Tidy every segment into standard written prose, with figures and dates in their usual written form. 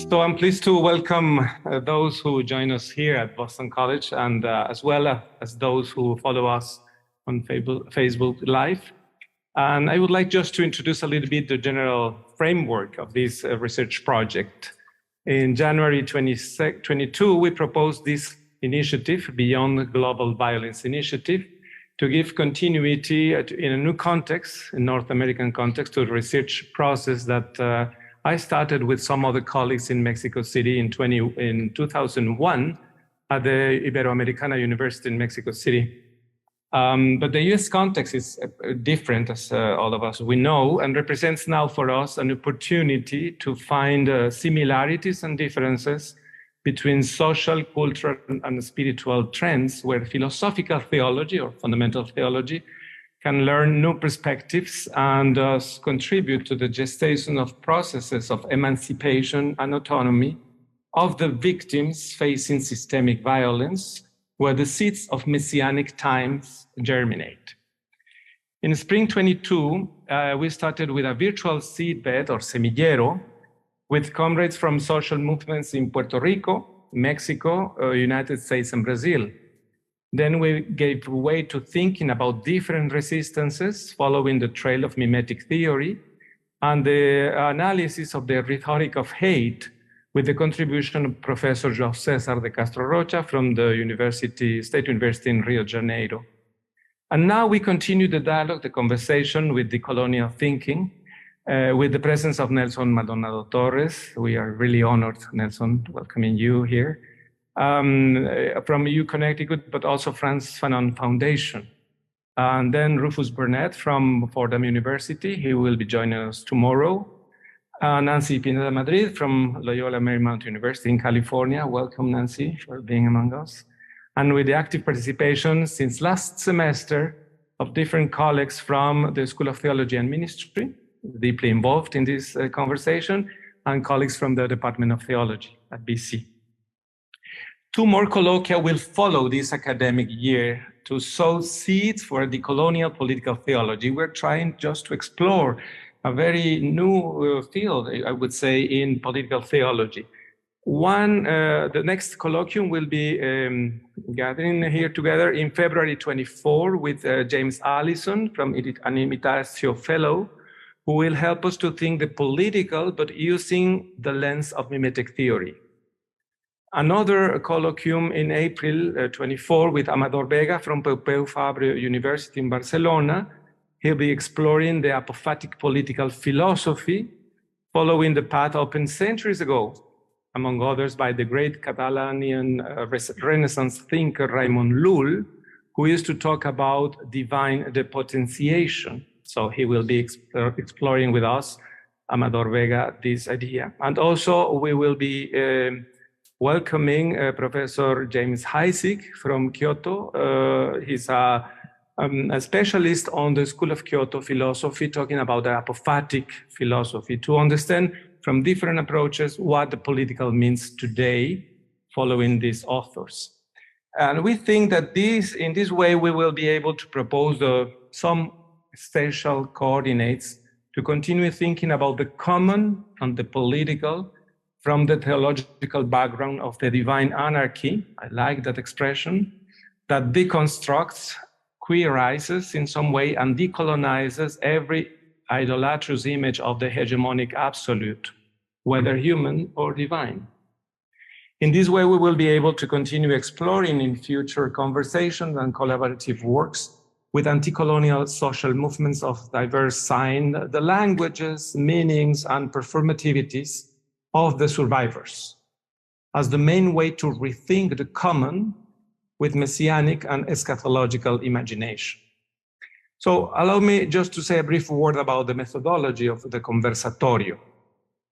So I'm pleased to welcome those who join us here at Boston College, and as well as those who follow us on Facebook Live. And I would like just to introduce a little bit the general framework of this research project. In January 2022, we proposed this initiative, Beyond Global Violence Initiative, to give continuity in a new context, a North American context, to the research process that I started with some other colleagues in Mexico City in 2001 at the Iberoamericana University in Mexico City. But the US context is different, as all of us we know, and represents now for us an opportunity to find similarities and differences between social, cultural, and spiritual trends, where philosophical theology or fundamental theology can learn new perspectives and thus contribute to the gestation of processes of emancipation and autonomy of the victims facing systemic violence, where the seeds of messianic times germinate. In spring 22, we started with a virtual seedbed or semillero with comrades from social movements in Puerto Rico, Mexico, United States, and Brazil. Then we gave way to thinking about different resistances following the trail of mimetic theory and the analysis of the rhetoric of hate with the contribution of Professor João César de Castro Rocha from the State University in Rio de Janeiro. And now we continue the dialogue, the conversation with decolonial thinking, with the presence of Nelson Maldonado-Torres. We are really honored, Nelson, welcoming you here. From U Connecticut, but also Frantz Fanon Foundation. And then Rufus Burnett from Fordham University, he will be joining us tomorrow. Nancy Pineda-Madrid from Loyola Marymount University in California. Welcome, Nancy, for being among us. And with the active participation since last semester of different colleagues from the School of Theology and Ministry, deeply involved in this conversation, and colleagues from the Department of Theology at BC. 2 more colloquia will follow this academic year to sow seeds for a decolonial political theology. We're trying just to explore a very new field, I would say, in political theology. The next colloquium will be gathering here together in February 24 with James Allison, from an Imitatio Fellow, who will help us to think the political, but using the lens of mimetic theory. Another colloquium in April 24 with Amador Vega from Pompeu Fabra University in Barcelona. He'll be exploring the apophatic political philosophy, following the path opened centuries ago, among others by the great Catalanian Renaissance thinker Raimon Lull, who used to talk about divine depotentiation. So he will be exploring with us, Amador Vega, this idea. And also we will be welcoming Professor James Heisig from Kyoto. He's a specialist on the School of Kyoto philosophy, talking about the apophatic philosophy, to understand from different approaches what the political means today, following these authors. And we think that in this way, we will be able to propose some spatial coordinates to continue thinking about the common and the political from the theological background of the divine anarchy, I like that expression, that deconstructs, queerizes in some way, and decolonizes every idolatrous image of the hegemonic absolute, whether human or divine. In this way, we will be able to continue exploring in future conversations and collaborative works with anti-colonial social movements of diverse sign, the languages, meanings, and performativities of the survivors, as the main way to rethink the common with messianic and eschatological imagination. So allow me just to say a brief word about the methodology of the Conversatorio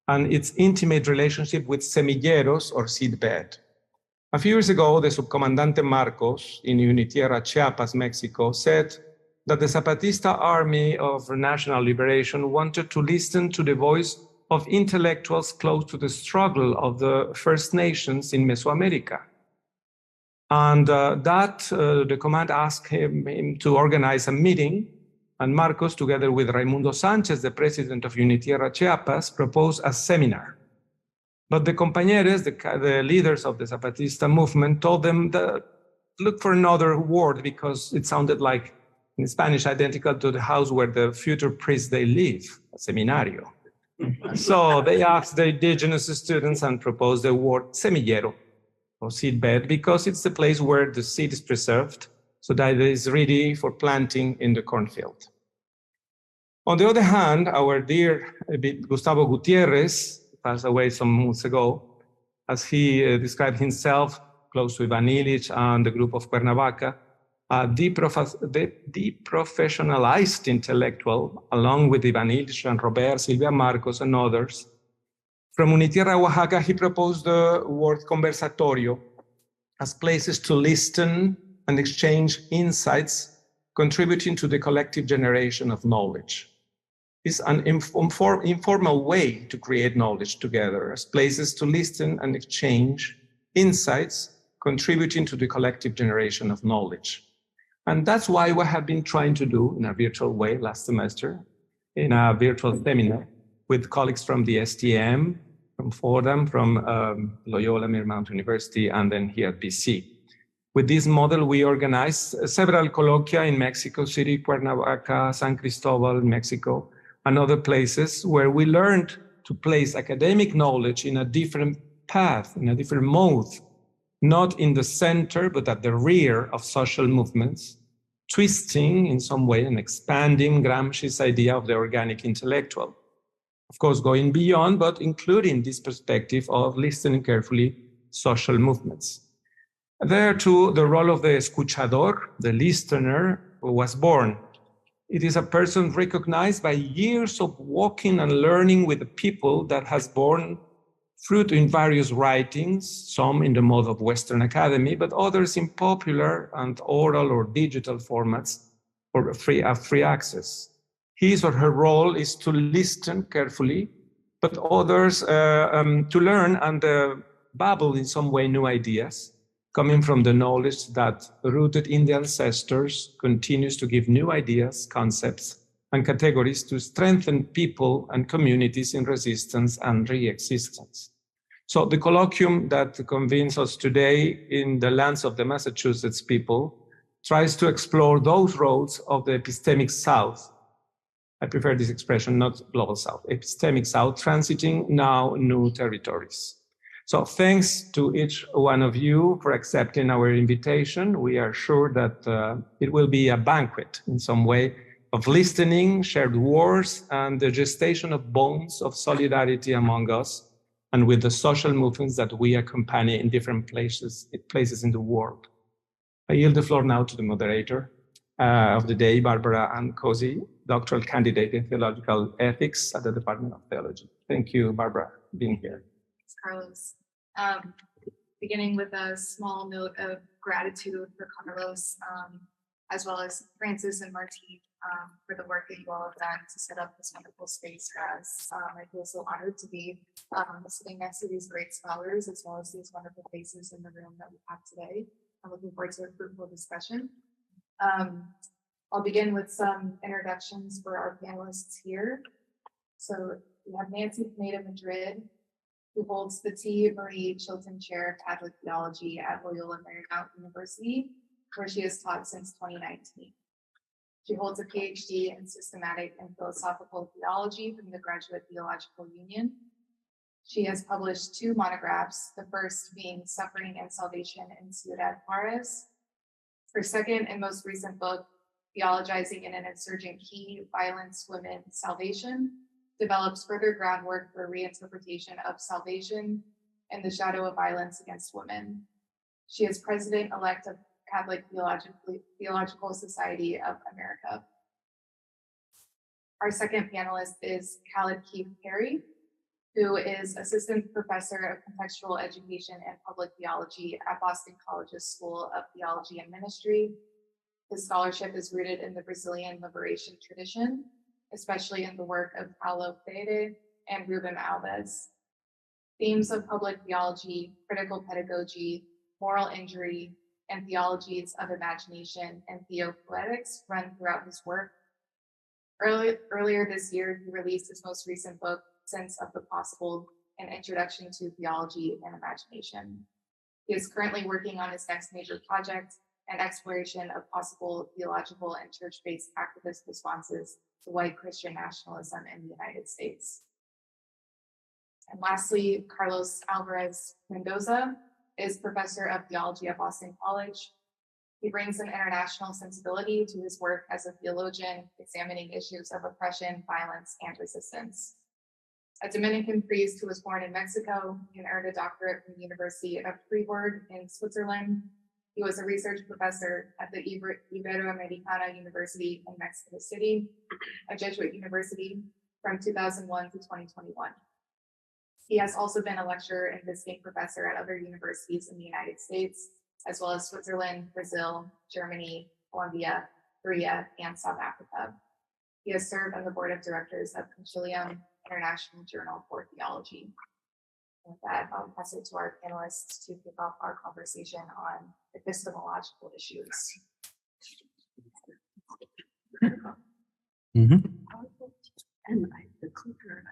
and its intimate relationship with semilleros or seedbed. A few years ago, the Subcomandante Marcos in Unitierra, Chiapas, Mexico, said that the Zapatista Army of National Liberation wanted to listen to the voice of intellectuals close to the struggle of the First Nations in Mesoamerica. And the command asked him to organize a meeting, and Marcos, together with Raimundo Sanchez, the president of Unitierra Chiapas, proposed a seminar. But the compañeros, the leaders of the Zapatista movement, told them that look for another word because it sounded like, in Spanish, identical to the house where the future priests they live, a seminario. So they asked the indigenous students and proposed the word semillero, or seedbed, because it's the place where the seed is preserved so that it is ready for planting in the cornfield. On the other hand, our dear Gustavo Gutierrez passed away some months ago, as he described himself, close to Ivan Illich and the group of Cuernavaca, a deprofessionalized intellectual, along with Ivan Illich and Robert, Silvia Marcos, and others. From Unitierra, Oaxaca, he proposed the word Conversatorio as places to listen and exchange insights, contributing to the collective generation of knowledge. It's an informal way to create knowledge together, as places to listen and exchange insights, contributing to the collective generation of knowledge. And that's why we have been trying to do in a virtual way last semester, in a virtual seminar with colleagues from the STM, from Fordham, from Loyola Marymount University, and then here at BC. With this model, we organized several colloquia in Mexico City, Cuernavaca, San Cristobal, Mexico, and other places where we learned to place academic knowledge in a different path, in a different mode, not in the center, but at the rear of social movements, twisting in some way and expanding Gramsci's idea of the organic intellectual. Of course, going beyond, but including this perspective of listening carefully social movements. There too, the role of the escuchador, the listener, was born. It is a person recognized by years of walking and learning with the people that has borne fruit in various writings, some in the mode of Western Academy, but others in popular and oral or digital formats for free access. His or her role is to listen carefully, but others to learn and babble in some way new ideas, coming from the knowledge that rooted in the ancestors continues to give new ideas, concepts, and categories to strengthen people and communities in resistance and re-existence. So the colloquium that convenes us today in the lands of the Massachusetts people tries to explore those roads of the epistemic South. I prefer this expression, not global South, epistemic South, transiting now new territories. So thanks to each one of you for accepting our invitation. We are sure that it will be a banquet in some way of listening, shared wars, and the gestation of bonds of solidarity among us and with the social movements that we accompany in different places in the world. I yield the floor now to the moderator of the day, Barbara Ann Kozee, doctoral candidate in theological ethics at the Department of Theology. Thank you, Barbara, for being here. Thanks, Carlos. Beginning with a small note of gratitude for Carlos, as well as Francis and Martine for the work that you all have done to set up this wonderful space for us. I feel so honored to be sitting next to these great scholars, as well as these wonderful faces in the room that we have today. I'm looking forward to a fruitful discussion. I'll begin with some introductions for our panelists here. So we have Nancy Pineda-Madrid, who holds the T. Marie Chilton Chair of Catholic Theology at Loyola Marymount University, where she has taught since 2019. She holds a PhD in systematic and philosophical theology from the Graduate Theological Union. She has published 2 monographs, the first being Suffering and Salvation in Ciudad Juarez. Her second and most recent book, Theologizing in an Insurgent Key, Violence, Women, Salvation, develops further groundwork for reinterpretation of salvation and the shadow of violence against women. She is president-elect of Catholic Theological Society of America. Our second panelist is Callid Keefe-Perry, who is assistant professor of contextual education and public theology at Boston College's School of Theology and Ministry. His scholarship is rooted in the Brazilian liberation tradition, especially in the work of Paulo Freire and Rubem Alves. Themes of public theology, critical pedagogy, moral injury, and theologies of imagination and theopoetics run throughout his work. Earlier this year, he released his most recent book, Sense of the Possible, An Introduction to Theology and Imagination. He is currently working on his next major project, an exploration of possible theological and church-based activist responses to white Christian nationalism in the United States. And lastly, Carlos Alvarez Mendoza is professor of theology at Boston College. He brings an international sensibility to his work as a theologian, examining issues of oppression, violence, and resistance. A Dominican priest who was born in Mexico and earned a doctorate from the University of Freiburg in Switzerland. He was a research professor at the Iberoamericana University in Mexico City, a Jesuit university, from 2001 to 2021. He has also been a lecturer and visiting professor at other universities in the United States, as well as Switzerland, Brazil, Germany, Colombia, Korea, and South Africa. He has served on the board of directors of COLLOQUIUM, International Journal for Theology. With that, I'll pass it to our panelists to kick off our conversation on epistemological issues. Mm-hmm. And the clicker,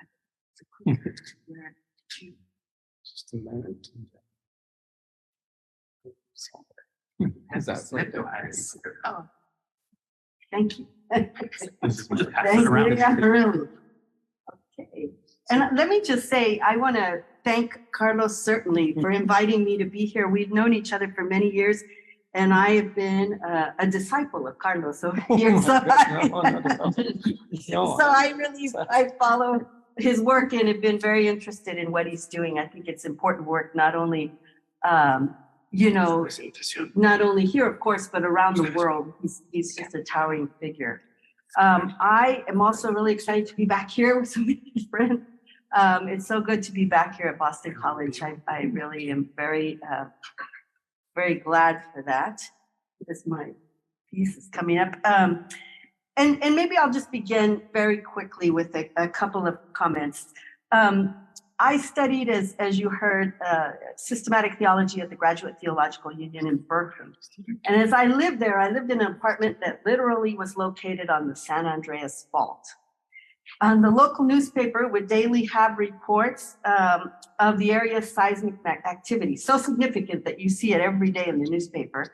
Just a minute. Has that right? Oh, thank you. Around it. Okay. And let me just say, I want to thank Carlos certainly for inviting me to be here. We've known each other for many years, and I have been a disciple of Carlos over here. So I follow his work and have been very interested in what he's doing. I think it's important work, not only not only here, of course, but around the world. He's just a towering figure. I am also really excited to be back here with so many friends. It's so good to be back here at Boston College. I really am very, very glad for that, because my piece is coming up. And maybe I'll just begin very quickly with a couple of comments. I studied, as you heard, systematic theology at the Graduate Theological Union in Berkeley. And as I lived there, I lived in an apartment that literally was located on the San Andreas Fault. And the local newspaper would daily have reports of the area's seismic activity, so significant that you see it every day in the newspaper.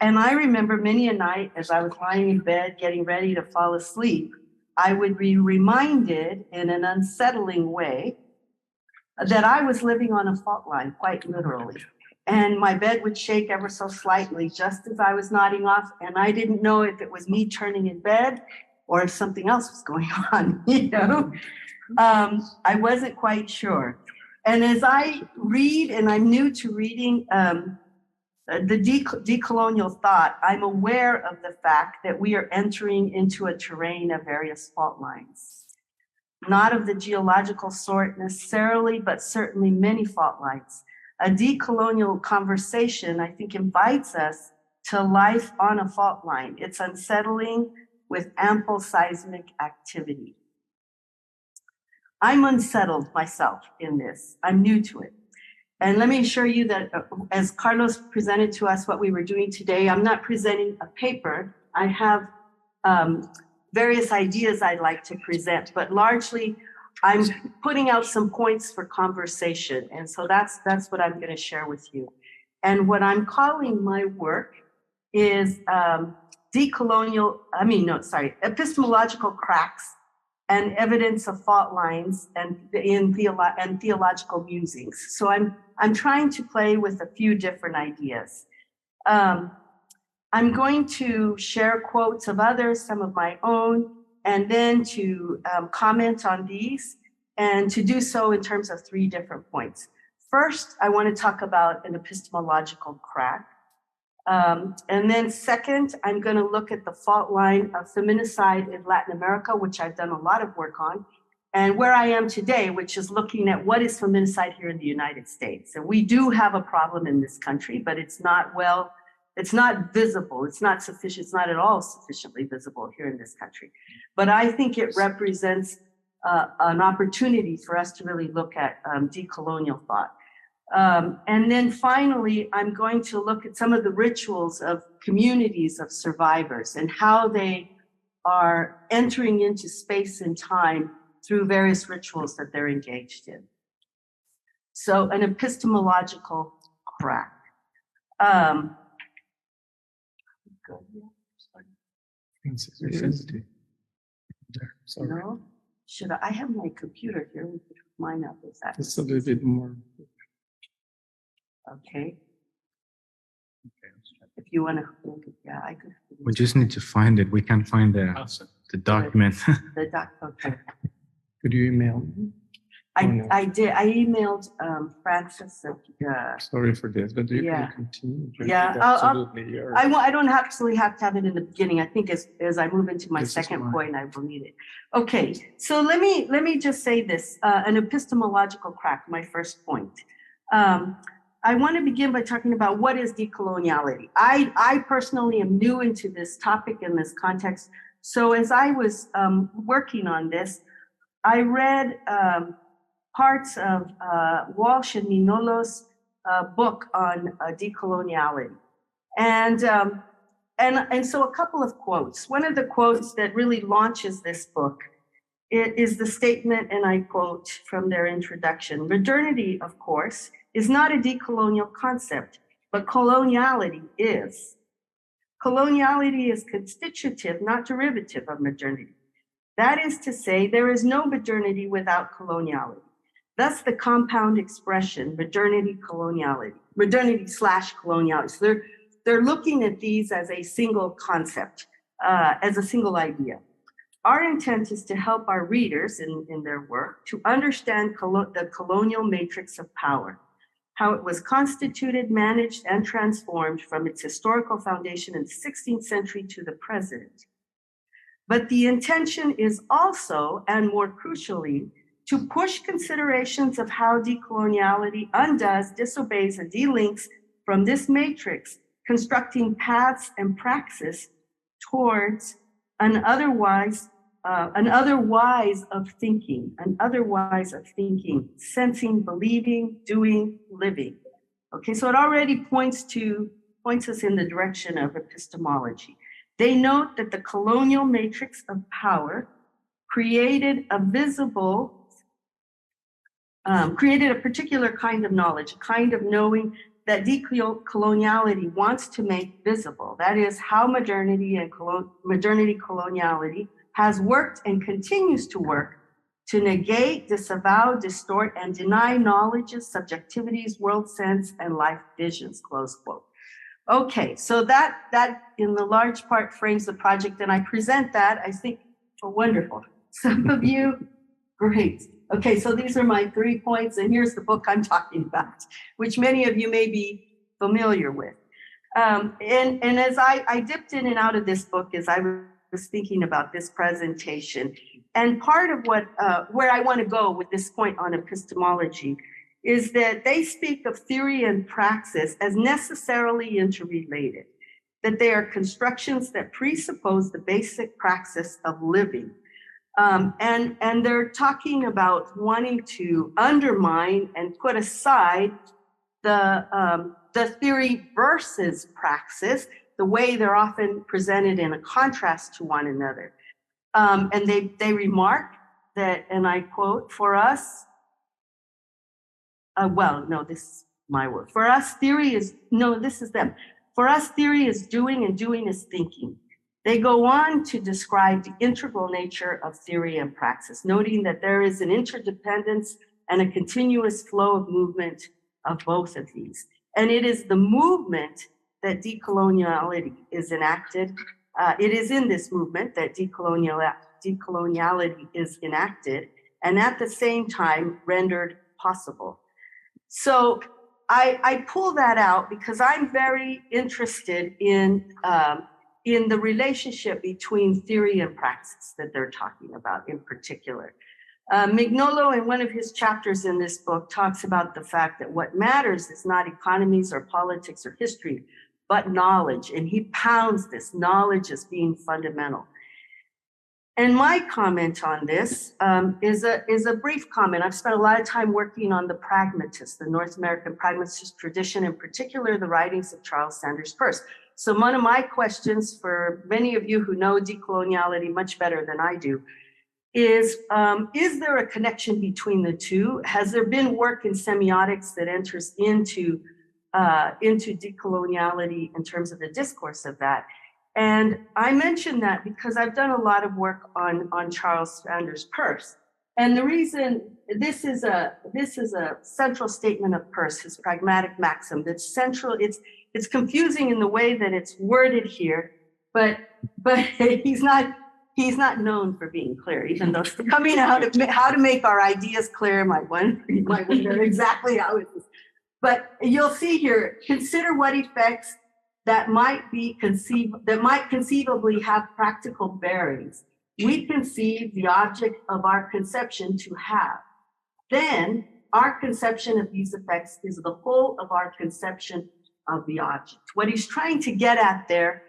And I remember many a night as I was lying in bed, getting ready to fall asleep, I would be reminded in an unsettling way that I was living on a fault line, quite literally. And my bed would shake ever so slightly just as I was nodding off. And I didn't know if it was me turning in bed or if something else was going on, I wasn't quite sure. And as I read, and I'm new to reading the decolonial thought, I'm aware of the fact that we are entering into a terrain of various fault lines. Not of the geological sort necessarily, but certainly many fault lines. A decolonial conversation, I think, invites us to life on a fault line. It's unsettling with ample seismic activity. I'm unsettled myself in this. I'm new to it. And let me assure you that as Carlos presented to us what we were doing today, I'm not presenting a paper. I have various ideas I'd like to present, but largely I'm putting out some points for conversation. And so that's what I'm going to share with you. And what I'm calling my work is epistemological cracks and evidence of fault lines and theological musings. So I'm trying to play with a few different ideas. I'm going to share quotes of others, some of my own, and then to comment on these, and to do so in terms of three different points. First, I want to talk about an epistemological crack. And then second, I'm going to look at the fault line of feminicide in Latin America, which I've done a lot of work on, and where I am today, which is looking at what is feminicide here in the United States. And we do have a problem in this country, but it's not visible. It's not sufficient. It's not at all sufficiently visible here in this country. But I think it represents an opportunity for us to really look at decolonial thought. And then finally, I'm going to look at some of the rituals of communities of survivors and how they are entering into space and time through various rituals that they're engaged in. So an epistemological crack. Sorry. No, should I have my computer here? We could line up. Is that Just a little bit more. okay? If you want to, yeah, I could. We just need to find it. We can't find the document. The doc, okay. Could you email me? I did. I emailed Francis. Sorry for this, but you Yeah. can continue. Yeah, Absolutely. You're- I don't absolutely have to have it in the beginning. I think as I move into my This is second fine. point, I will need it. Okay, so let me just say this, an epistemological crack, my first point. I want to begin by talking about what is decoloniality. I personally am new into this topic in this context. So as I was working on this, I read parts of Walsh and Minolo's book on decoloniality. And so a couple of quotes. One of the quotes that really launches this book is the statement, and I quote from their introduction: modernity, of course, is not a decolonial concept, but coloniality is. Coloniality is constitutive, not derivative of modernity. That is to say, there is no modernity without coloniality. Thus, the compound expression, modernity/coloniality. So they're looking at these as a single concept, as a single idea. Our intent is to help our readers in their work to understand the colonial matrix of power, how it was constituted, managed, and transformed from its historical foundation in the 16th century to the present. But the intention is also, and more crucially, to push considerations of how decoloniality undoes, disobeys, and delinks from this matrix, constructing paths and praxis towards an otherwise of thinking, sensing, believing, doing, living. Okay, so it already points us in the direction of epistemology. They note that the colonial matrix of power created a particular kind of knowledge, a kind of knowing that decoloniality wants to make visible. That is how modernity and coloniality has worked and continues to work to negate, disavow, distort, and deny knowledge's, subjectivities, world sense, and life visions, close quote. Okay, so that in the large part frames the project, and I present that, I think, for wonderful. Some of you, great. Okay, so these are my 3 points, and here's the book I'm talking about, which many of you may be familiar with. And as I dipped in and out of this book as I was thinking about this presentation, and part of where I want to go with this point on epistemology is that they speak of theory and praxis as necessarily interrelated, that they are constructions that presuppose the basic praxis of living. And they're talking about wanting to undermine and put aside the theory versus praxis, the way they're often presented in a contrast to one another. And they remark that, and I quote, for us, this is my word. For us, theory is, no, this is them. For us, theory is doing and doing is thinking. They go on to describe the integral nature of theory and praxis, noting that there is an interdependence and a continuous flow of movement of both of these. And it is the movement that decoloniality is enacted. It is in this movement that decoloniality is enacted and at the same time rendered possible. So I pull that out because I'm very interested in the relationship between theory and praxis that they're talking about in particular. Mignolo, in one of his chapters in this book, talks about the fact that what matters is not economies or politics or history, but knowledge. And he pounds this knowledge as being fundamental. And my comment on this is a brief comment. I've spent a lot of time working on the pragmatists, the North American pragmatist tradition, in particular, the writings of Charles Sanders Peirce. So one of my questions for many of you who know decoloniality much better than I do is there a connection between the two? Has there been work in semiotics that enters into decoloniality in terms of the discourse of that? And I mention that because I've done a lot of work on Charles Sanders Peirce. And the reason this is a central statement of Peirce, his pragmatic maxim, that's central. It's confusing in the way that it's worded here, but he's not known for being clear, even though coming out of how to make our ideas clear, you might wonder exactly how it is. But you'll see here, consider what effects that might conceivably have practical bearings. We conceive the object of our conception to have. Then our conception of these effects is the whole of our conception of the object. What he's trying to get at there,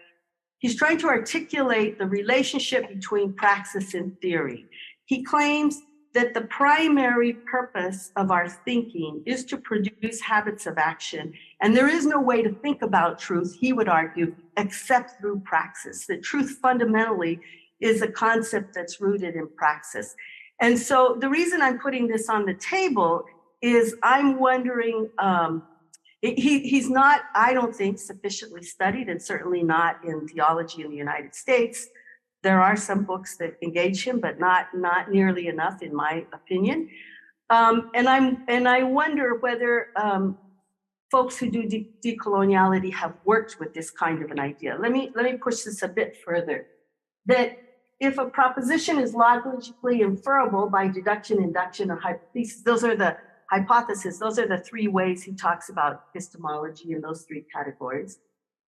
he's trying to articulate the relationship between praxis and theory. He claims that the primary purpose of our thinking is to produce habits of action. And there is no way to think about truth, he would argue, except through praxis. That truth fundamentally is a concept that's rooted in praxis. And so the reason I'm putting this on the table is I'm wondering, he's not, I don't think, sufficiently studied, and certainly not in theology in the United States. There are some books that engage him, but not nearly enough, in my opinion. And I wonder whether folks who do decoloniality have worked with this kind of an idea. Let me push this a bit further. That if a proposition is logically inferable by deduction, induction, or hypothesis, those are the hypotheses. Those are the three ways he talks about epistemology in those three categories.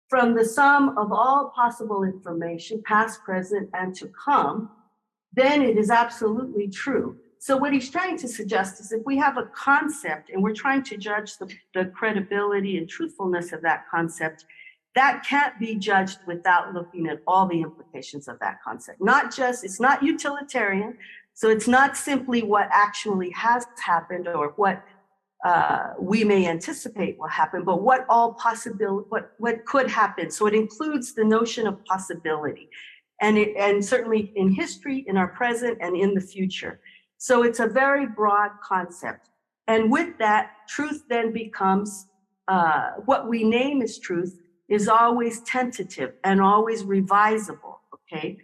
From the sum of all possible information, past, present, and to come, then it is absolutely true. So what he's trying to suggest is if we have a concept and we're trying to judge the credibility and truthfulness of that concept, that can't be judged without looking at all the implications of that concept. It's not utilitarian, so it's not simply what actually has happened or what we may anticipate will happen, but what could happen. So it includes the notion of possibility, and certainly in history, in our present, and in the future. So it's a very broad concept. And with that, truth then becomes what we name as truth is always tentative and always revisable. Okay,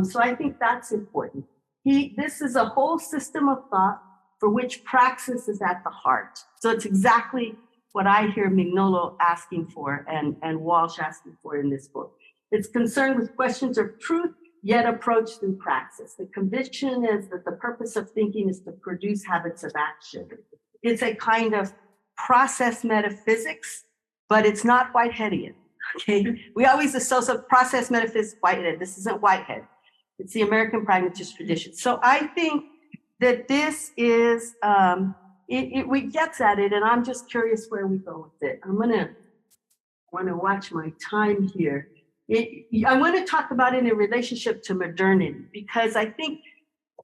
so I think that's important. This is a whole system of thought for which praxis is at the heart. So it's exactly what I hear Mignolo asking for and Walsh asking for in this book. It's concerned with questions of truth, yet approached through praxis. The conviction is that the purpose of thinking is to produce habits of action. It's a kind of process metaphysics, but it's not Whiteheadian, okay? We always associate process metaphysics, Whitehead. This isn't Whitehead. It's the American pragmatist tradition. So I think that this is, it gets at it, and I'm just curious where we go with it. I want to watch my time here. I want to talk about it in relationship to modernity, because I think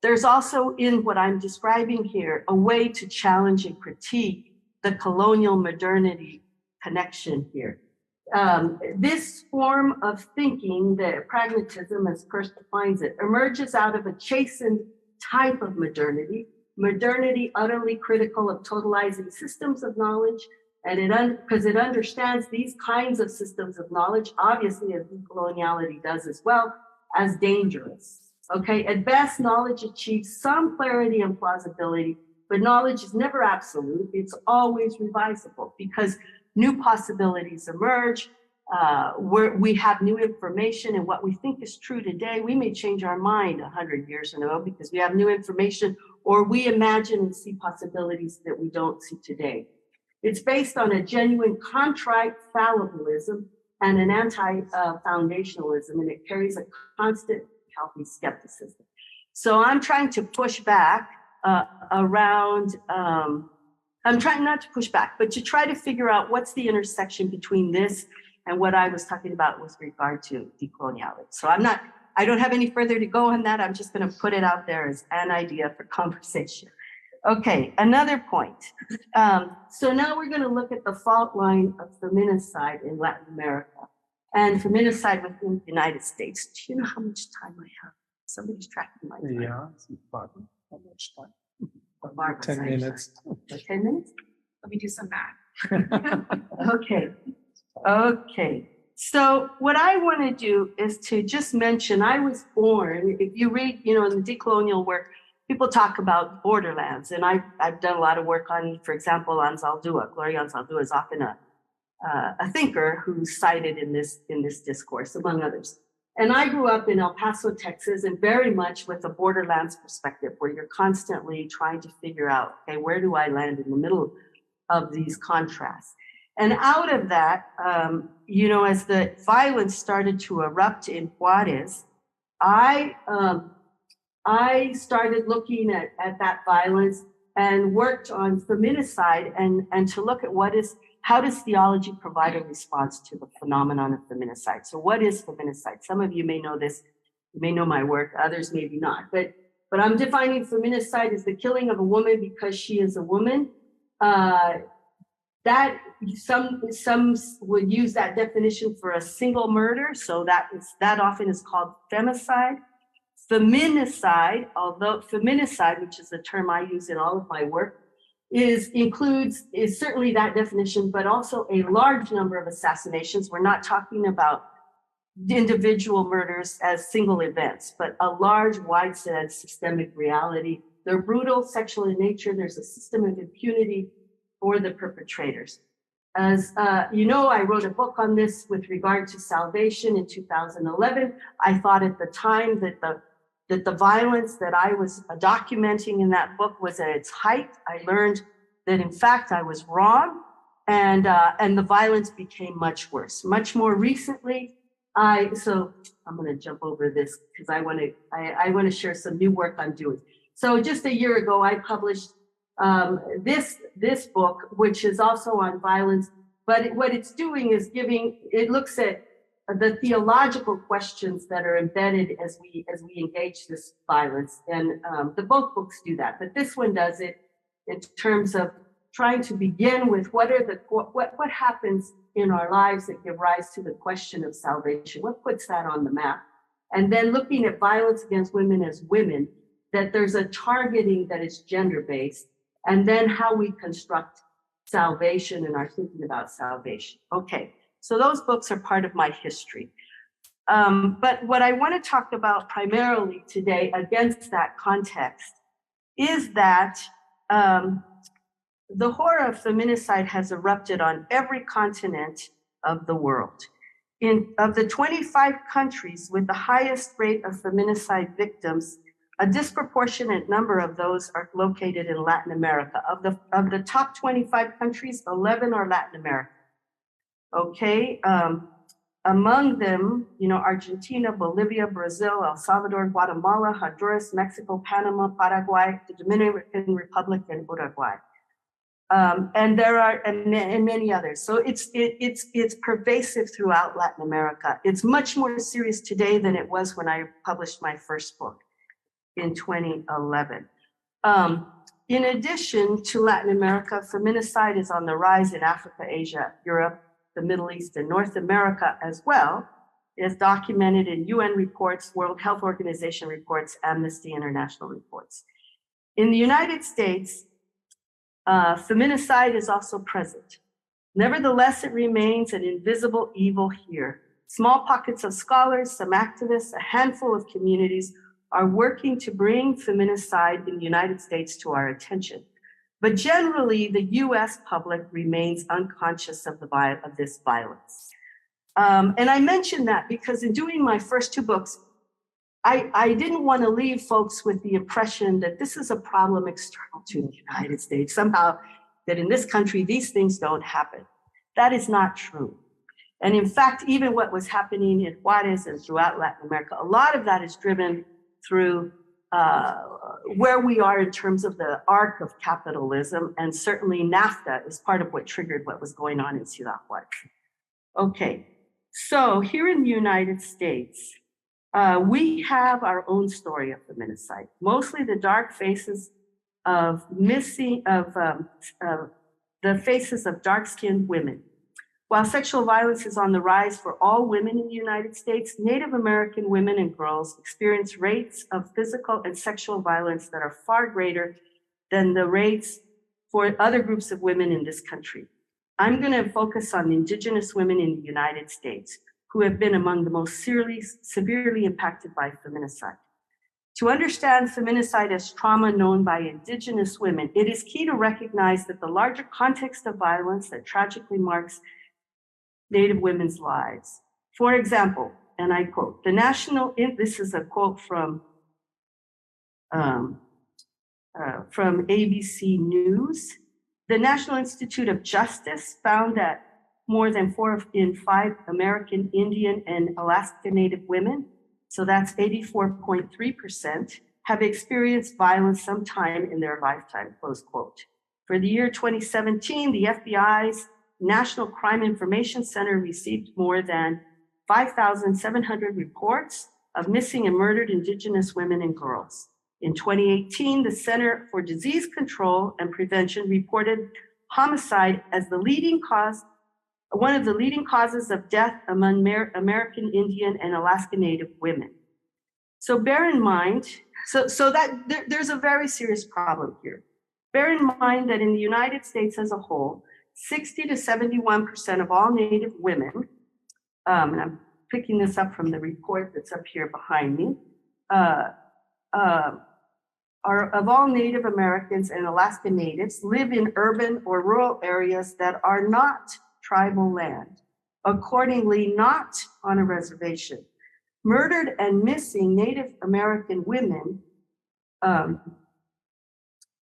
there's also in what I'm describing here a way to challenge and critique the colonial modernity connection here. This form of thinking, the pragmatism as Peirce defines it, emerges out of a chastened type of modernity utterly critical of totalizing systems of knowledge, and because it understands these kinds of systems of knowledge, obviously as decoloniality does as well, as dangerous. Okay, at best, knowledge achieves some clarity and plausibility, but knowledge is never absolute. It's always revisable because new possibilities emerge. We have new information, and what we think is true today, we may change our mind 100 years ago because we have new information, or we imagine and see possibilities that we don't see today. It's based on a genuine contrite fallibilism and an anti-foundationalism, and it carries a constant healthy skepticism. So I'm trying to push back around, I'm trying not to push back, but to try to figure out what's the intersection between this and what I was talking about with regard to decoloniality. So I don't have any further to go on that. I'm just going to put it out there as an idea for conversation. Okay, another point. So now we're going to look at the fault line of feminicide in Latin America and feminicide within the United States. Do you know how much time I have? Somebody's tracking my time. Yeah, it's important. How much time? Barbara 10 said- minutes. 10 minutes? Let me do some math. Okay. Okay. So what I want to do is to just mention, I was born, if you read, in the decolonial work, people talk about borderlands. And I've done a lot of work on, for example, Anzaldúa. Gloria Anzaldúa is often a thinker who's cited in this discourse, among others. And I grew up in El Paso, Texas, and very much with a borderlands perspective, where you're constantly trying to figure out, okay, where do I land in the middle of these contrasts? And out of that, as the violence started to erupt in Juarez, I started looking at that violence and worked on feminicide and to look at how does theology provide a response to the phenomenon of feminicide? So what is feminicide? Some of you may know this, you may know my work, others maybe not. But I'm defining feminicide as the killing of a woman because she is a woman. That some would use that definition for a single murder. So that often is called femicide. Feminicide, which is a term I use in all of my work, is certainly that definition, but also a large number of assassinations. We're not talking about individual murders as single events, but a large, widespread systemic reality. They're brutal, sexual in nature. There's a system of impunity for the perpetrators. As I wrote a book on this with regard to salvation in 2011. I thought at the time that the violence that I was documenting in that book was at its height. I learned that in fact I was wrong, and the violence became much worse. Much more recently, so I'm going to jump over this because I want to share some new work I'm doing. So just a year ago, I published this book, which is also on violence, but what it's doing is it looks at the theological questions that are embedded as we engage this violence, and both books do that. But this one does it in terms of trying to begin with what happens in our lives that give rise to the question of salvation. What puts that on the map? And then looking at violence against women as women, that there's a targeting that is gender-based, and then how we construct salvation and are thinking about salvation. Okay. So those books are part of my history. But what I want to talk about primarily today against that context is that the horror of feminicide has erupted on every continent of the world. Of the 25 countries with the highest rate of feminicide victims, a disproportionate number of those are located in Latin America. Of the top 25 countries, 11 are Latin America. Okay, among them, Argentina, Bolivia, Brazil, El Salvador, Guatemala, Honduras, Mexico, Panama, Paraguay, the Dominican Republic, and Uruguay. And there are and many others. So it's pervasive throughout Latin America. It's much more serious today than it was when I published my first book in 2011. In addition to Latin America, feminicide is on the rise in Africa, Asia, Europe, the Middle East, and North America as well, is documented in UN reports, World Health Organization reports, Amnesty International reports. In the United States, feminicide is also present. Nevertheless, it remains an invisible evil here. Small pockets of scholars, some activists, a handful of communities are working to bring feminicide in the United States to our attention. But generally, the US public remains unconscious of this violence. And I mention that because in doing my first two books, I didn't want to leave folks with the impression that this is a problem external to the United States, somehow that in this country, these things don't happen. That is not true. And in fact, even what was happening in Juarez and throughout Latin America, a lot of that is driven through where we are in terms of the arc of capitalism, and certainly NAFTA is part of what triggered what was going on in Ciudad Juarez. Okay, so here in the United States, we have our own story of feminicide, mostly the dark faces of the faces of dark-skinned women While sexual violence is on the rise for all women in the United States, Native American women and girls experience rates of physical and sexual violence that are far greater than the rates for other groups of women in this country. I'm going to focus on Indigenous women in the United States, who have been among the most severely impacted by feminicide. To understand feminicide as trauma known by Indigenous women, it is key to recognize that the larger context of violence that tragically marks Native women's lives. For example, and I quote, this is a quote from ABC News. The National Institute of Justice found that more than 4 in 5 American Indian and Alaska Native women, so that's 84.3%, have experienced violence sometime in their lifetime, close quote. For the year 2017, the FBI's National Crime Information Center received more than 5,700 reports of missing and murdered Indigenous women and girls. In 2018, the Center for Disease Control and Prevention reported homicide as one of the leading causes of death among American Indian and Alaska Native women. So bear in mind, there's a very serious problem here. Bear in mind that in the United States as a whole, 60 to 71% of all Native women, and I'm picking this up from the report that's up here behind me, are of all Native Americans and Alaska Natives live in urban or rural areas that are not tribal land, accordingly not on a reservation. Murdered and missing Native American women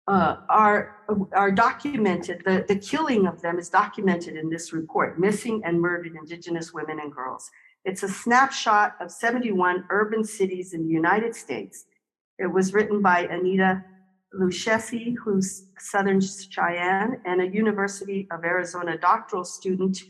are documented. The killing of them is documented in this report, Missing and Murdered Indigenous Women and Girls. It's a snapshot of 71 urban cities in the United States. It was written by Anita Lucchesi, who's Southern Cheyenne, and a University of Arizona doctoral student,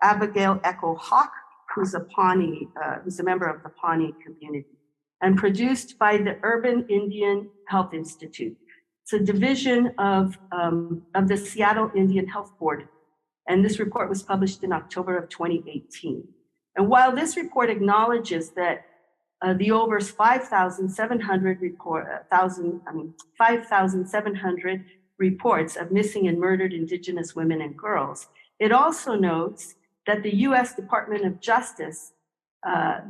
Abigail Echo Hawk, who's a Pawnee, who's a member of the Pawnee community, and produced by the Urban Indian Health Institute. It's a division of the Seattle Indian Health Board, and this report was published in October of 2018. And while this report acknowledges that the over 5,700 reports of missing and murdered Indigenous women and girls, it also notes that the U.S. Department of Justice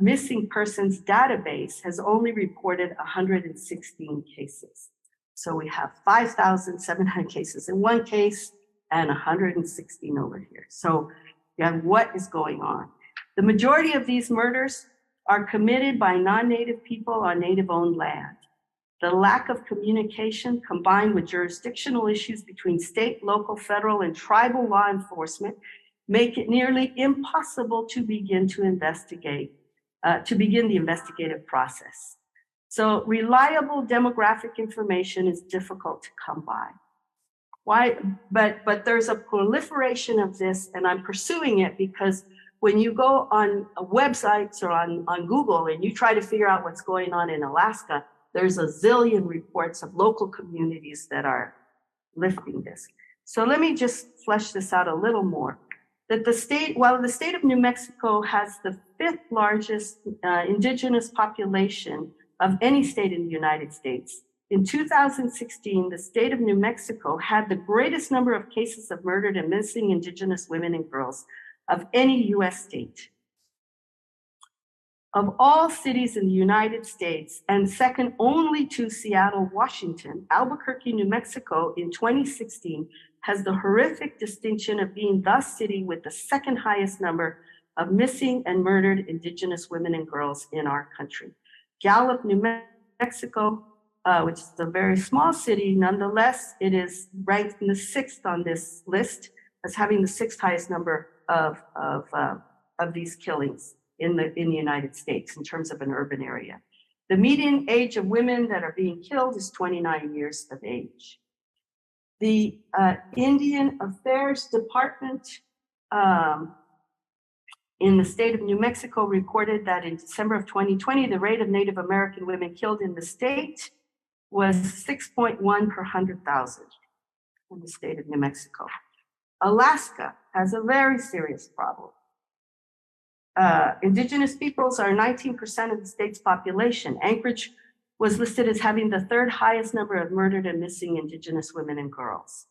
missing persons database has only reported 116 cases. So we have 5,700 cases in one case and 116 over here. So yeah, what is going on? The majority of these murders are committed by non-Native people on Native-owned land. The lack of communication combined with jurisdictional issues between state, local, federal, and tribal law enforcement make it nearly impossible to begin the investigative process. So reliable demographic information is difficult to come by. Why? But there's a proliferation of this, and I'm pursuing it because when you go on websites or on Google and you try to figure out what's going on in Alaska, there's a zillion reports of local communities that are lifting this. So let me just flesh this out a little more. While the state of New Mexico has the 5th largest Indigenous population of any state in the United States, in 2016, the state of New Mexico had the greatest number of cases of murdered and missing Indigenous women and girls of any US state. Of all cities in the United States, and second only to Seattle, Washington, Albuquerque, New Mexico in 2016 has the horrific distinction of being the city with the 2nd highest number of missing and murdered Indigenous women and girls in our country. Gallup, New Mexico, which is a very small city, nonetheless, it is ranked in the 6th on this list as having the 6th highest number of these killings in the United States in terms of an urban area. The median age of women that are being killed is 29 years of age. The Indian Affairs Department in the state of New Mexico reported that in December of 2020, the rate of Native American women killed in the state was 6.1 per 100,000 in the state of New Mexico. Alaska has a very serious problem. Indigenous peoples are 19% of the state's population. Anchorage was listed as having the third highest number of murdered and missing Indigenous women and girls.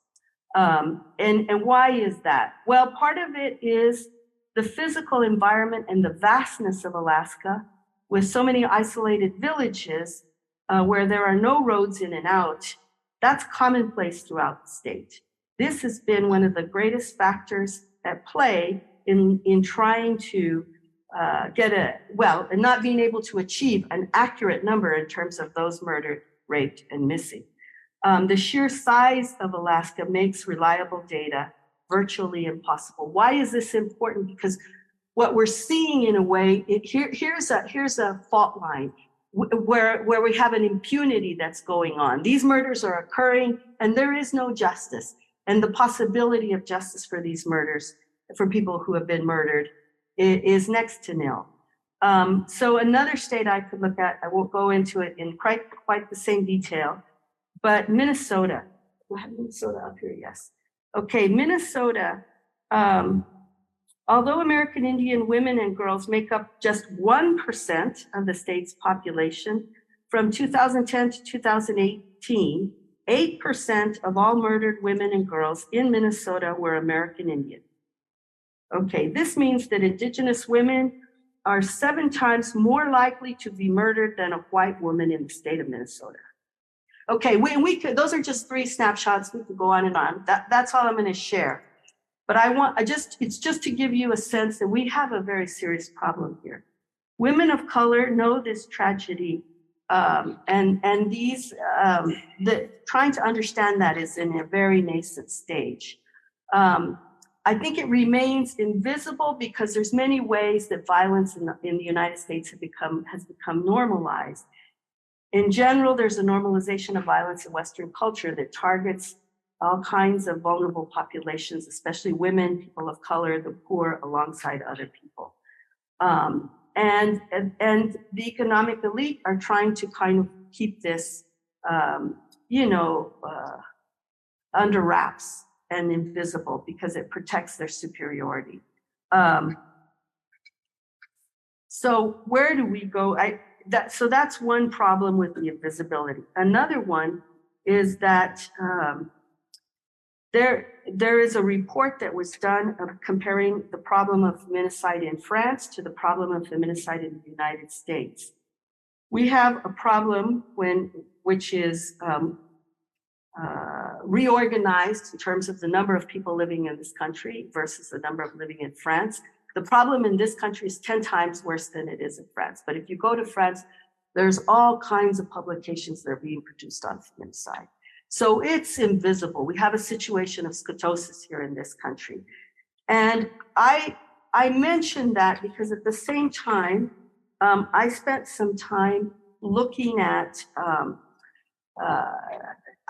And why is that? Well, part of it is the physical environment and the vastness of Alaska, with so many isolated villages where there are no roads in and out. That's commonplace throughout the state. This has been one of the greatest factors at play in trying to and not being able to achieve an accurate number in terms of those murdered, raped, and missing. The sheer size of Alaska makes reliable data virtually impossible. Why is this important? Because what we're seeing in a way, here's a fault line where we have an impunity that's going on. These murders are occurring and there is no justice. And the possibility of justice for these murders, for people who have been murdered, is next to nil. So another state I could look at, I won't go into it in quite the same detail, but Minnesota. Do I have Minnesota up here? Yes. Okay, Minnesota, although American Indian women and girls make up just 1% of the state's population, from 2010 to 2018, 8% of all murdered women and girls in Minnesota were American Indian. Okay, this means that Indigenous women are 7 times more likely to be murdered than a white woman in the state of Minnesota. Okay, we could, those are just 3 snapshots. We could go on and on. That's all I'm going to share. But it's just to give you a sense that we have a very serious problem here. Women of color know this tragedy, and these trying to understand that is in a very nascent stage. I think it remains invisible because there's many ways that violence in the United States has become normalized. In general, there's a normalization of violence in Western culture that targets all kinds of vulnerable populations, especially women, people of color, the poor, alongside other people. And the economic elite are trying to kind of keep this, under wraps and invisible because it protects their superiority. So where do we go? So that's one problem with the invisibility. Another one is that there is a report that was done of comparing the problem of feminicide in France to the problem of feminicide in the United States. We have a problem which is reorganized in terms of the number of people living in this country versus the number of living in France. The problem in this country is 10 times worse than it is in France. But if you go to France, there's all kinds of publications that are being produced on feminicide. So it's invisible. We have a situation of schistosis here in this country. And I mentioned that because at the same time, I spent some time looking at,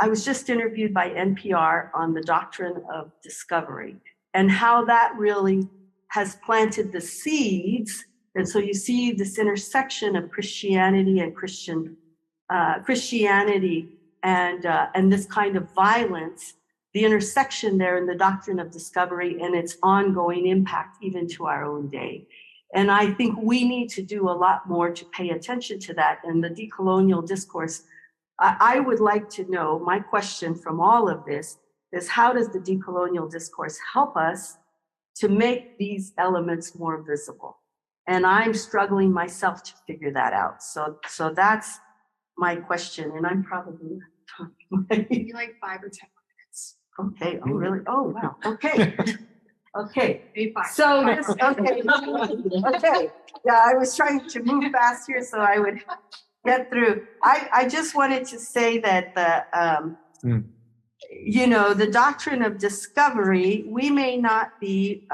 I was just interviewed by NPR on the doctrine of discovery and how that really has planted the seeds. And so you see this intersection of Christianity and Christianity and this kind of violence, the intersection there in the doctrine of discovery and its ongoing impact even to our own day. And I think we need to do a lot more to pay attention to that. And the decolonial discourse, I would like to know, my question from all of this is, how does the decolonial discourse help us to make these elements more visible? And I'm struggling myself to figure that out. So that's my question, and I'm probably Maybe like 5 or 10 minutes. Okay. Oh, really? Oh, wow. Okay. Okay. Maybe 5. So this, okay. Okay. Yeah, I was trying to move fast here so I would get through. I just wanted to say that the doctrine of discovery, we may not be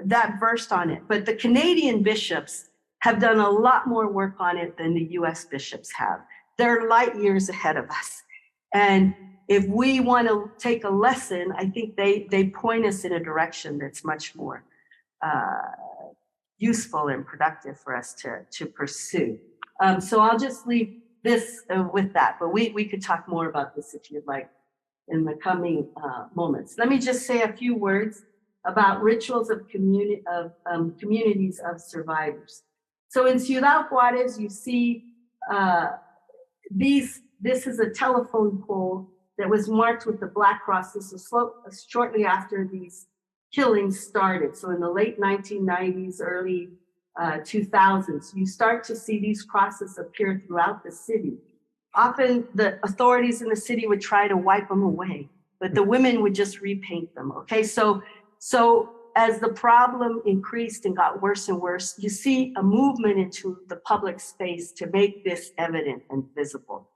that versed on it, but the Canadian bishops have done a lot more work on it than the US bishops have. They're light years ahead of us. And if we want to take a lesson, I think they point us in a direction that's much more useful and productive for us to pursue. So I'll just leave this with that, but we could talk more about this if you'd like. in the coming moments. Let me just say a few words about rituals of communities of survivors. So in Ciudad Juarez, you see this is a telephone pole that was marked with the Black Cross. This was shortly after these killings started. So in the late 1990s, early 2000s, you start to see these crosses appear throughout the city. Often the authorities in the city would try to wipe them away, but the women would just repaint them, okay? So as the problem increased and got worse and worse, you see a movement into the public space to make this evident and visible.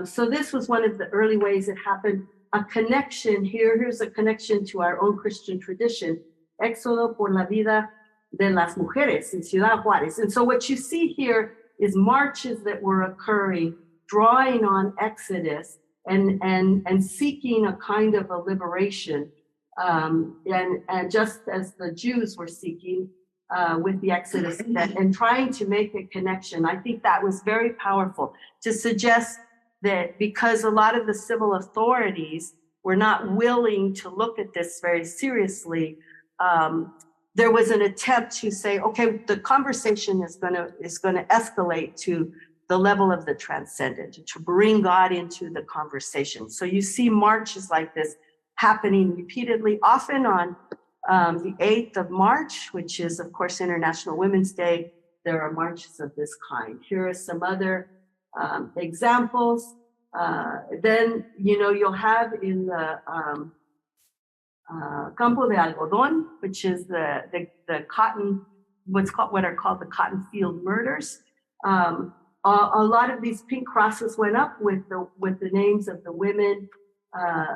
So this was one of the early ways it happened. A connection here, here's a connection to our own Christian tradition, Éxodo por la vida de las mujeres in Ciudad Juarez. And so what you see here is marches that were occurring, drawing on Exodus and seeking a kind of a liberation. And just as the Jews were seeking with the Exodus and trying to make a connection, I think that was very powerful to suggest that because a lot of the civil authorities were not willing to look at this very seriously, there was an attempt to say, okay, the conversation is going to escalate to the level of the transcendent, to bring God into the conversation. So you see marches like this happening repeatedly, often on the 8th of March, which is, of course, International Women's Day. There are marches of this kind. Here are some other examples. Then, you'll have in the Campo de Algodón, which is the cotton, what are called the cotton field murders. A lot of these pink crosses went up with the names of the women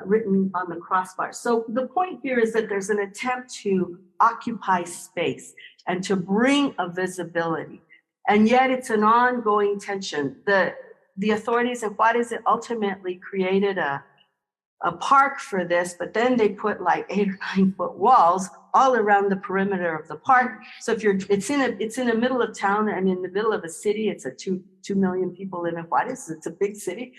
written on the crossbar. So the point here is that there's an attempt to occupy space and to bring a visibility. And yet it's an ongoing tension. The authorities in Juarez ultimately created a park for this, but then they put like 8 or 9 foot walls all around the perimeter of the park. So if it's in the middle of town and in the middle of a city, it's a 2 million people live in Juarez. It's a big city.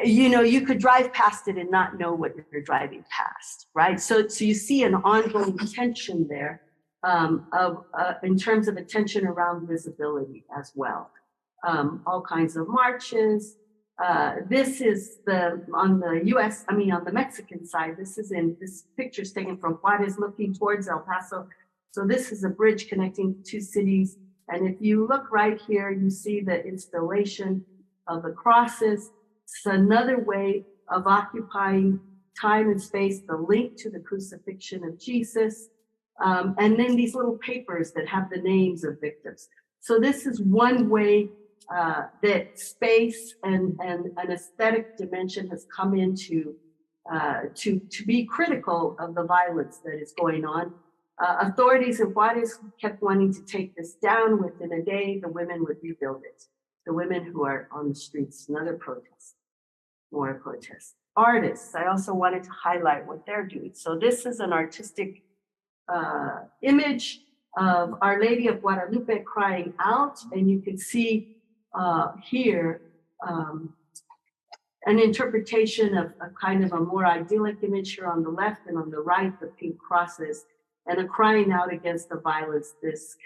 You could drive past it and not know what you're driving past, right? So you see an ongoing tension there in terms of a tension around visibility as well. All kinds of marches. This is on the Mexican side. This picture's taken from Juarez looking towards El Paso. So this is a bridge connecting 2 cities. And if you look right here, you see the installation of the crosses. It's another way of occupying time and space, the link to the crucifixion of Jesus. And then these little papers that have the names of victims. So this is one way that space and an aesthetic dimension has come into to be critical of the violence that is going on. Authorities in Juarez kept wanting to take this down. Within a day, the women would rebuild it. The women who are on the streets, another protest, more protest. Artists, I also wanted to highlight what they're doing. So this is an artistic image of Our Lady of Guadalupe crying out, and you can see here an interpretation of a kind of a more idyllic image here on the left, and on the right, the pink crosses, and a crying out against the violence, this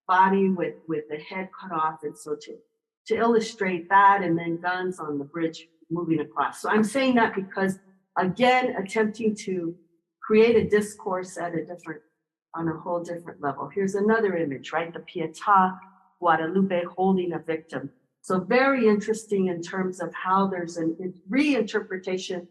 body with the head cut off. And so to illustrate that, and then guns on the bridge moving across. So I'm saying that because, again, attempting to create a discourse on a whole different level. Here's another image, right? The Pietà Guadalupe holding a victim. So very interesting in terms of how there's a reinterpretation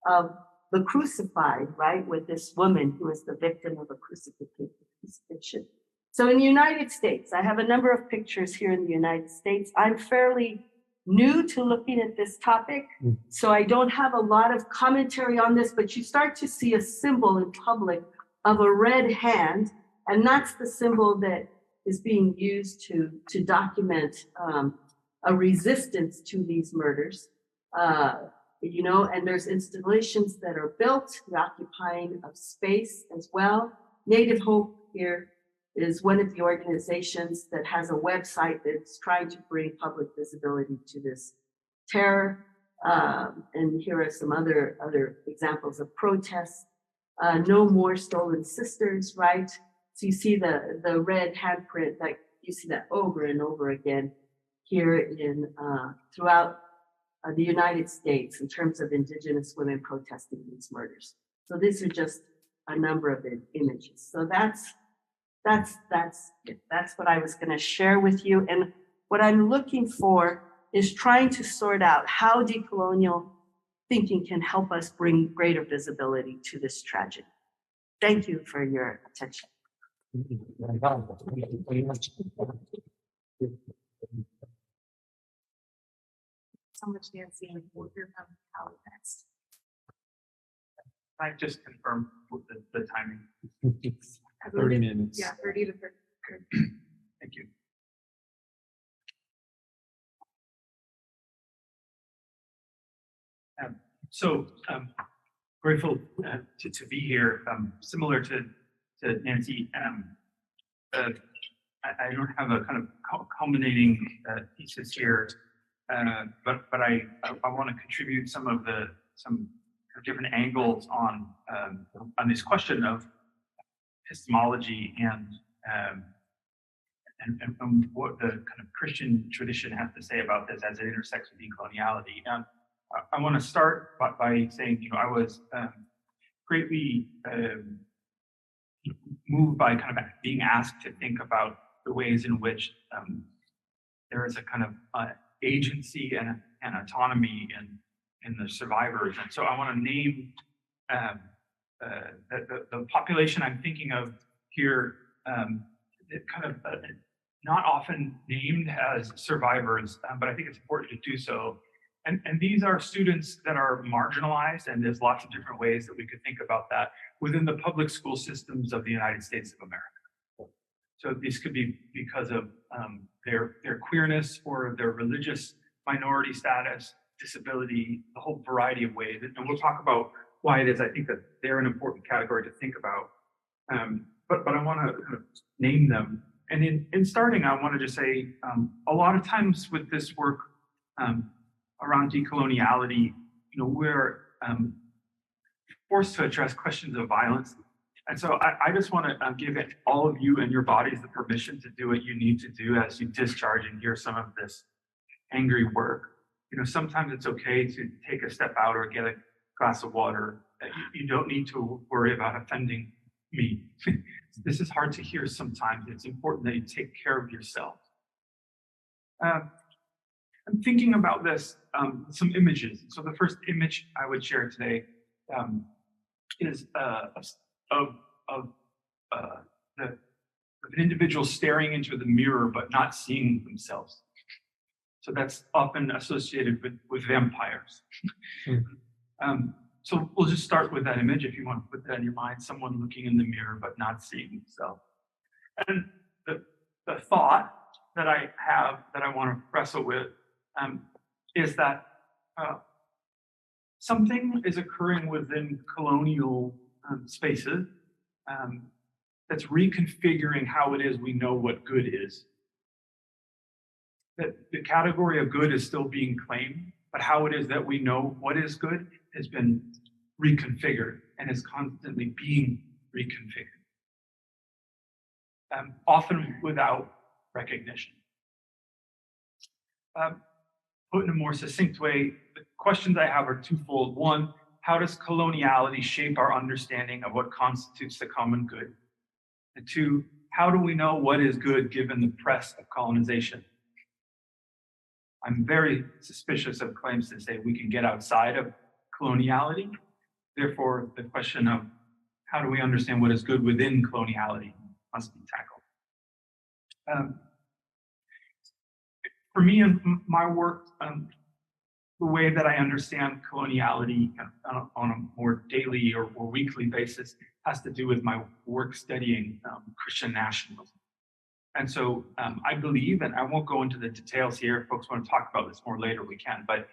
of the crucified, right? With this woman who is the victim of a crucifixion. So in the United States, I have a number of pictures here in the United States. I'm fairly new to looking at this topic, so I don't have a lot of commentary on this, but you start to see a symbol in public of a red hand, and that's the symbol that is being used to document a resistance to these murders. And there's installations that are built, the occupying of space as well. Native Hope here is one of the organizations that has a website that's trying to bring public visibility to this terror. And here are some other examples of protests. No more stolen sisters, right? So you see the red handprint, that you see that over and over again here in throughout the United States in terms of Indigenous women protesting these murders. So these are just a number of images. So that's what I was going to share with you. And what I'm looking for is trying to sort out how decolonial thinking can help us bring greater visibility to this tragedy. Thank you for your attention. So much, Nancy. We'll hear from Callid next. I just confirm the timing. 30 minutes. Yeah, 30 to 30. Thank you. Grateful to be here. Similar to Nancy, I don't have a kind of culminating thesis here, but I want to contribute some different angles on this question of epistemology and what the kind of Christian tradition has to say about this as it intersects with decoloniality. And I want to start by saying, I was greatly moved by kind of being asked to think about the ways in which there is a kind of agency and autonomy in the survivors. And so I want to name the population I'm thinking of here, kind of not often named as survivors, but I think it's important to do so. And these are students that are marginalized, and there's lots of different ways that we could think about that within the public school systems of the United States of America. So this could be because of their queerness or their religious minority status, disability, a whole variety of ways. And we'll talk about why it is I think that they're an important category to think about. But I want to kind of name them. And in starting, I want to just say a lot of times with this work around decoloniality, we're forced to address questions of violence. And so I just want to give all of you and your bodies the permission to do what you need to do as you discharge and hear some of this angry work. Sometimes it's okay to take a step out or get a glass of water. You don't need to worry about offending me. This is hard to hear sometimes. It's important that you take care of yourself. I'm thinking about this, some images. So the first image I would share today is of an individual staring into the mirror but not seeing themselves. So that's often associated with vampires. So we'll just start with that image if you want to put that in your mind, someone looking in the mirror but not seeing themselves. And the thought that I have that I want to wrestle with is that something is occurring within colonial spaces that's reconfiguring how it is we know what good is. That the category of good is still being claimed, but how it is that we know what is good has been reconfigured and is constantly being reconfigured, often without recognition. Put in a more succinct way, the questions I have are twofold. One, how does coloniality shape our understanding of what constitutes the common good? And two, how do we know what is good given the press of colonization? I'm very suspicious of claims that say we can get outside of coloniality. Therefore, the question of how do we understand what is good within coloniality must be tackled. For me and my work, the way that I understand coloniality on a more daily or weekly basis has to do with my work studying Christian nationalism. And so I believe, and I won't go into the details here, if folks want to talk about this more later, we can, but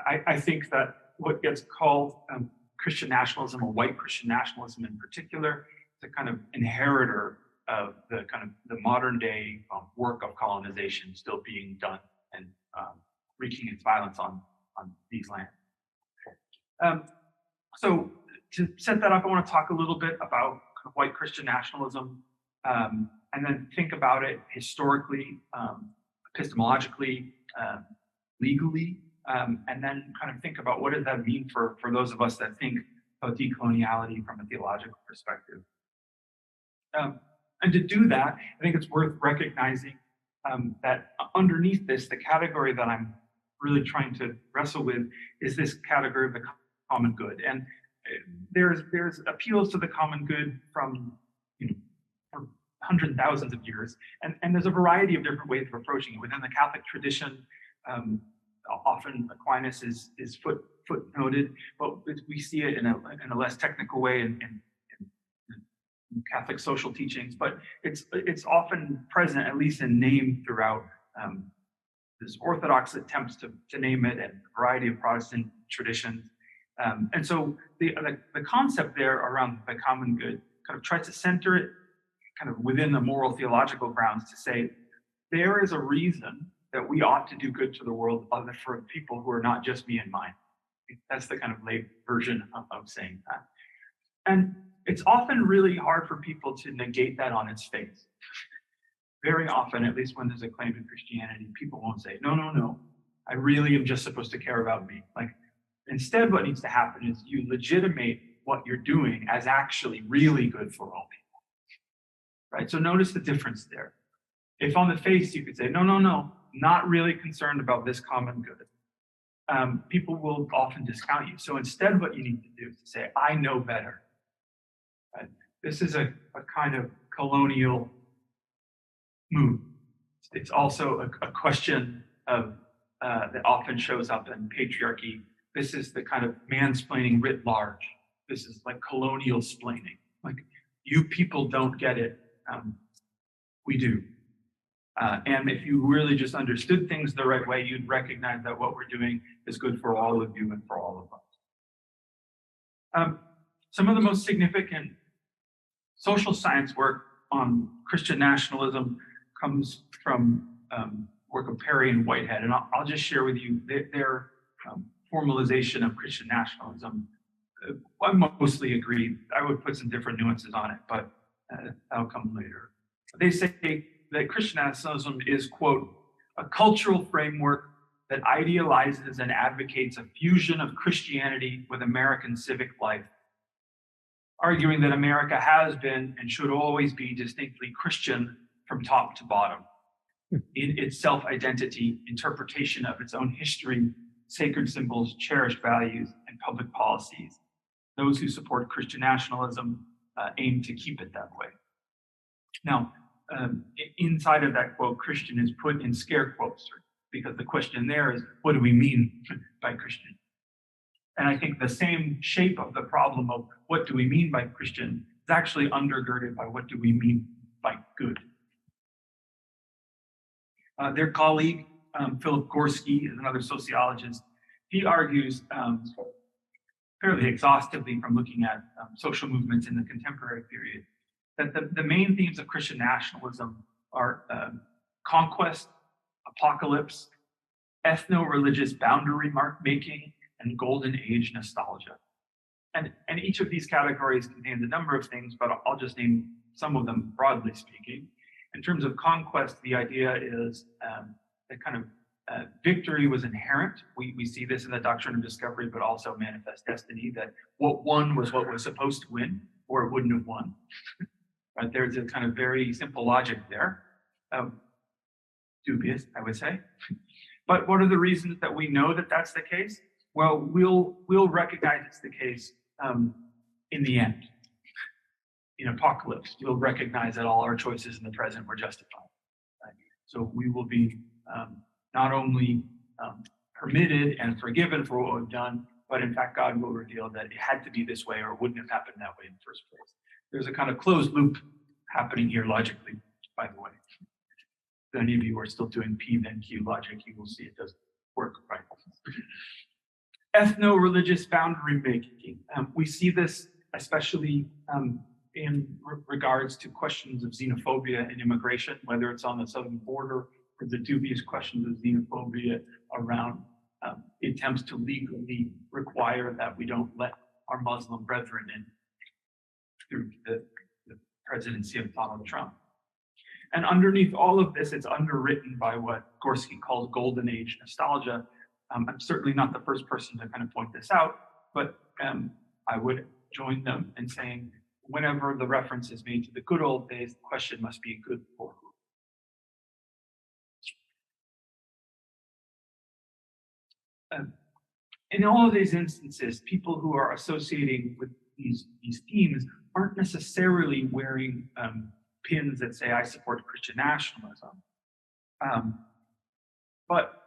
I think that what gets called Christian nationalism, or white Christian nationalism in particular, is a kind of inheritor of the kind of the modern day work of colonization still being done and wreaking its violence on these lands. So to set that up, I want to talk a little bit about kind of white Christian nationalism, and then think about it historically, epistemologically, legally, and then kind of think about what does that mean for those of us that think about decoloniality from a theological perspective. And to do that, I think it's worth recognizing that underneath this, the category that I'm really trying to wrestle with is this category of the common good. And there's appeals to the common good from, for hundreds and thousands of years, and there's a variety of different ways of approaching it. Within the Catholic tradition, often Aquinas is footnoted, but we see it in a less technical way in Catholic social teachings, but it's often present, at least in name, throughout this Orthodox attempts to name it, and a variety of Protestant traditions. And so the concept there around the common good kind of tries to center it kind of within the moral theological grounds to say there is a reason that we ought to do good to the world other for people who are not just me and mine. That's the kind of lay version of saying that. And it's often really hard for people to negate that on its face. Very often, at least when there's a claim to Christianity, people won't say, no, I really am just supposed to care about me. Like, instead, what needs to happen is you legitimate what you're doing as actually really good for all people, right? So notice the difference there. If on the face you could say, no, not really concerned about this common good, people will often discount you. So instead, what you need to do is to say, I know better. Right? This is a kind of colonial move. It's also a question of that often shows up in patriarchy. This is the kind of mansplaining writ large. This is like colonial splaining. Like, you people don't get it. We do. And if you really just understood things the right way, you'd recognize that what we're doing is good for all of you and for all of us. Some of the most significant social science work on Christian nationalism comes from work of Perry and Whitehead, and I'll just share with you their formalization of Christian nationalism. I mostly agree. I would put some different nuances on it, but that'll come later. They say that Christian nationalism is, quote, a cultural framework that idealizes and advocates a fusion of Christianity with American civic life, arguing that America has been and should always be distinctly Christian from top to bottom in its self-identity, interpretation of its own history, sacred symbols, cherished values, and public policies. Those who support Christian nationalism aim to keep it that way. Now, inside of that quote, Christian is put in scare quotes, because the question there is, what do we mean by Christian? And I think the same shape of the problem of what do we mean by Christian is actually undergirded by what do we mean by good. Their colleague, Philip Gorski, is another sociologist. He argues fairly exhaustively from looking at social movements in the contemporary period that the main themes of Christian nationalism are conquest, apocalypse, ethno-religious boundary mark making, and golden age nostalgia. And each of these categories contains a number of things, but I'll just name some of them broadly speaking. In terms of conquest, the idea is that kind of victory was inherent. We see this in the doctrine of discovery, but also manifest destiny, that what won was what was supposed to win, or it wouldn't have won. Right? There's a kind of very simple logic there. Dubious, I would say. But what are the reasons that we know that that's the case? Well, we'll recognize it's the case in the end. In apocalypse, we'll recognize that all our choices in the present were justified. Right? So we will be not only permitted and forgiven for what we've done, but in fact, God will reveal that it had to be this way or it wouldn't have happened that way in the first place. There's a kind of closed loop happening here logically, by the way. If any of you are still doing P then Q logic, you will see it doesn't work right. Ethno-religious boundary making. We see this especially in regards to questions of xenophobia and immigration, whether it's on the southern border or the dubious questions of xenophobia around attempts to legally require that we don't let our Muslim brethren in through the presidency of Donald Trump. And underneath all of this, it's underwritten by what Gorski calls golden age nostalgia. I'm certainly not the first person to kind of point this out, but I would join them in saying, whenever the reference is made to the good old days, the question must be good for who? In all of these instances, people who are associating with these themes aren't necessarily wearing pins that say, I support Christian nationalism. But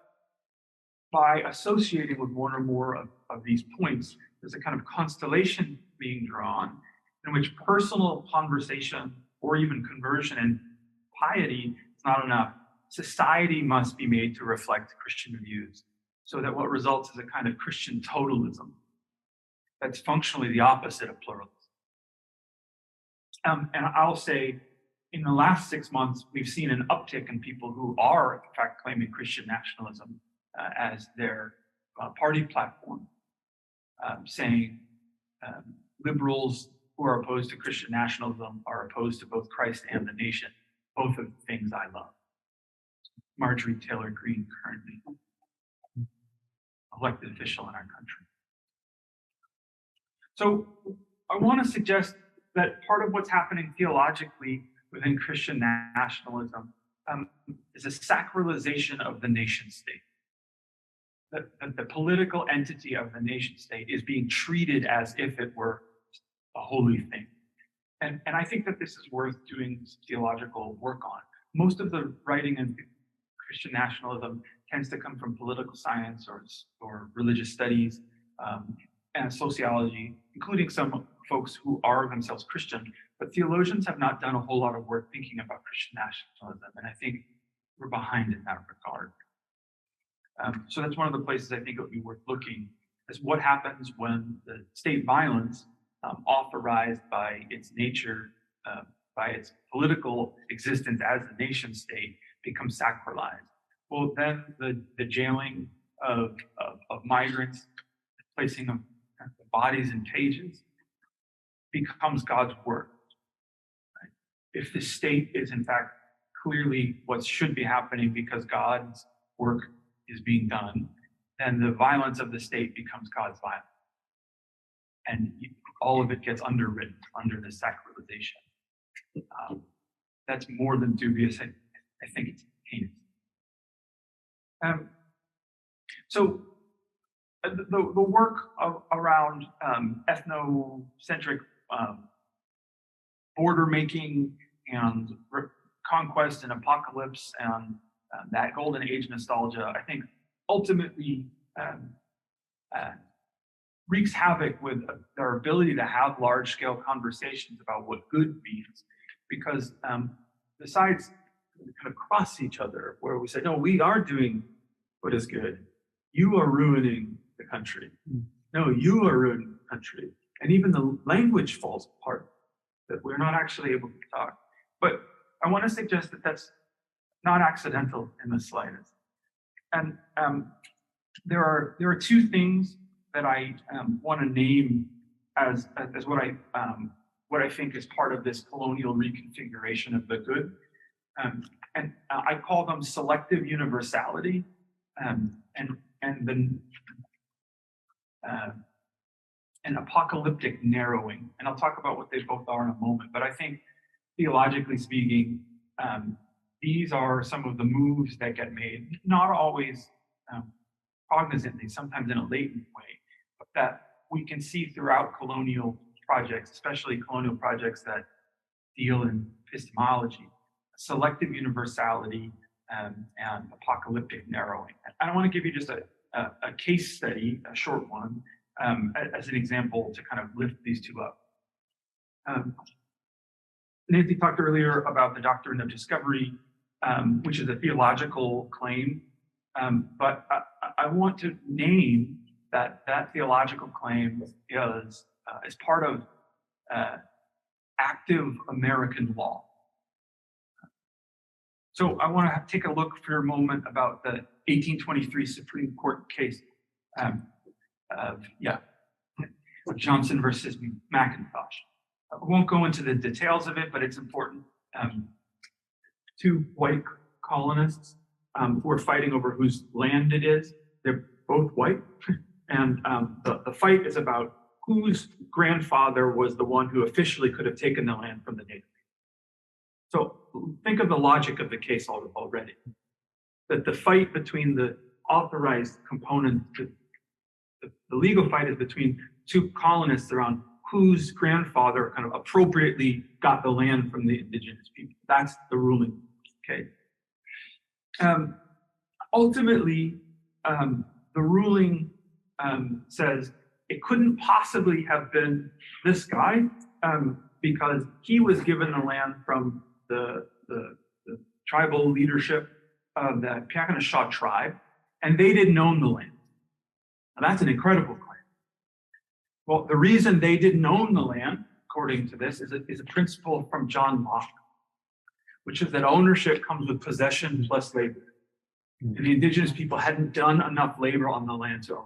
by associating with one or more of these points, there's a kind of constellation being drawn in which personal conversation or even conversion and piety is not enough. Society must be made to reflect Christian views, so that what results is a kind of Christian totalism that's functionally the opposite of pluralism. And I'll say, in the last 6 months, we've seen an uptick in people who are, in fact, claiming Christian nationalism as their party platform, saying liberals who are opposed to Christian nationalism are opposed to both Christ and the nation, both of the things I love. Marjorie Taylor Greene, currently elected official in our country. So I want to suggest that part of what's happening theologically within Christian nationalism is a sacralization of the nation state. That the political entity of the nation state is being treated as if it were a holy thing. And I think that this is worth doing theological work on. Most of the writing in Christian nationalism tends to come from political science or religious studies and sociology, including some folks who are themselves Christian, but theologians have not done a whole lot of work thinking about Christian nationalism, and I think we're behind in that regard. So that's one of the places I think it would be worth looking, is what happens when the state violence, authorized by its nature, by its political existence as a nation state, becomes sacralized. Well, then the jailing of migrants, placing of bodies in cages, becomes God's work. Right? If the state is in fact clearly what should be happening because God's work is being done, then the violence of the state becomes God's violence. And all of it gets underwritten under the sacralization. That's more than dubious. I think it's heinous. So the work around ethnocentric border making and conquest and apocalypse and that golden age nostalgia, I think ultimately wreaks havoc with our ability to have large-scale conversations about what good means, because the sides kind of cross each other, where we say, no, we are doing what is good. You are ruining the country. No, you are ruining the country. And even the language falls apart, that we're not actually able to talk. But I want to suggest that that's not accidental in the slightest. And there are two things that I want to name as what I think is part of this colonial reconfiguration of the good, and I call them selective universality and apocalyptic narrowing. And I'll talk about what they both are in a moment. But I think theologically speaking, these are some of the moves that get made, not always cognizantly, sometimes in a latent way, but that we can see throughout colonial projects, especially colonial projects that deal in epistemology, selective universality and apocalyptic narrowing. I want to give you just a case study, a short one, as an example to kind of lift these two up. Nancy talked earlier about the doctrine of discovery, which is a theological claim, but I want to name that theological claim is part of active American law. So I want to take a look for a moment about the 1823 Supreme Court case, of Johnson versus McIntosh. I won't go into the details of it, but it's important. Two white colonists who are fighting over whose land it is. They're both white, and the fight is about whose grandfather was the one who officially could have taken the land from the native. So think of the logic of the case already. That the fight between the authorized components, the legal fight is between two colonists around whose grandfather kind of appropriately got the land from the indigenous people. That's the ruling, okay? Ultimately, the ruling says it couldn't possibly have been this guy because he was given the land from the tribal leadership of the Piakana tribe, and they didn't own the land. Now that's an incredible claim. Well, the reason they didn't own the land, according to this, is a principle from John Locke, which is that ownership comes with possession plus labor. And the indigenous people hadn't done enough labor on the land to own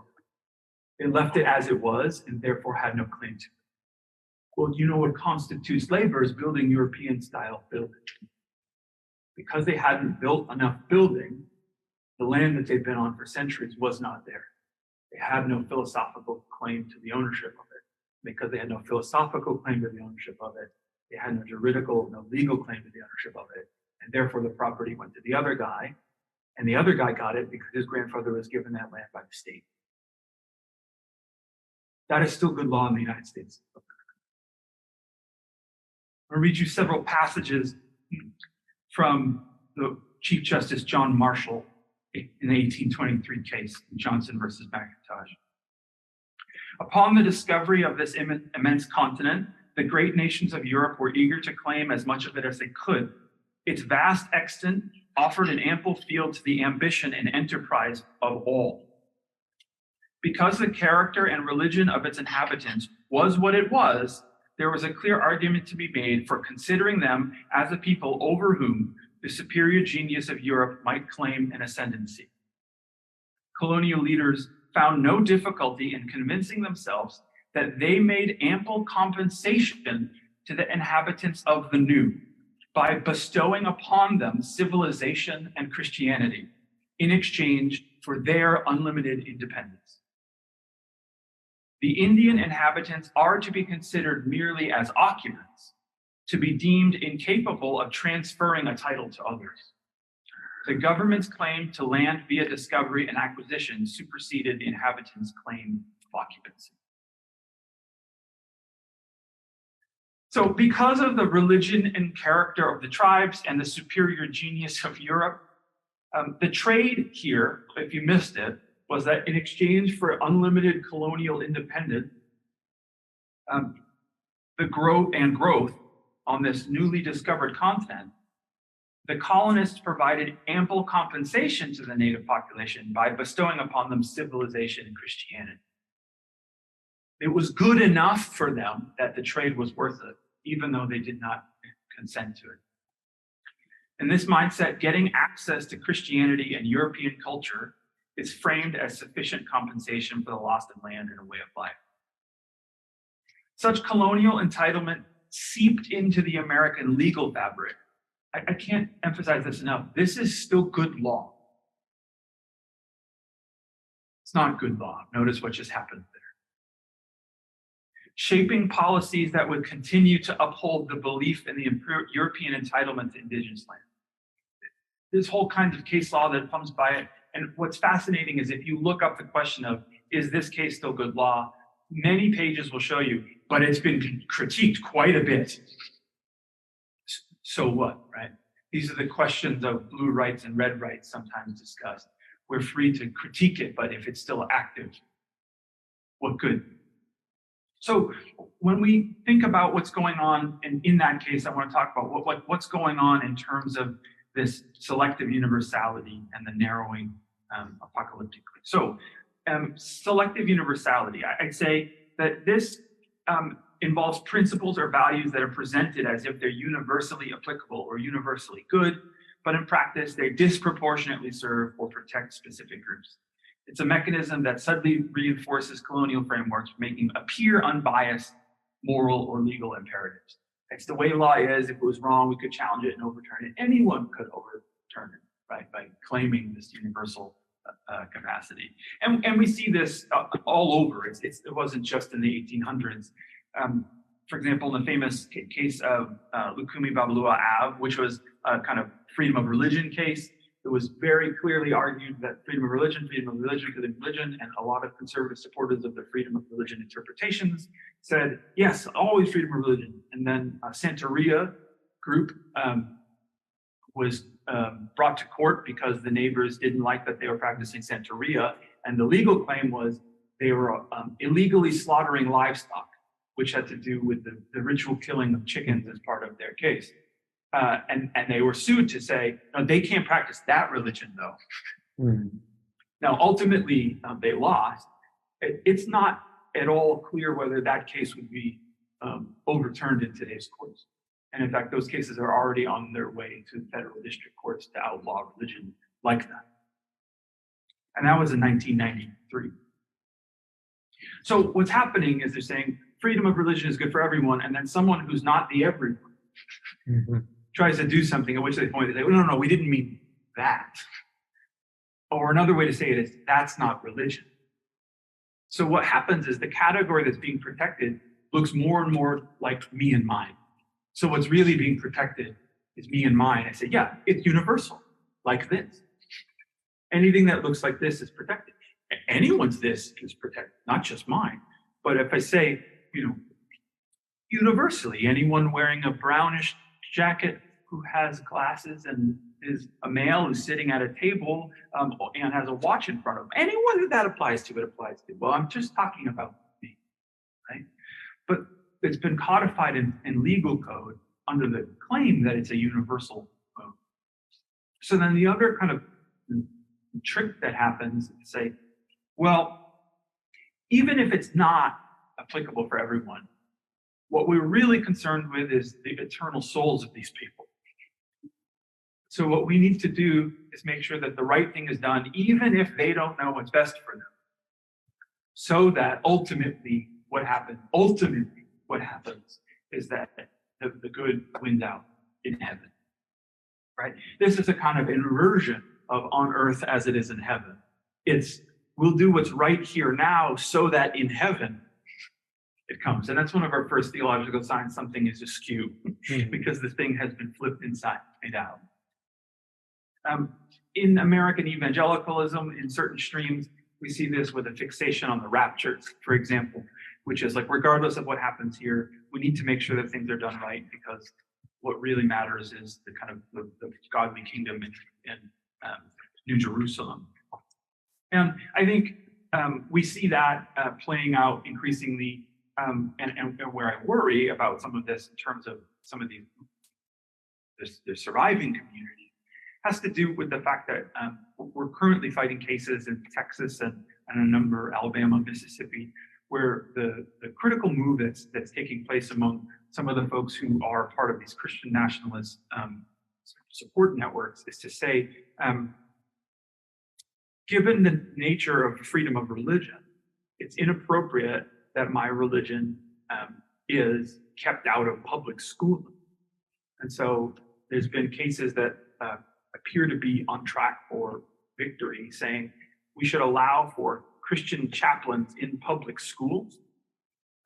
it. They left it as it was and therefore had no claim to it. Well, you know what constitutes labor is building European-style building. Because they hadn't built enough building, the land that they'd been on for centuries was not there. They had no philosophical claim to the ownership of it. Because they had no philosophical claim to the ownership of it, they had no juridical, no legal claim to the ownership of it. And therefore the property went to the other guy, and the other guy got it because his grandfather was given that land by the state. That is still good law in the United States. I'll read you several passages from the Chief Justice John Marshall in the 1823 case, Johnson versus McIntosh. Upon the discovery of this immense continent, the great nations of Europe were eager to claim as much of it as they could. Its vast extent offered an ample field to the ambition and enterprise of all. Because the character and religion of its inhabitants was what it was, there was a clear argument to be made for considering them as a people over whom the superior genius of Europe might claim an ascendancy. Colonial leaders found no difficulty in convincing themselves that they made ample compensation to the inhabitants of the new by bestowing upon them civilization and Christianity in exchange for their unlimited independence. The Indian inhabitants are to be considered merely as occupants, to be deemed incapable of transferring a title to others. The government's claim to land via discovery and acquisition superseded the inhabitants' claim of occupancy. So because of the religion and character of the tribes and the superior genius of Europe, the trade here, if you missed it, was that in exchange for unlimited colonial independence, the growth on this newly discovered continent, the colonists provided ample compensation to the native population by bestowing upon them civilization and Christianity. It was good enough for them that the trade was worth it, even though they did not consent to it. In this mindset, getting access to Christianity and European culture is framed as sufficient compensation for the loss of land and a way of life. Such colonial entitlement seeped into the American legal fabric. I can't emphasize this enough. This is still good law. It's not good law. Notice what just happened there. Shaping policies that would continue to uphold the belief in the European entitlement to indigenous land. There's whole kinds of case law that comes by it. And what's fascinating is if you look up the question of, is this case still good law? Many pages will show you, but it's been critiqued quite a bit. So what, right? These are the questions of blue rights and red rights sometimes discussed. We're free to critique it, but if it's still active, what good? So when we think about what's going on in that case, I want to talk about what's going on in terms of this selective universality and the narrowing apocalyptically. So selective universality, I'd say that this involves principles or values that are presented as if they're universally applicable or universally good, but in practice, they disproportionately serve or protect specific groups. It's a mechanism that subtly reinforces colonial frameworks, making appear unbiased moral or legal imperatives. It's the way law is. If it was wrong, we could challenge it and overturn it. Anyone could overturn it, right, by claiming this universal capacity. And we see this all over. It wasn't just in the 1800s. For example, in the famous case of Lukumi Babalua Ave, which was a kind of freedom of religion case, it was very clearly argued that freedom of religion, and a lot of conservative supporters of the freedom of religion interpretations said, yes, always freedom of religion. And then Santeria group was brought to court because the neighbors didn't like that they were practicing Santeria. And the legal claim was they were illegally slaughtering livestock, which had to do with the ritual killing of chickens as part of their case. And they were sued to say, no, they can't practice that religion, though. Now, ultimately, they lost. It's not at all clear whether that case would be overturned in today's courts. And in fact, those cases are already on their way to federal district courts to outlaw religion like that. And that was in 1993. So what's happening is they're saying freedom of religion is good for everyone, and then someone who's not the everyone tries to do something at which they point and say, no, we didn't mean that. Or another way to say it is, that's not religion. So what happens is the category that's being protected looks more and more like me and mine. So what's really being protected is me and mine. I say, yeah, it's universal, like this. Anything that looks like this is protected. Anyone's this is protected, not just mine. But if I say, universally, anyone wearing a brownish jacket who has glasses and is a male who's sitting at a table and has a watch in front of him, anyone who that applies to, it applies to. Well, I'm just talking about me, right? But it's been codified in legal code under the claim that it's a universal code. So then the other kind of trick that happens is to say, well, even if it's not applicable for everyone, what we're really concerned with is the eternal souls of these people. So what we need to do is make sure that the right thing is done, even if they don't know what's best for them. So that ultimately what happens is that the good wins out in heaven, right? This is a kind of inversion of on earth as it is in heaven. It's we'll do what's right here now so that in heaven it comes. And that's one of our first theological signs something is askew because the thing has been flipped inside out. In American evangelicalism, in certain streams, we see this with a fixation on the rapture, for example, which is like, regardless of what happens here, we need to make sure that things are done right because what really matters is the kind of the godly kingdom in New Jerusalem. And I think we see that playing out increasingly, and where I worry about some of this in terms of some of the surviving community has to do with the fact that we're currently fighting cases in Texas and a number, Alabama, Mississippi, where the critical move that's taking place among some of the folks who are part of these Christian nationalist support networks is to say, given the nature of freedom of religion, it's inappropriate that my religion is kept out of public schooling. And so there's been cases that appear to be on track for victory, saying we should allow for Christian chaplains in public schools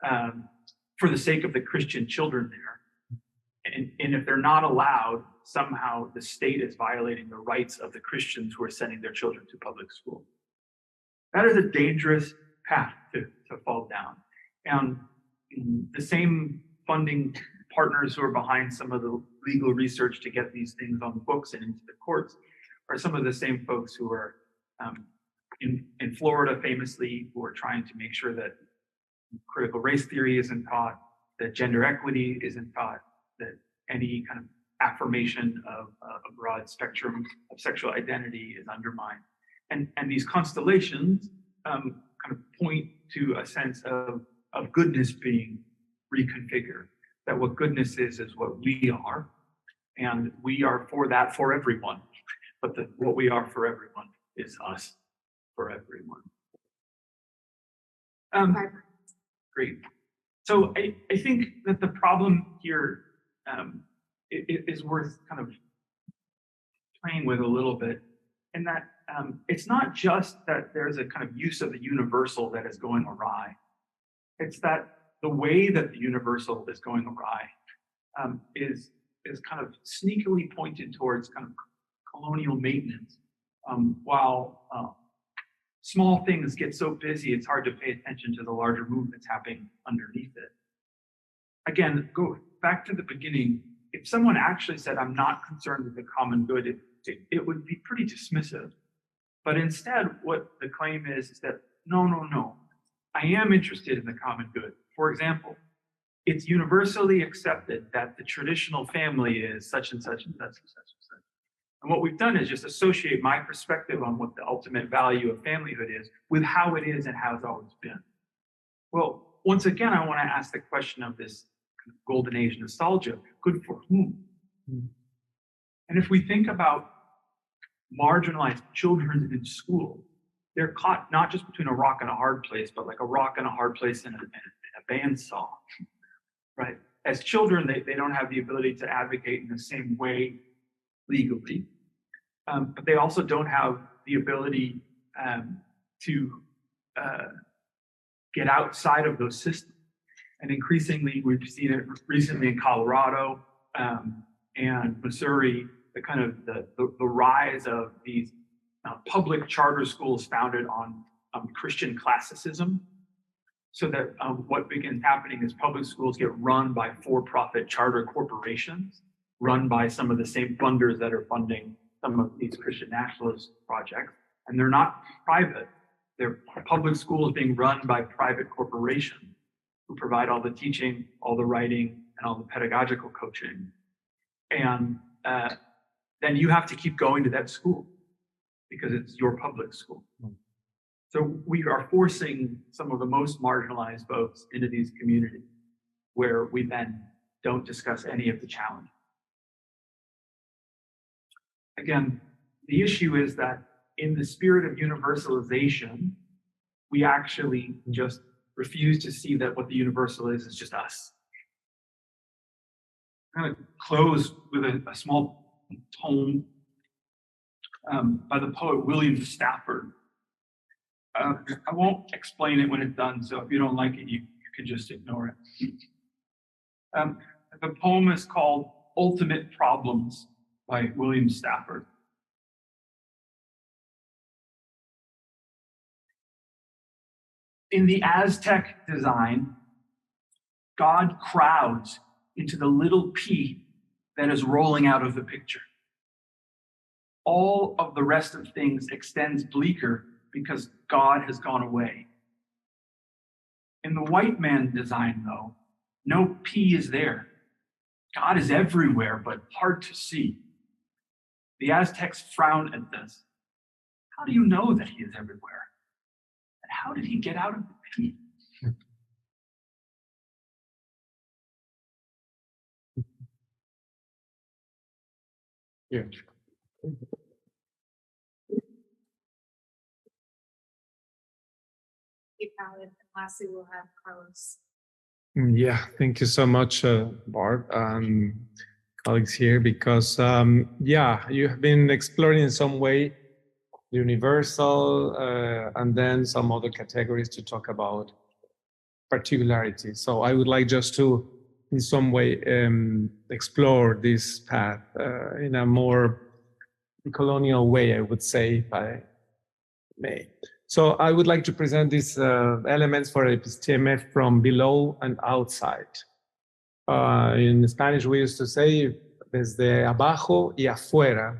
for the sake of the Christian children there. And if they're not allowed, somehow the state is violating the rights of the Christians who are sending their children to public school. That is a dangerous path to fall down. And the same funding partners who are behind some of the legal research to get these things on the books and into the courts are some of the same folks who are in Florida famously, who are trying to make sure that critical race theory isn't taught, that gender equity isn't taught, that any kind of affirmation of a broad spectrum of sexual identity is undermined. And these constellations kind of point to a sense of goodness being reconfigured, that what goodness is what we are, and we are for that for everyone, but what we are for everyone is us. for everyone. Vibrant. Great. So I think that the problem here is worth kind of playing with a little bit, in that it's not just that there's a kind of use of the universal that is going awry. It's that the way that the universal is going awry is kind of sneakily pointed towards kind of colonial maintenance, while small things get so busy it's hard to pay attention to the larger move that's happening underneath it. Again, go back to the beginning. If someone actually said, I'm not concerned with the common good, it would be pretty dismissive. But instead, what the claim is that, no, I am interested in the common good. For example, it's universally accepted that the traditional family is such and such and such and such and such. And what we've done is just associate my perspective on what the ultimate value of familyhood is with how it is and how it's always been. Well, once again, I want to ask the question of this kind of golden age nostalgia, good for whom? And if we think about marginalized children in school, they're caught not just between a rock and a hard place, but like a rock and a hard place in a bandsaw, right? As children, they don't have the ability to advocate in the same way legally, but they also don't have the ability to get outside of those systems. And increasingly, we've seen it recently in Colorado and Missouri, the kind of the rise of these public charter schools founded on Christian classicism. So that what begins happening is public schools get run by for-profit charter corporations, run by some of the same funders that are funding some of these Christian nationalist projects. And they're not private. They're public schools being run by private corporations who provide all the teaching, all the writing, and all the pedagogical coaching. And then you have to keep going to that school because it's your public school. So we are forcing some of the most marginalized folks into these communities where we then don't discuss any of the challenge. Again, the issue is that in the spirit of universalization, we actually just refuse to see that what the universal is just us. I'm going to close with a small poem by the poet William Stafford. I won't explain it when it's done, so if you don't like it, you can just ignore it. The poem is called Ultimate Problems by William Stafford. In the Aztec design, God crowds into the little pea that is rolling out of the picture. All of the rest of things extends bleaker because God has gone away. In the white man design, though, no pea is there. God is everywhere, but hard to see. The Aztecs frown at this. How do you know that he is everywhere? And how did he get out of the pea? Yeah. Callid, and lastly, we'll have Carlos. Yeah, thank you so much, Barb, colleagues here, because yeah, you have been exploring in some way universal and then some other categories to talk about particularity. So I would like just to, in some way, explore this path in a more colonial way, I would say, if I may. So I would like to present these elements for episteme from below and outside. In Spanish, we used to say desde abajo y afuera.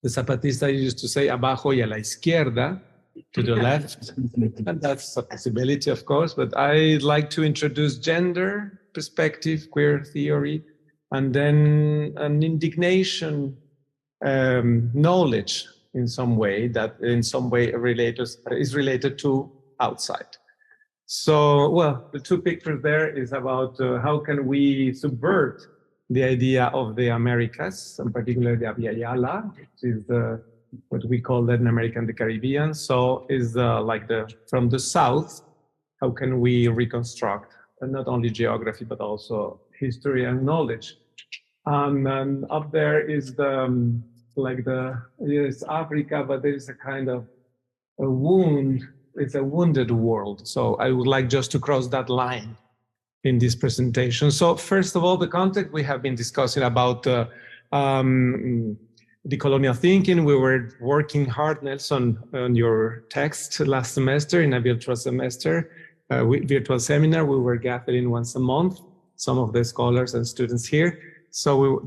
The Zapatista used to say abajo y a la izquierda, to the left. And that's a possibility, of course, but I'd like to introduce gender perspective, queer theory, and then an indignation knowledge in some way that in some way is related to outside. So, well, the two pictures there is about how can we subvert the idea of the Americas, in particular the Abya Yala, which is the what we call Latin America and the Caribbean. So is like from the South, how can we reconstruct not only geography, but also history and knowledge? And up there is it's Africa, but there is a kind of a wound. It's a wounded world. So I would like just to cross that line in this presentation. So first of all, the context we have been discussing about decolonial thinking. We were working hard, Nelson, on your text last semester in a virtual semester, virtual seminar. We were gathering once a month, some of the scholars and students here. So we were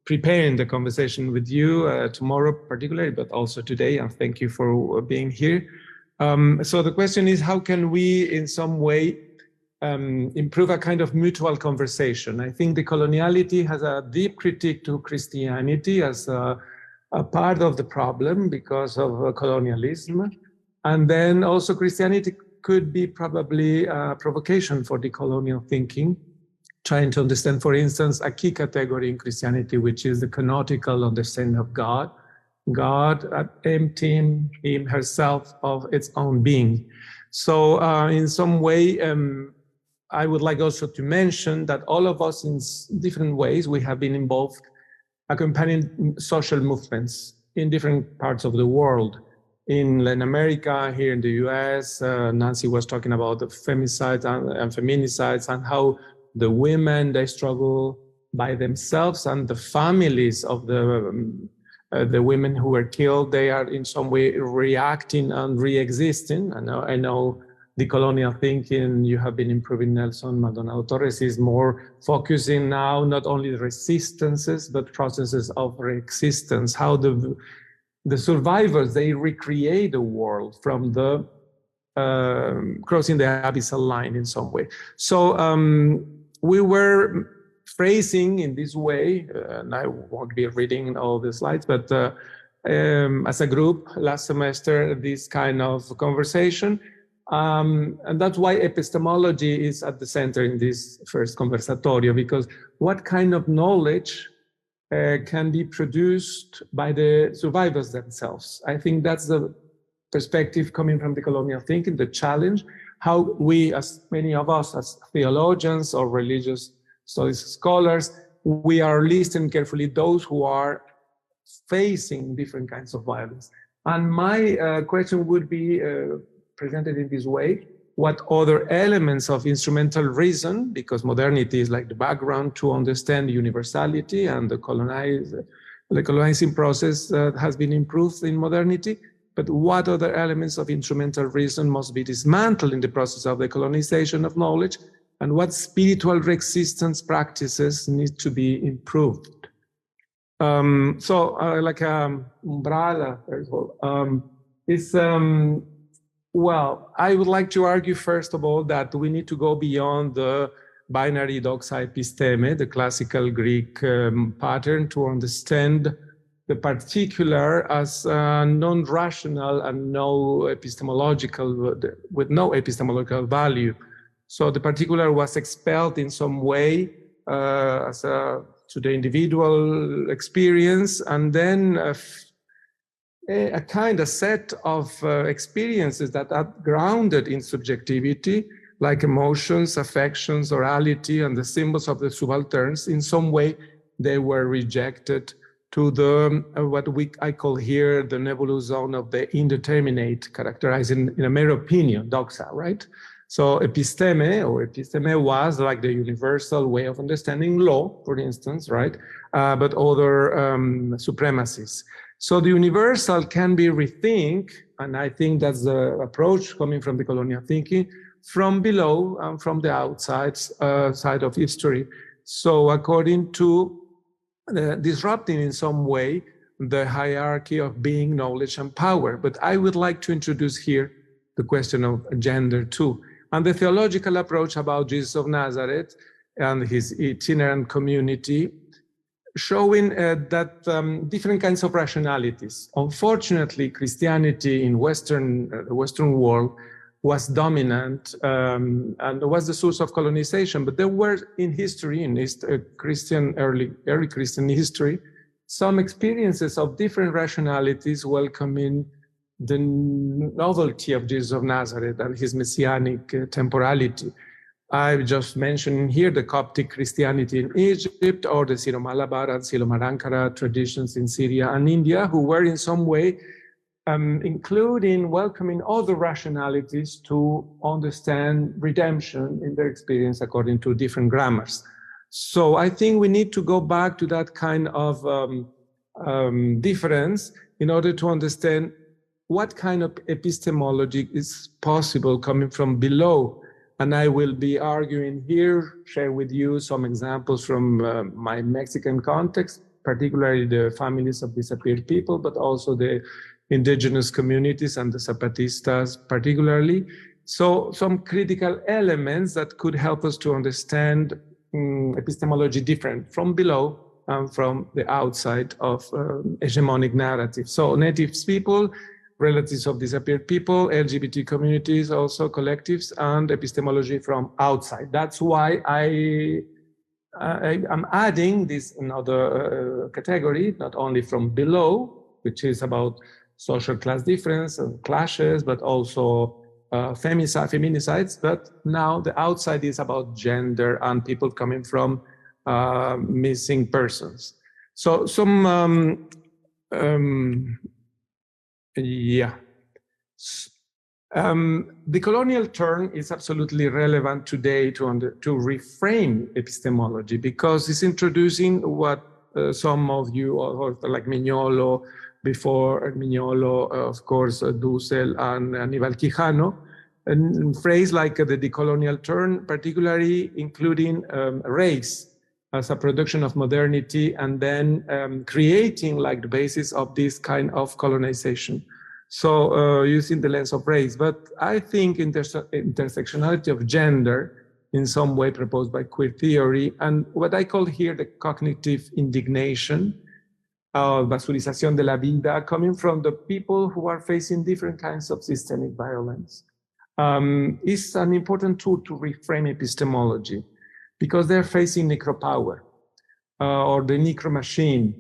preparing the conversation with you tomorrow particularly, but also today, and thank you for being here. So the question is, how can we in some way improve a kind of mutual conversation? I think decoloniality has a deep critique to Christianity as a part of the problem because of colonialism. And then also Christianity could be probably a provocation for decolonial thinking, trying to understand, for instance, a key category in Christianity, which is the kenotical understanding of God. God emptying him herself of its own being. So in some way, I would like also to mention that all of us in different ways, we have been involved accompanying social movements in different parts of the world. In Latin America, here in the US, Nancy was talking about the femicides and feminicides and how the women, they struggle by themselves, and the families of the women who were killed, they are in some way reacting and re-existing. I know decolonial thinking, you have been improving, Nelson, Maldonado-Torres is more focusing now, not only the resistances, but processes of re-existence, how the survivors, they recreate the world from the crossing the abyssal line in some way. So we were phrasing in this way, and I won't be reading all the slides, but as a group last semester, this kind of conversation. And that's why epistemology is at the center in this first Conversatorio, because what kind of knowledge can be produced by the survivors themselves? I think that's the perspective coming from the colonial thinking, the challenge, how we, as many of us as theologians or religious studies scholars, we are listening carefully those who are facing different kinds of violence. And my question would be presented in this way: what other elements of instrumental reason, because modernity is like the background to understand universality, and the colonizing process has been improved in modernity, but what other elements of instrumental reason must be dismantled in the process of the colonization of knowledge, and what spiritual resistance practices need to be improved? Like umbrella, well, I would like to argue, first of all, that we need to go beyond the binary doxa episteme, the classical Greek pattern, to understand the particular as non-rational and with no epistemological value. So the particular was expelled in some way to the individual experience, and then a kind of set of experiences that are grounded in subjectivity, like emotions, affections, orality, and the symbols of the subalterns. In some way, they were rejected to the what I call here the nebulous zone of the indeterminate, characterized in a mere opinion, doxa, right? So episteme was like the universal way of understanding law, for instance, right? But other supremacies. So the universal can be rethink, and I think that's the approach coming from the colonial thinking, from below and from the outside side of history. So according to disrupting in some way the hierarchy of being, knowledge, and power. But I would like to introduce here the question of gender too, and the theological approach about Jesus of Nazareth and his itinerant community, showing that different kinds of rationalities. Unfortunately, Christianity in the Western world was dominant and was the source of colonization. But there were in history, in early Christian history, some experiences of different rationalities welcoming the novelty of Jesus of Nazareth and his messianic temporality. I've just mentioned here the Coptic Christianity in Egypt, or the Syro-Malabar and Syro-Marankara traditions in Syria and India, who were in some way including welcoming other rationalities to understand redemption in their experience according to different grammars. So I think we need to go back to that kind of difference in order to understand what kind of epistemology is possible coming from below. And I will be arguing here, share with you some examples from my Mexican context, particularly the families of disappeared people, but also the indigenous communities and the Zapatistas particularly. So some critical elements that could help us to understand epistemology different from below and from the outside of hegemonic narrative. So natives people, relatives of disappeared people, LGBT communities, also collectives, and epistemology from outside. That's why I'm adding this another category, not only from below, which is about social class difference and clashes, but also feminicides. But now the outside is about gender and people coming from missing persons. So some, the colonial turn is absolutely relevant today to reframe epistemology, because it's introducing what some of you, or like Mignolo, before Mignolo, of course, Dussel and Aníbal Quijano, a phrase like the decolonial turn, particularly including race as a production of modernity, and then creating like the basis of this kind of colonization. So using the lens of race, but I think intersectionality of gender in some way proposed by queer theory, and what I call here the cognitive indignation, basurización de la vida, coming from the people who are facing different kinds of systemic violence, is an important tool to reframe epistemology, because they're facing necropower or the necro machine.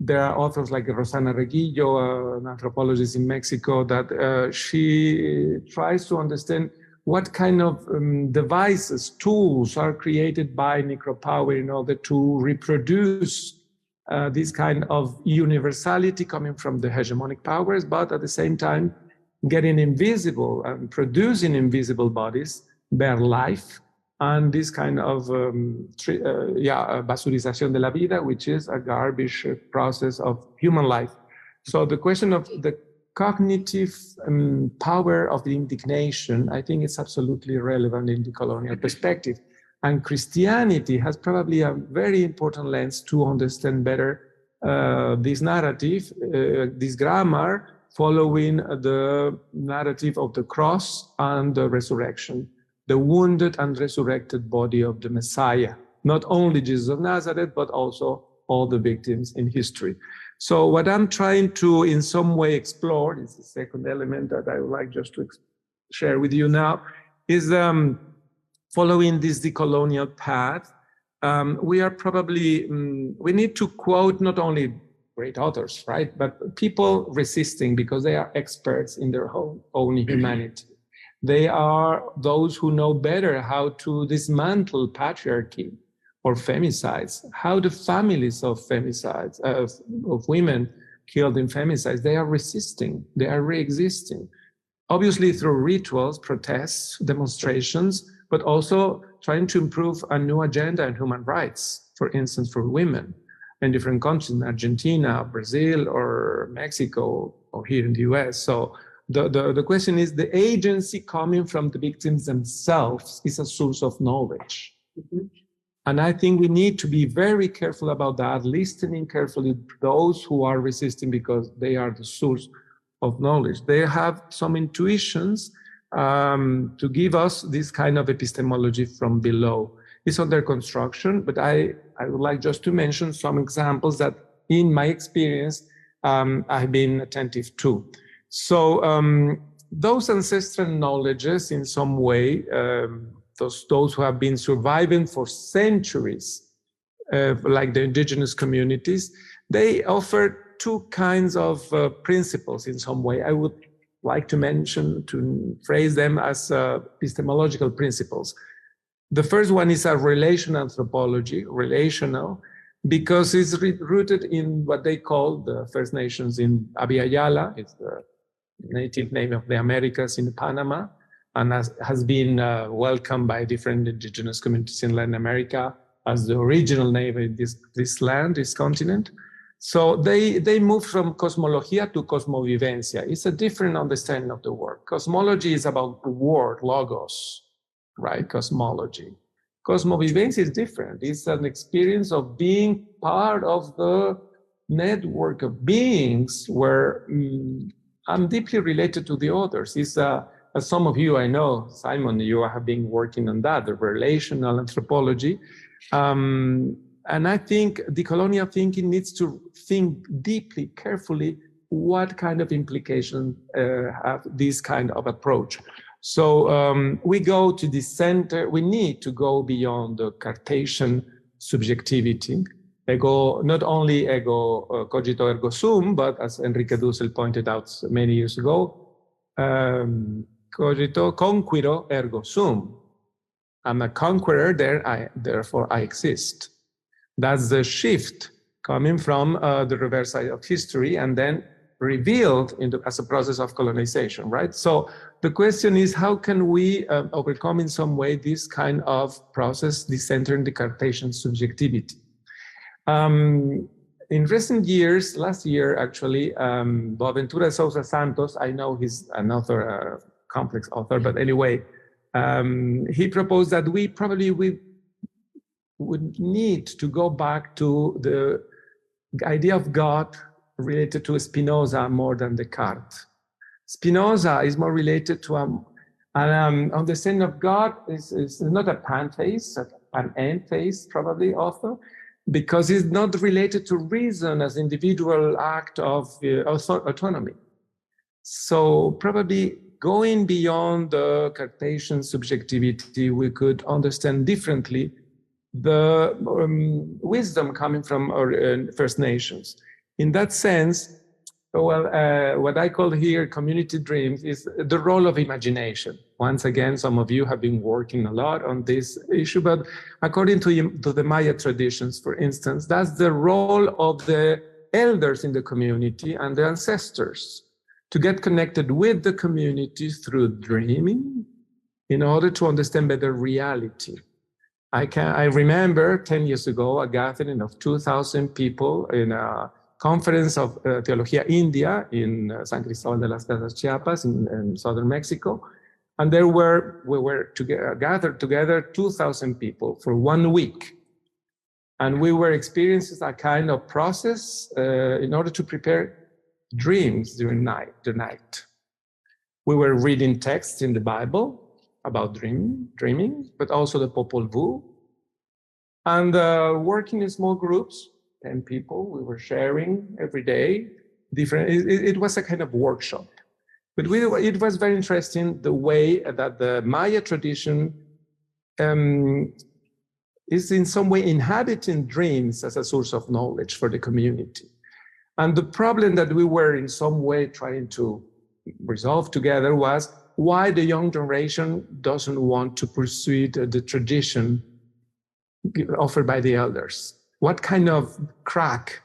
There are authors like Rosana Reguillo, an anthropologist in Mexico, that she tries to understand what kind of devices, tools are created by necropower in order to reproduce this kind of universality coming from the hegemonic powers, but at the same time getting invisible and producing invisible bodies, their life, and this kind of basurización de la vida, which is a garbage process of human life. So the question of the cognitive power of the indignation, I think it's absolutely relevant in the colonial perspective. And Christianity has probably a very important lens to understand better this narrative, this grammar, following the narrative of the cross and the resurrection, the wounded and resurrected body of the Messiah, not only Jesus of Nazareth, but also all the victims in history. So what I'm trying to in some way explore, is the second element that I would like just to share with you now, is following this decolonial path. We are probably, we need to quote not only great authors, right, but people resisting because they are experts in their own humanity. They are those who know better how to dismantle patriarchy or femicides, how the families of femicides, of women killed in femicides, they are resisting, they are re-existing. Obviously through rituals, protests, demonstrations, but also trying to improve a new agenda in human rights, for instance, for women in different countries, in Argentina, Brazil, or Mexico, or here in the US. So the question is, the agency coming from the victims themselves is a source of knowledge. Mm-hmm. And I think we need to be very careful about that, listening carefully to those who are resisting because they are the source of knowledge. They have some intuitions to give us this kind of epistemology from below. It's under construction, but I would like just to mention some examples that in my experience, I've been attentive to. So those ancestral knowledges in some way, those who have been surviving for centuries, like the indigenous communities, They offer two kinds of principles in some way. I would like to phrase them as epistemological principles. The first one is a relational anthropology, relational, because it's rooted in what they call the First Nations in Abya-Yala. It's the native name of the Americas in Panama, and has been welcomed by different indigenous communities in Latin America as the original name of this land, this continent. So they moved from cosmología to cosmovivencia. It's a different understanding of the word. Cosmology is about the word, logos, right? Cosmology. Cosmovivencia is different. It's an experience of being part of the network of beings where I'm deeply related to the others. It's as some of you I know, Simon, you have been working on that, the relational anthropology. And I think decolonial thinking needs to think deeply, carefully, what kind of implications have this kind of approach. So we go to the center, we need to go beyond the Cartesian subjectivity. Ego, not only ego cogito ergo sum, but as Enrique Dussel pointed out many years ago, cogito conquiro ergo sum. I'm a conqueror, therefore I exist. That's the shift coming from the reverse side of history and then revealed as a process of colonization, right? So the question is, how can we overcome in some way this kind of process, decentering the Cartesian subjectivity? In recent years, last year actually, Boaventura de Sousa Santos, I know he's an author, a complex author, but anyway, he proposed that we probably would need to go back to the idea of God related to Spinoza more than Descartes. Spinoza is more related to an understanding of God is not a pantheist, an entheist probably author, because it's not related to reason as individual act of autonomy. So probably going beyond the Cartesian subjectivity, we could understand differently the wisdom coming from our First Nations. In that sense, well, what I call here community dreams is the role of imagination. Once again, some of you have been working a lot on this issue, but according to the Maya traditions, for instance, that's the role of the elders in the community and the ancestors to get connected with the community through dreaming in order to understand better reality. I remember 10 years ago, a gathering of 2,000 people in a conference of Theology India in San Cristobal de las Casas, Chiapas, in southern Mexico. And we were gathered together 2,000 people for 1 week. And we were experiencing a kind of process in order to prepare dreams during the night. We were reading texts in the Bible about dreaming, but also the Popol Vuh. And working in small groups, 10 people, we were sharing every day, it was a kind of workshop. But it was very interesting the way that the Maya tradition is in some way inhabiting dreams as a source of knowledge for the community. And the problem that we were in some way trying to resolve together was why the young generation doesn't want to pursue the tradition offered by the elders. What kind of crack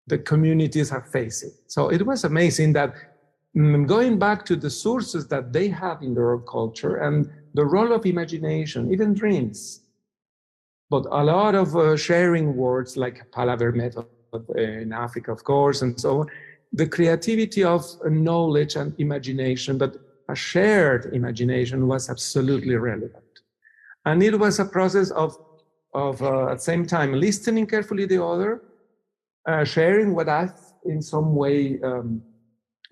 the communities are facing. So it was amazing that going back to the sources that they have in their own culture and the role of imagination, even dreams, but a lot of sharing words like palaver method in Africa, of course, and so on. The creativity of knowledge and imagination, but a shared imagination was absolutely relevant. And it was a process of at the same time listening carefully to the other, sharing what I in some way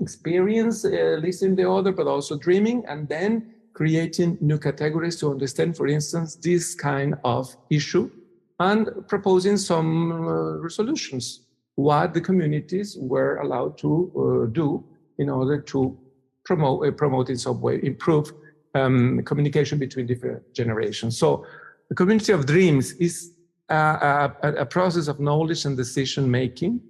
experienced, listening to the other, but also dreaming, and then creating new categories to understand, for instance, this kind of issue and proposing some resolutions, what the communities were allowed to do in order to promote in some way, improve communication between different generations. So the community of dreams is a process of knowledge and decision making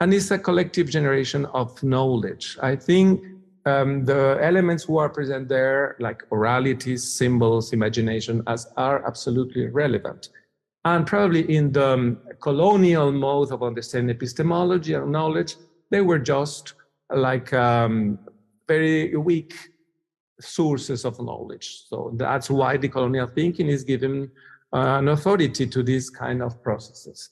and it's a collective generation of knowledge. I think the elements who are present there, like oralities, symbols, imagination, are absolutely relevant. And probably in the colonial mode of understanding epistemology and knowledge, they were just like very weak sources of knowledge. So that's why the colonial thinking is given an authority to these kind of processes.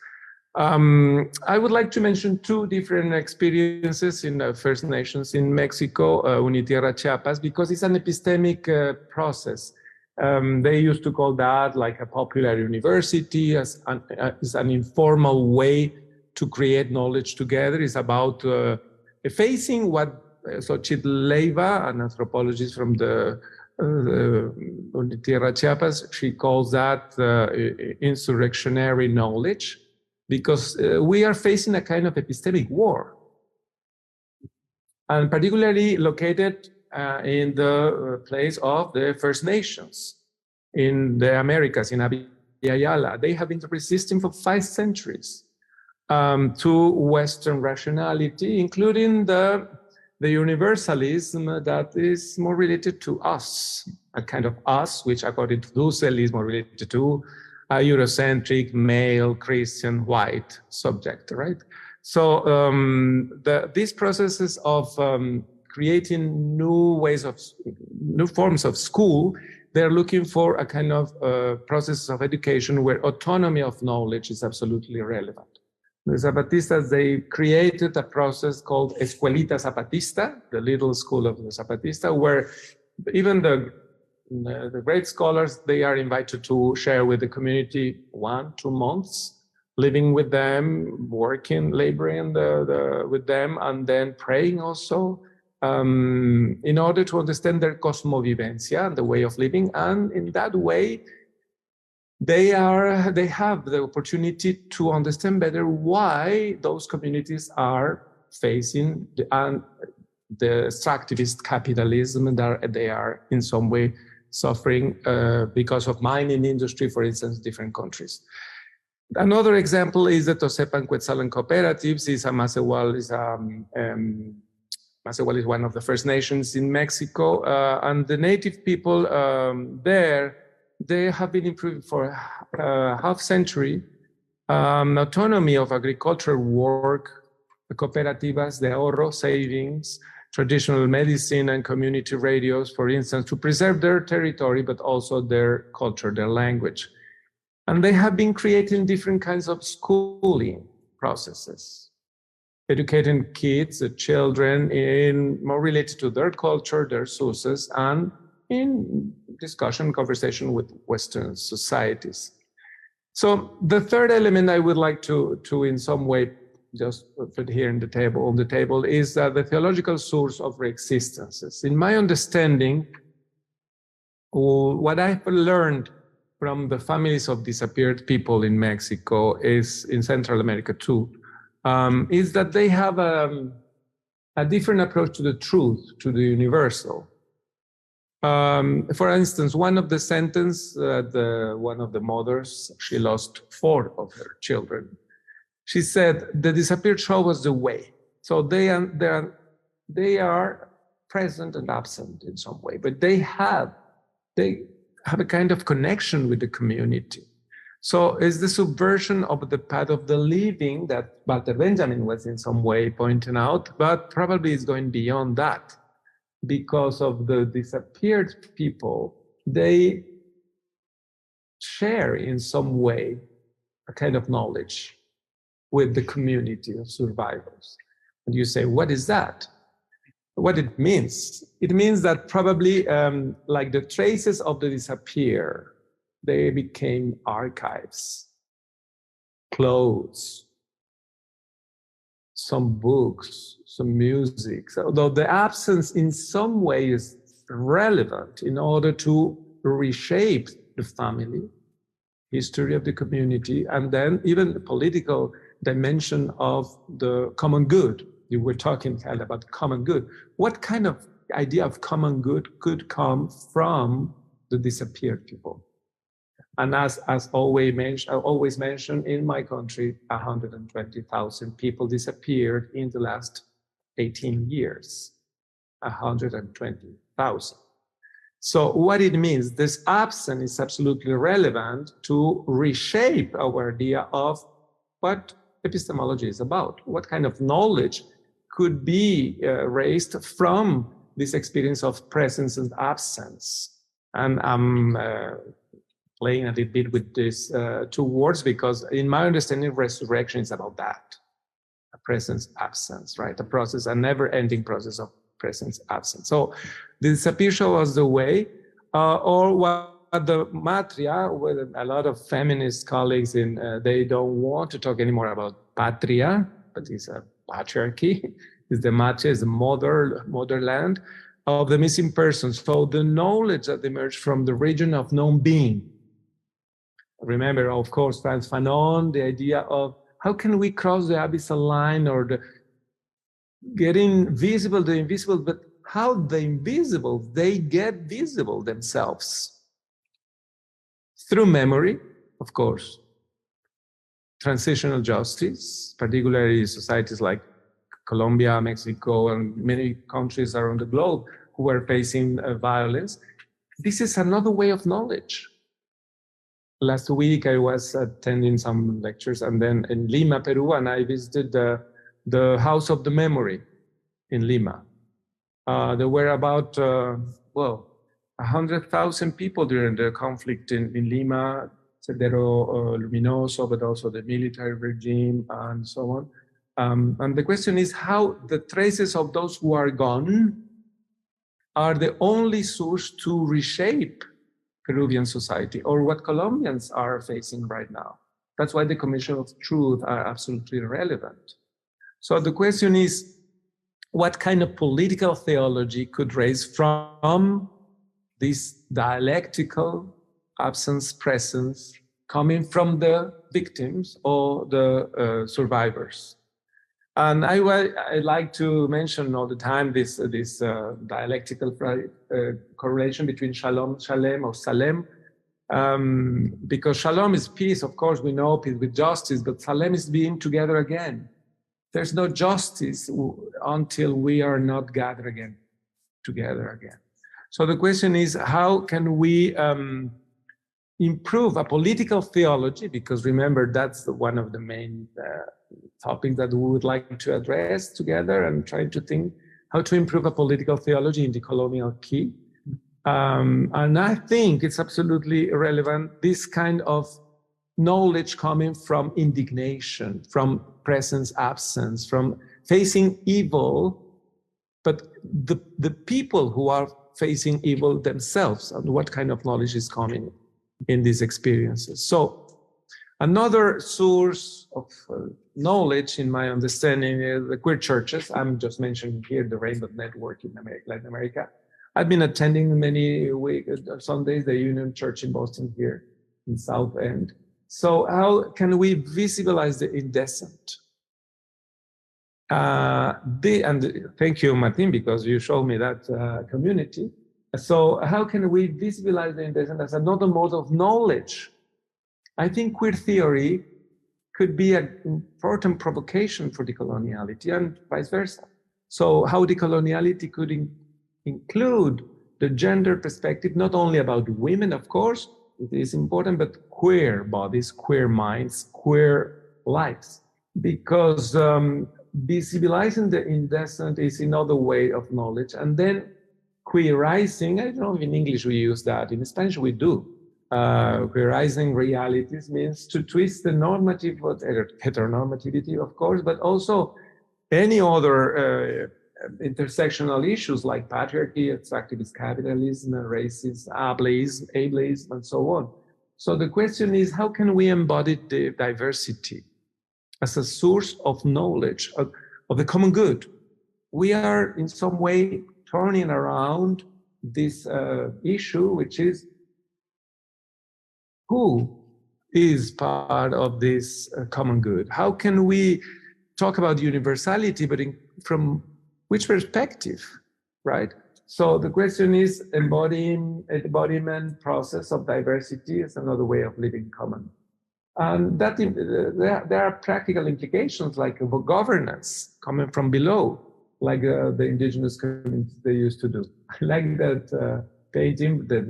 I would like to mention two different experiences in the First Nations in Mexico, Unitierra Chiapas, because it's an epistemic process. They used to call that like a popular university, as an informal way to create knowledge together. It's about facing what Xochitl Leiva, an anthropologist from the Unitierra Chiapas, she calls that insurrectionary knowledge, because we are facing a kind of epistemic war, and particularly located in the place of the First Nations in the Americas, in Abya. They have been resisting for 5 centuries to Western rationality, including the universalism that is more related to us, a kind of us, which according to Dussel is more related to a Eurocentric, male, Christian, white subject, right? So these processes of creating new forms of school, they're looking for a kind of process of education where autonomy of knowledge is absolutely relevant. The Zapatistas, they created a process called Escuelita Zapatista, the little school of the Zapatista, where even the great scholars, they are invited to share with the community 1-2 months, living with them, working, laboring with them, and then praying also, in order to understand their cosmovivencia and the way of living. And in that way, they have the opportunity to understand better why those communities are facing the extractivist capitalism that they are in some way suffering because of mining industry, for instance, different countries. Another example is the Tosepan Quetzalan cooperatives. Masewal is one of the First Nations in Mexico, and the native people there, they have been improving for half century autonomy of agricultural work, the cooperativas, the ahorro, savings, traditional medicine and community radios, for instance, to preserve their territory, but also their culture, their language. And they have been creating different kinds of schooling processes, educating kids, children, in more related to their culture, their sources, and in discussion, conversation with Western societies. So the third element I would like to in some way just put here on the table is the theological source of reexistences. In my understanding, what I've learned from the families of disappeared people in Mexico, is in Central America too, is that they have a different approach to the truth, to the universal. For instance, one of the sentences, one of the mothers, she lost 4 of her children. She said, the disappeared show us the way. So they are present and absent in some way, but they have a kind of connection with the community. So it's the subversion of the path of the living that Walter Benjamin was in some way pointing out, but probably it's going beyond that. Because of the disappeared people, they share in some way a kind of knowledge with the community of survivors. And you say, what is that? What it means? It means that probably like the traces of the disappear, they became archives, clothes, some books, some music. So although the absence in some way is relevant in order to reshape the family, history of the community, and then even the political dimension of the common good. You were talking, Callid, about common good. What kind of idea of common good could come from the disappeared people? And as always mentioned, in my country, 120,000 people disappeared in the last 18 years. 120,000. So what it means, this absence is absolutely relevant to reshape our idea of what epistemology is about. What kind of knowledge could be raised from this experience of presence and absence? And I'm playing a little bit with these two words because in my understanding, resurrection is about that. A presence, absence, right? A process, a never-ending process of presence, absence. So the disappear show us the way, or what the matria, with a lot of feminist colleagues they don't want to talk anymore about patria, but it's a patriarchy. Is the matria, is the motherland of the missing persons. So the knowledge that emerged from the region of known being. Remember, of course, Frantz Fanon, the idea of how can we cross the abyssal line or the getting visible, the invisible, but how the invisible, they get visible themselves. Through memory, of course. Transitional justice, particularly societies like Colombia, Mexico, and many countries around the globe who are facing violence. This is another way of knowledge. Last week, I was attending some lectures, and then in Lima, Peru, and I visited the House of the Memory in Lima. There were about, 100,000 people during the conflict in Lima, Sendero Luminoso, but also the military regime and so on. And the question is how the traces of those who are gone are the only source to reshape Peruvian society, or what Colombians are facing right now. That's why the Commission of Truth are absolutely relevant. So the question is, what kind of political theology could raise from this dialectical absence, presence, coming from the victims or the survivors? And I like to mention all the time this dialectical correlation between shalom, shalem, or salem, because shalom is peace. Of course, we know peace with justice, but salem is being together again. There's no justice until we are not gathered again, together again. So the question is, how can we improve a political theology? Because remember, that's one of the main topics that we would like to address together, and trying to think how to improve a political theology in the colonial key. And I think it's absolutely relevant, this kind of knowledge coming from indignation, from presence, absence, from facing evil, but the people who are facing evil themselves, and what kind of knowledge is coming in these experiences. So another source of knowledge, in my understanding, is the queer churches. I'm just mentioning here the Rainbow Network in Latin America. I've been attending many Sundays, the Union Church in Boston here in South End. So how can we visualize the indecent? And thank you, Martin, because you showed me that community. So how can we visualize the indecent as another mode of knowledge? I think queer theory could be an important provocation for decoloniality and vice versa. So how decoloniality could include the gender perspective, not only about women, of course, it is important, but queer bodies, queer minds, queer lives. Because visibilizing the indecent is another way of knowledge. And then queerizing, I don't know if in English we use that, in Spanish we do. Queerizing realities means to twist the normative, heteronormativity, of course, but also any other intersectional issues like patriarchy, extractivist capitalism, racism, ableism, and so on. So the question is, how can we embody the diversity as a source of knowledge of the common good? We are in some way turning around this issue, which is who is part of this common good? How can we talk about universality, but from which perspective, right? So the question is embodiment process of diversity is another way of living common. And that there are practical implications like governance coming from below, like the indigenous communities they used to do. I like that painting, the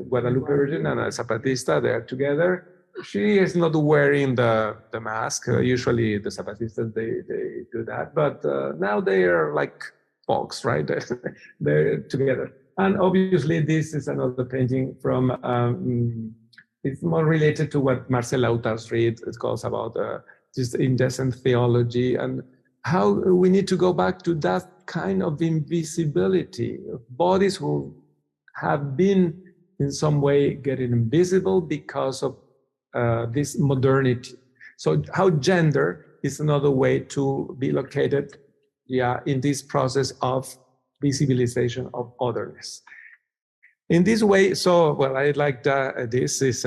Guadalupe Virgin and a Zapatista, they're together. She is not wearing the mask. Usually the Zapatistas, they do that, but now they are like folks, right? They're together. And obviously this is another painting from, it's more related to what Marcel Lauters read. It calls about just indecent theology and how we need to go back to that kind of invisibility of bodies who have been in some way getting invisible because of this modernity. So how gender is another way to be located, in this process of visibilization of otherness. In this way, so, well, I like that. This is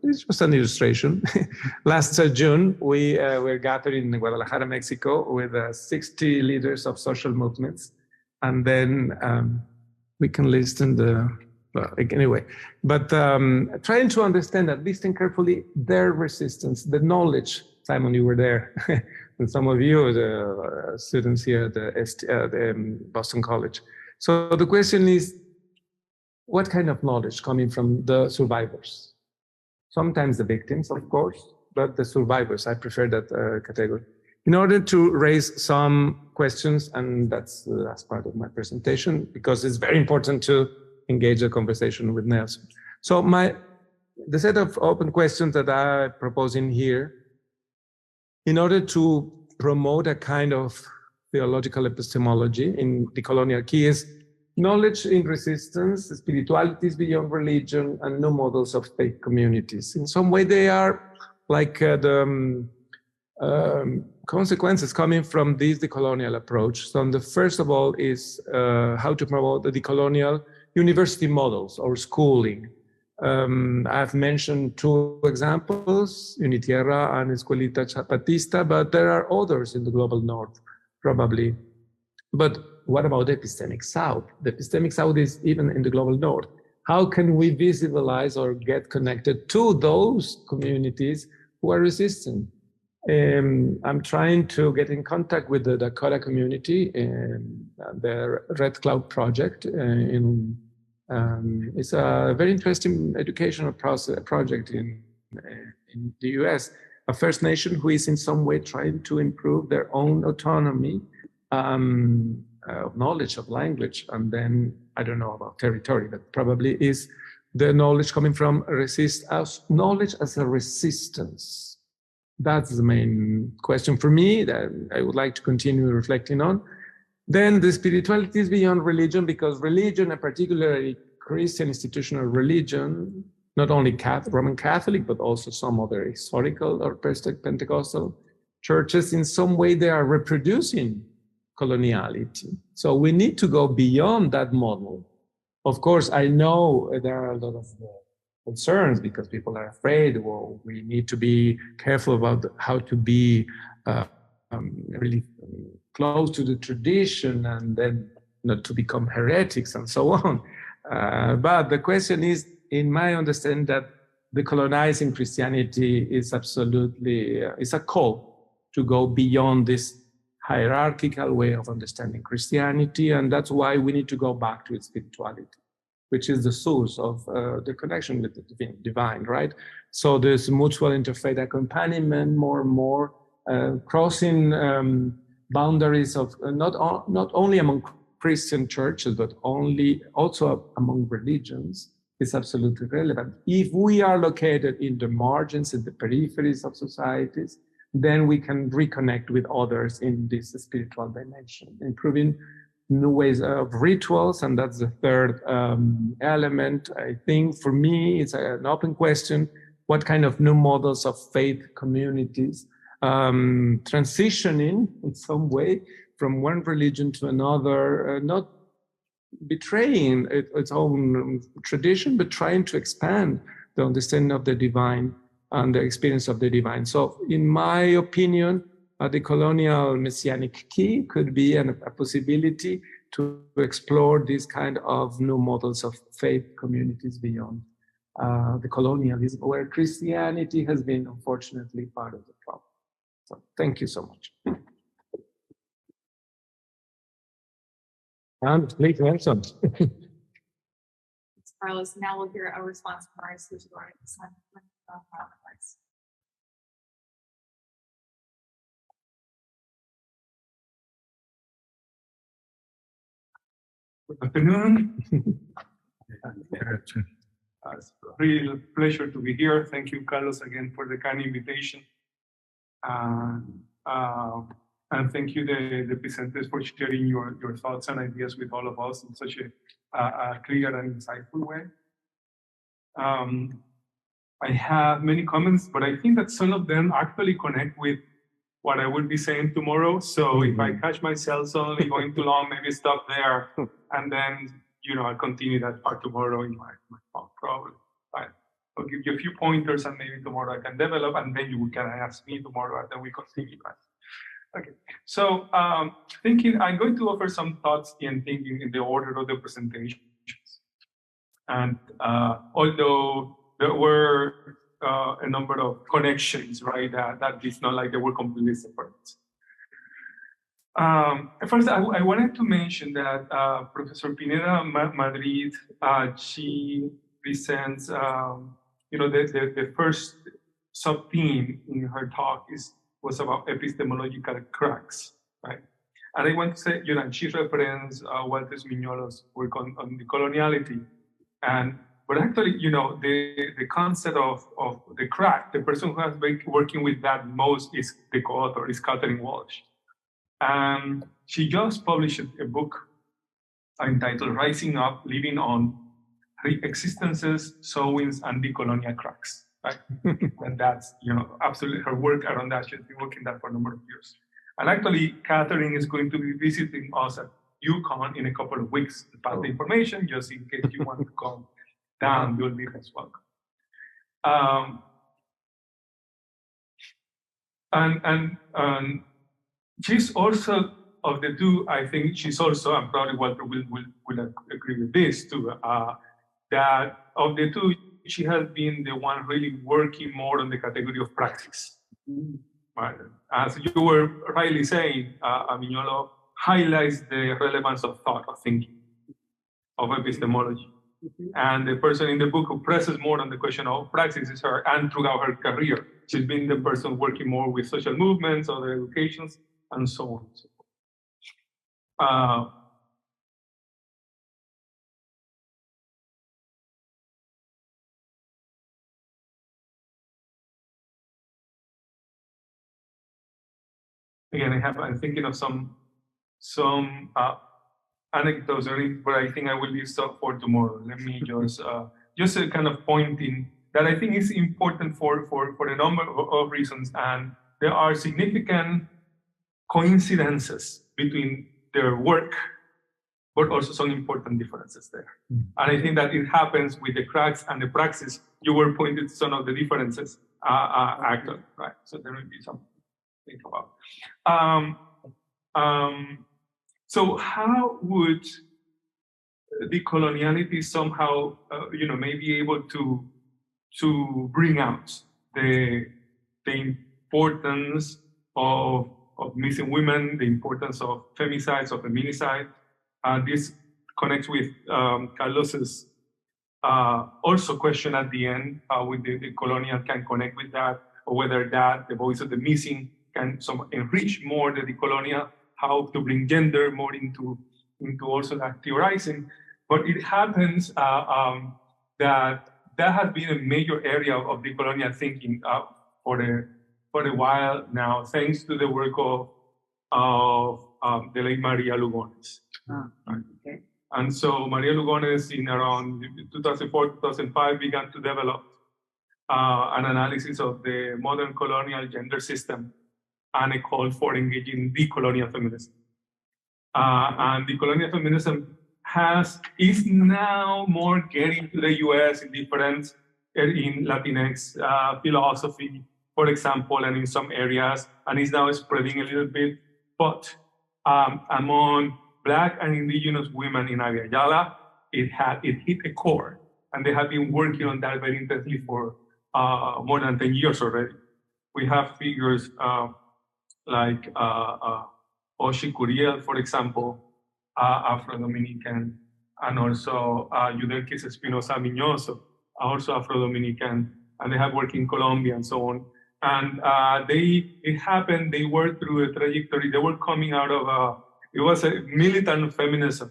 it's just an illustration. Last June, we were gathered in Guadalajara, Mexico, with 60 leaders of social movements. And then we can listen well, anyway, but trying to understand, at least and carefully, their resistance, the knowledge. Simon, you were there, and some of you, the students here at the Boston College. So the question is, what kind of knowledge coming from the survivors? Sometimes the victims, of course, but the survivors, I prefer that category. In order to raise some questions, and that's the last part of my presentation, because it's very important to engage a conversation with Nelson. So the set of open questions that I propose in here, in order to promote a kind of theological epistemology in decolonial key is knowledge in resistance, spiritualities beyond religion, and new models of faith communities. In some way, they are like the consequences coming from this decolonial approach. So the first of all is how to promote the decolonial university models or schooling. I've mentioned two examples, Unitierra and Escuelita Zapatista, but there are others in the global north, probably. But what about the epistemic south? The epistemic south is even in the global north. How can we visualize or get connected to those communities who are resistant? I'm trying to get in contact with the Dakota community, the Red Cloud Project. It's a very interesting educational project in the US, a First Nation who is in some way trying to improve their own autonomy, of knowledge of language, and then I don't know about territory, but probably is the knowledge coming from knowledge as a resistance. That's the main question for me that I would like to continue reflecting on. Then the spiritualities beyond religion, because religion, and particularly Christian institutional religion, not only Roman Catholic, but also some other historical or Pentecostal churches, in some way they are reproducing coloniality. So we need to go beyond that model. Of course, I know there are a lot of concerns because people are afraid, well, we need to be careful about how to be really close to the tradition and then not to become heretics and so on. But the question is, in my understanding, that decolonizing Christianity is absolutely, is a call to go beyond this hierarchical way of understanding Christianity. And that's why we need to go back to its spirituality, which is the source of the connection with the divine, right? So there's mutual interfaith accompaniment, more and more, crossing boundaries of not only among Christian churches, but also among religions is absolutely relevant. If we are located in the margins, in the peripheries of societies, then we can reconnect with others in this spiritual dimension, improving new ways of rituals. And that's the third element. I think for me, it's an open question. What kind of new models of faith communities transitioning in some way from one religion to another, not betraying its own tradition, but trying to expand the understanding of the divine and the experience of the divine. So in my opinion, the colonial messianic key could be a possibility to explore these kind of new models of faith communities beyond the colonialism, where Christianity has been unfortunately part of the problem. So thank you so much. And please, Nelson. Carlos, now we'll hear a response from our Escuchador. Good afternoon. It's a real pleasure to be here. Thank you, Carlos, again for the kind invitation. And thank you, the presenters, for sharing your thoughts and ideas with all of us in such a clear and insightful way. I have many comments, but I think that some of them actually connect with what I will be saying tomorrow. So if I catch myself suddenly going too long, maybe stop there, and then I'll continue that part tomorrow in my talk, probably. Right. I'll give you a few pointers, and maybe tomorrow I can develop, and then you can ask me tomorrow, and then we continue. Right? Okay. So I'm going to offer some thoughts and thinking in the order of the presentations. And although there were a number of connections, right, that it's not like they were completely separate. First, I wanted to mention that Professor Pineda-Madrid, she presents, the first sub-theme in her talk was about epistemological cracks, right? And I want to say, she referenced Walter Mignolo's work on decoloniality. But actually, the concept of the crack, the person who has been working with that most is the co-author, is Catherine Walsh. And she just published a book entitled Rising Up, Living on Re-Existences, Sowings, and Decolonial Cracks, right? And that's, absolutely her work around that. She's been working that for a number of years. And actually, Catherine is going to be visiting us at UConn in a couple of weeks to pass the information, just in case you want to come down, you'll be as welcome. And she's also, of the two, I think she's also, and probably Walter will agree with this too, that of the two, she has been the one really working more on the category of praxis. Right? As you were rightly saying, Mignolo highlights the relevance of thought, of thinking, of epistemology. And the person in the book who presses more on the question of praxis is her, and throughout her career, she's been the person working more with social movements, other educations, and so on. Again, I'm thinking of some anecdotes, but I think I will leave stuff for tomorrow. Let me just a kind of pointing that I think is important for a number of reasons, and there are significant coincidences between their work, but also some important differences there. And I think that it happens with the cracks and the praxis. You were pointing to some of the differences actually, right? So there will be something to think about. So how would decoloniality somehow, may be able to bring out the importance of missing women, the importance of femicides, of feminicide? This connects with Carlos's also question at the end, with the colonial can connect with that, or whether that, the voice of the missing, can enrich more the decolonial, how to bring gender more into also that theorizing. But it happens that has been a major area of decolonial thinking for a while now, thanks to the work of the late Maria Lugones. Okay. And so Maria Lugones, in around 2004, 2005, began to develop an analysis of the modern colonial gender system and a call for engaging decolonial feminism. And decolonial feminism is now more getting to the US in Latinx philosophy, for example, and in some areas, and is now spreading a little bit. But among Black and indigenous women in Abya Yala, it hit a core, and they have been working on that very intensely for more than 10 years already. We have figures like Oshi Curiel, for example, Afro-Dominican, and also Yudelkis Espinosa Miñoso, also Afro-Dominican, and they have worked in Colombia and so on. And it happened, they were through a trajectory, they were coming out of it was a militant feminism,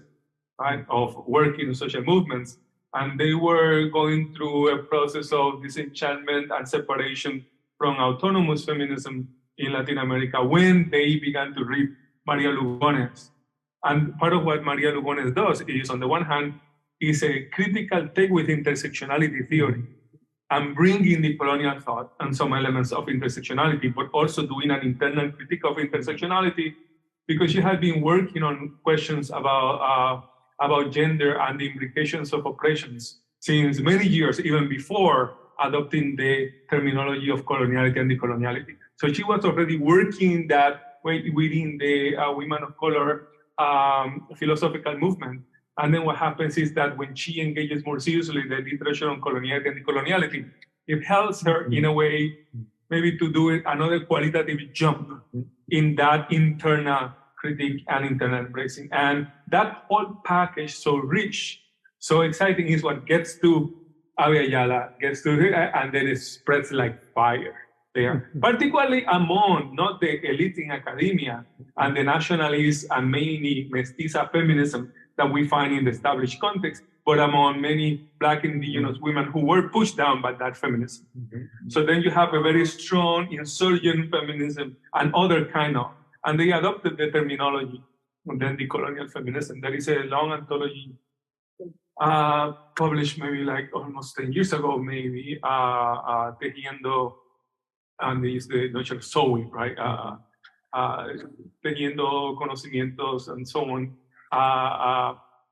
right, of working in social movements. And they were going through a process of disenchantment and separation from autonomous feminism in Latin America when they began to read Maria Lugones. And part of what Maria Lugones does is, on the one hand, is a critical take with intersectionality theory and bringing the colonial thought and some elements of intersectionality, but also doing an internal critique of intersectionality, because she had been working on questions about gender and the implications of oppressions since many years, even before adopting the terminology of coloniality and decoloniality. So she was already working that way within the women of color philosophical movement. And then what happens is that when she engages more seriously in the literature on coloniality and decoloniality, it helps her in a way maybe to do another qualitative jump in that internal critique and internal embracing. And that whole package, so rich, so exciting, is what gets to Abya Yala, gets to, and then it spreads like fire there, particularly among not the elite in academia and the nationalists and mainly mestiza feminism that we find in the established context, but among many Black indigenous women who were pushed down by that feminism. So then you have a very strong insurgent feminism and other kind of, and they adopted the terminology, and then decolonial feminism. There is a long anthology published maybe like almost 10 years ago, maybe, tejiendo, and is the notion of sewing, right? Tejiendo conocimientos and so on.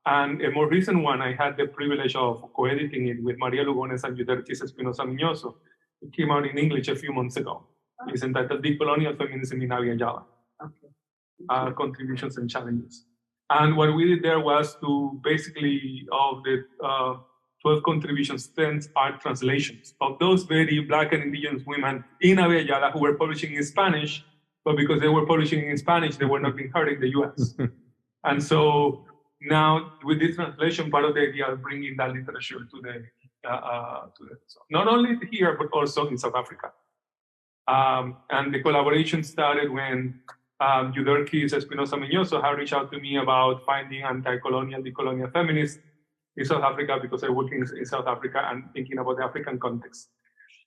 And a more recent one, I had the privilege of co-editing it with Maria Lugones and Yudelkis Espinosa Miñoso. It came out in English a few months ago. It's entitled Decolonial Feminism in Abya Yala. Contributions and challenges. And what we did there was to basically, of the 12 contributions, 10 are translations of those very Black and indigenous women in Abya Yala who were publishing in Spanish, but because they were publishing in Spanish, they were not being heard in the US. And so now with this translation, part of the idea of bringing that literature to the not only here, but also in South Africa. And the collaboration started when Yudelkis Espinosa Miñoso had reached out to me about finding anti-colonial, decolonial feminists in South Africa, because I work in South Africa and thinking about the African context.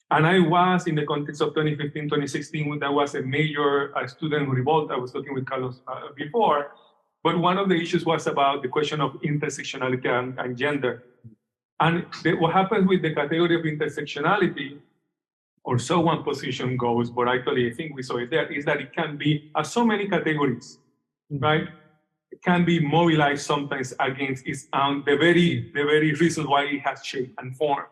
And I was in the context of 2015, 2016, when there was a major student revolt. I was talking with Carlos before, but one of the issues was about the question of intersectionality and gender. And what happens with the category of intersectionality, or so one position goes, but actually I think we saw it there, is that it can be so many categories, right? It can be mobilized sometimes against its own, the very reason why it has shape and form.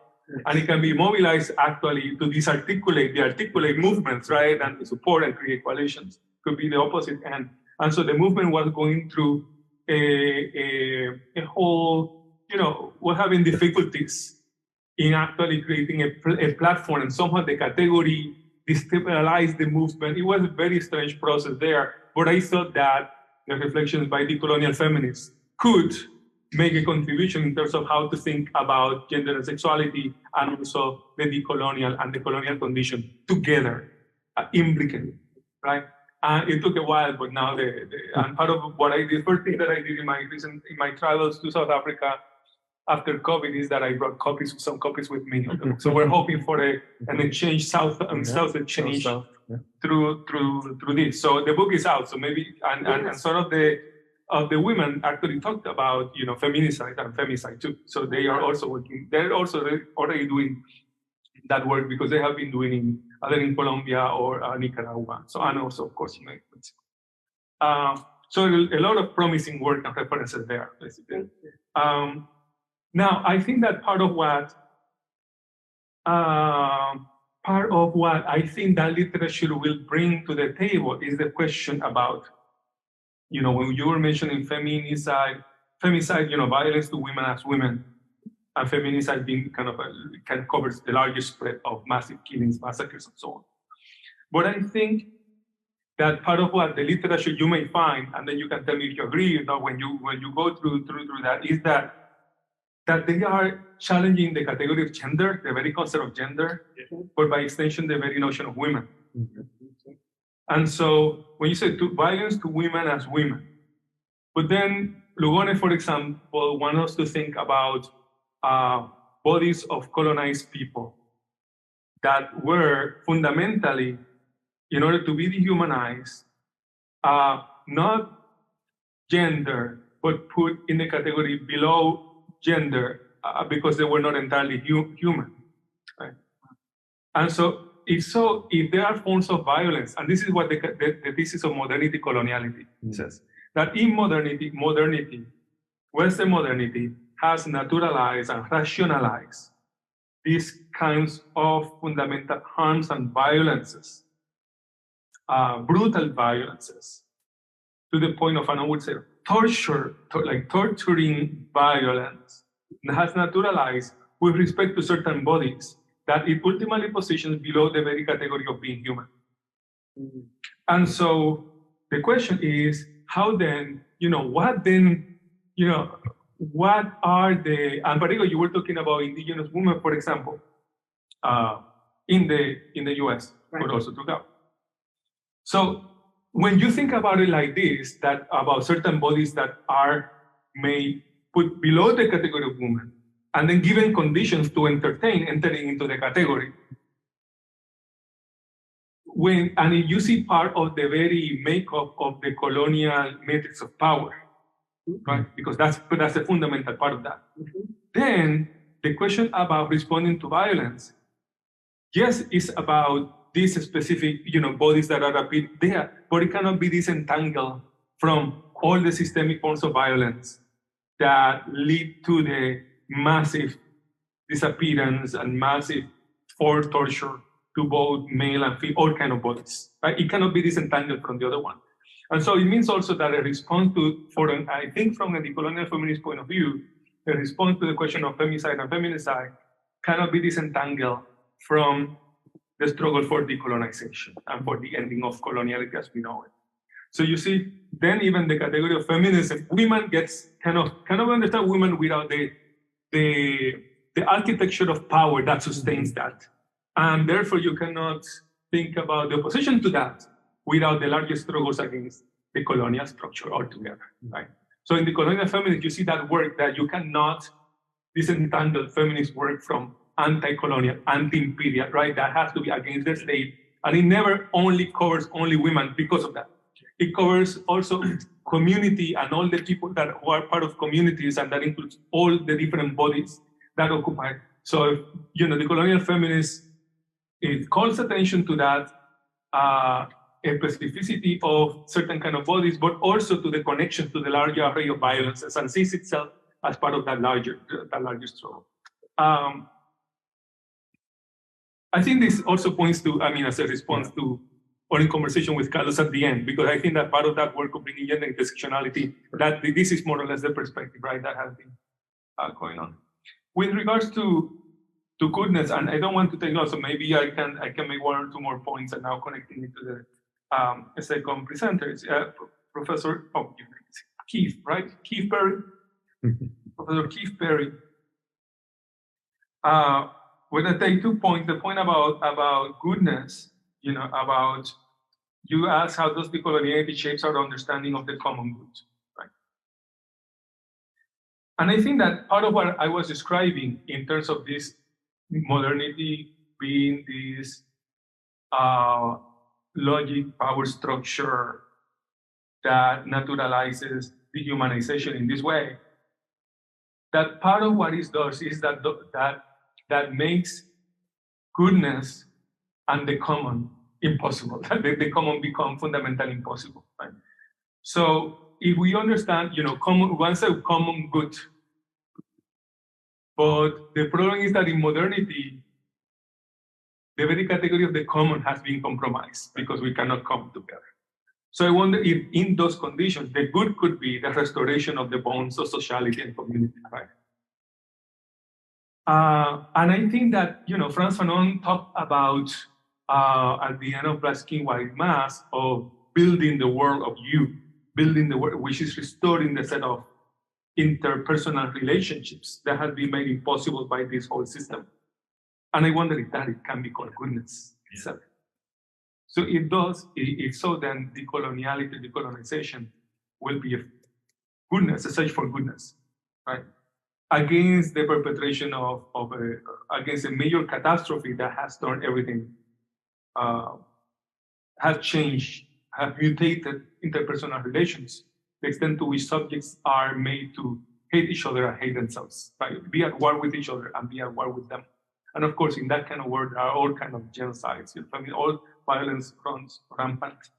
And it can be mobilized actually to disarticulate the articulate movements, right? And to support and create coalitions. Could be the opposite end. And so the movement was going through a whole, was having difficulties in actually creating a platform, and somehow the category destabilized the movement. It was a very strange process there, but I thought that the reflections by decolonial feminists could make a contribution in terms of how to think about gender and sexuality, and also the decolonial and the colonial condition together, implicitly, right? And it took a while, but now and part of what I did, first thing that I did in my travels to South Africa after COVID is that I brought some copies with me. So we're hoping for an exchange, south exchange through this. So the book is out. So maybe and sort of the women actually talked about feminicide and femicide too. So they are also working. They're also already doing that work, because they have been doing either in Colombia or Nicaragua. So, and also of course in Mexico. So a lot of promising work and references there, basically. Now, I think that part of what part of what I think that literature will bring to the table is the question about, when you were mentioning feminicide, violence to women as women, and feminicide being kind of covers the largest spread of massive killings, massacres, and so on. But I think that part of what the literature you may find, and then you can tell me if you agree or not when you go through that, is that they are challenging the category of gender, the very concept of gender, but by extension, the very notion of women. And so when you say violence to women as women, but then Lugone, for example, wants us to think about bodies of colonized people that were fundamentally, in order to be dehumanized, not gender, but put in the category below gender because they were not entirely human. Right? And so if there are forms of violence, and this is what the thesis of modernity coloniality says, that in modernity, Western modernity has naturalized and rationalized these kinds of fundamental harms and violences, brutal violences, to the point of, I would say, torture, like torturing violence, and has naturalized with respect to certain bodies that it ultimately positions below the very category of being human. And so the question is, how then, what are the, and particularly you were talking about indigenous women, for example, in the US, but also to go. So when you think about it like this, that about certain bodies that are made put below the category of women, and then given conditions to entertain entering into the category, and you see part of the very makeup of the colonial matrix of power, right? Because that's a fundamental part of that. Then the question about responding to violence, yes, is about these specific, bodies that are a bit there, but it cannot be disentangled from all the systemic forms of violence that lead to the massive disappearance and massive forced torture to both male and female, all kind of bodies. Right? It cannot be disentangled from the other one. And so it means also that a response I think from a decolonial feminist point of view, a response to the question of femicide and feminicide cannot be disentangled from the struggle for decolonization and for the ending of coloniality as we know it. So you see, then even the category of feminism, women gets cannot understand women without the architecture of power that sustains that. And therefore you cannot think about the opposition to that without the largest struggles against the colonial structure altogether, right? So in the colonial feminist, you see that work that you cannot disentangle feminist work from anti-colonial, anti-imperial, right? That has to be against the state. And it never only covers only women because of that. It covers also community and all the people that who are part of communities, and that includes all the different bodies that occupy. So, the colonial feminist, it calls attention to that a specificity of certain kind of bodies, but also to the connection to the larger array of violences, and sees itself as part of that larger struggle. I think this also points to, as a response to, or in conversation with Carlos at the end, because I think that part of that work of bringing gender intersectionality, that this is more or less the perspective, right, that has been going on. With regards to goodness, and I don't want to take lots, so maybe I can make one or two more points, and now connecting it to the second presenter, is Professor Keefe, right? Keefe-Perry, Professor Keefe-Perry. When I take 2 points, the point about goodness, about you ask how does decoloniality shapes our understanding of the common good, right? And I think that part of what I was describing in terms of this modernity being this logic power structure that naturalizes dehumanization in this way, that part of what it does is that makes goodness and the common impossible. The common become fundamentally impossible. Right? So if we understand, one said common good, but the problem is that in modernity, the very category of the common has been compromised because we cannot come together. So I wonder if in those conditions, the good could be the restoration of the bonds of sociality and community, right? And I think that, Frantz Fanon talked about, at the end of Black Skin, White Mass, of building the world of you, building the world, which is restoring the set of interpersonal relationships that have been made impossible by this whole system. And I wonder if that it can be called goodness itself. So it does, if so, then decoloniality, decolonization will be a goodness, a search for goodness, right? Against the perpetration against a major catastrophe that has turned everything, has changed, have mutated interpersonal relations, the extent to which subjects are made to hate each other and hate themselves, right? Be at war with each other and be at war with them. And of course, in that kind of world, there are all kinds of genocides. I mean, all violence runs rampant.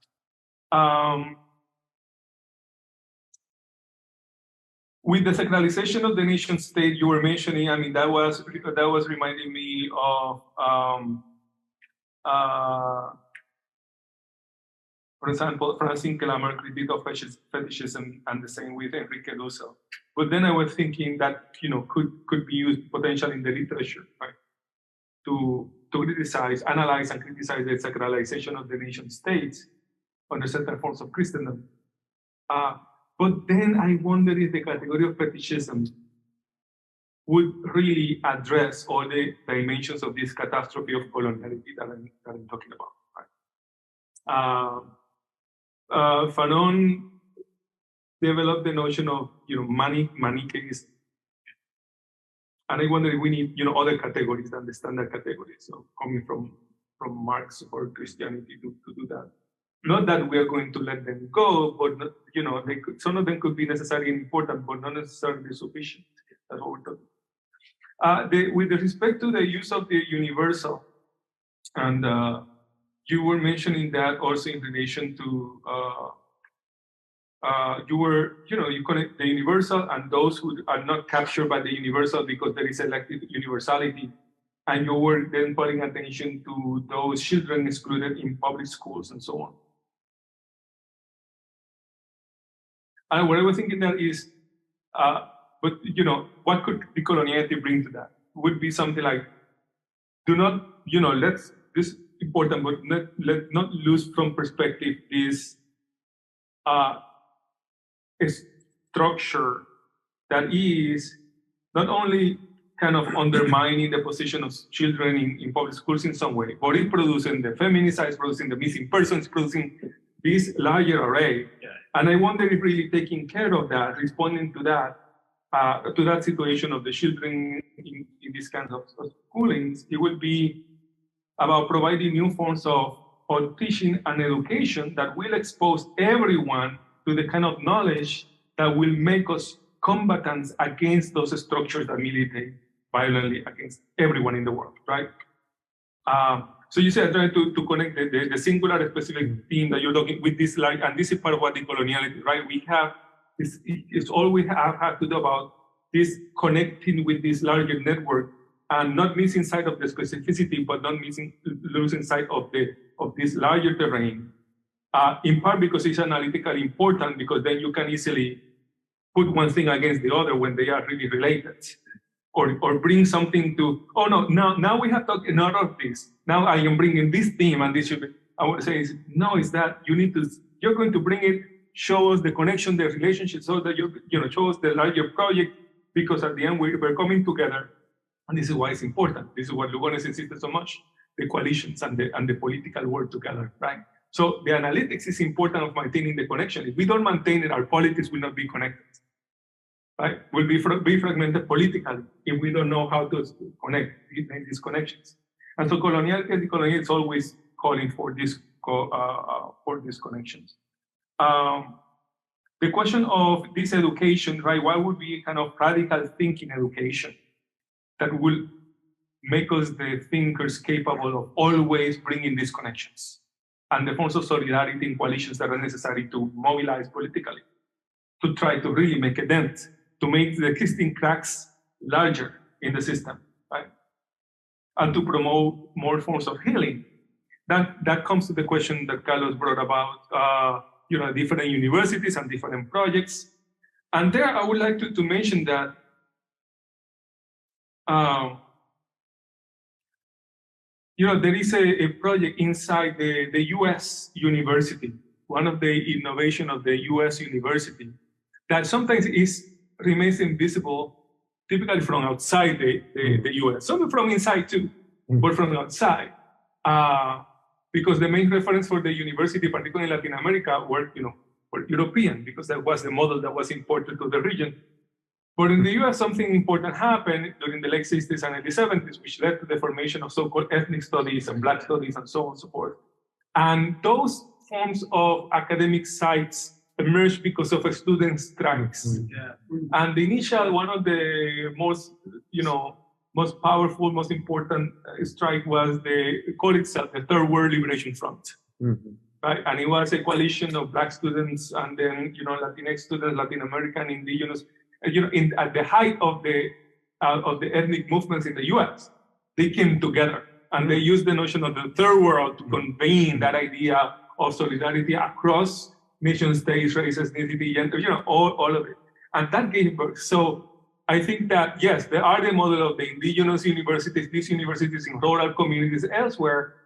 With the sacralization of the nation state you were mentioning, I mean, that was reminding me of, for example, Francine Kellerman's critique of fetishism, and the same with Enrique Dussel. But then I was thinking that could be used potentially in the literature, right? To criticize, analyze, and criticize the sacralization of the nation states under certain forms of Christendom. But then I wonder if the category of fetishism would really address all the dimensions of this catastrophe of coloniality that I'm talking about. Right? Fanon developed the notion of Manichaeism. And I wonder if we need other categories than the standard categories, so coming from Marx or Christianity to do that. Not that we are going to let them go, but some of them could be necessarily important, but not necessarily sufficient. That's what we're talking. With respect to the use of the universal, and you were mentioning that also in relation to you connect the universal and those who are not captured by the universal because there is elective universality. And you were then putting attention to those children excluded in public schools and so on. And what I was thinking that is, but what could decoloniality bring to that? Would be something like, do not, let's, this is important, but let's not lose from perspective this structure that is not only kind of undermining the position of children in public schools in some way, but it's producing the feminicides, producing the missing persons, producing this larger array. Yeah. And I wonder if really taking care of that, responding to that situation of the children in these kinds of schoolings, it would be about providing new forms of teaching and education that will expose everyone to the kind of knowledge that will make us combatants against those structures that militate violently against everyone in the world, right? So you said trying to connect the singular specific theme that you're talking with this, like, and this is part of what decoloniality, right? We have this, it's all we have to do about this connecting with this larger network and not missing sight of the specificity, but not losing sight of this larger terrain. In part because it's analytically important, because then you can easily put one thing against the other when they are really related, or bring something to, oh no, now we have talked enough of this. Now I am bringing this theme, and this should be, I would say, no, is that you're going to bring it, show us the connection, the relationship, so that show us the larger project, because at the end we're coming together, and this is why it's important. This is what Lugones insisted so much, the coalitions and the political work together, right? So the analytics is important of maintaining the connection. If we don't maintain it, our politics will not be connected, right? Will be fragmented politically if we don't know how to make these connections. And so coloniality and decoloniality is always calling for these connections. The question of this education, right? Why would be kind of radical thinking education that will make us the thinkers capable of always bringing these connections and the forms of solidarity and coalitions that are necessary to mobilize politically, to try to really make a dent, to make the existing cracks larger in the system, right? and to promote more forms of healing. That comes to the question that Carlos brought about, different universities and different projects. And there I would like to mention that there is a project inside the US university, one of the innovation of the US university, that sometimes remains invisible, typically from outside the US, some from inside too, but from outside. Because the main reference for the university, particularly in Latin America, were European, because that was the model that was imported to the region. But in the US, something important happened during the late 60s and early 70s, which led to the formation of so-called ethnic studies and Black studies and so on and so forth. And those forms of academic sites emerged because of student strikes. And the initial, one of the most powerful, most important strike was called itself the Third World Liberation Front. Right? And it was a coalition of Black students and then, Latinx students, Latin American, indigenous, at the height of the ethnic movements in the US, they came together and they used the notion of the third world to convey that idea of solidarity across nation states, race, ethnicity, gender, all of it. And that gave birth. So I think that, yes, there are the model of the indigenous universities, these universities in rural communities elsewhere,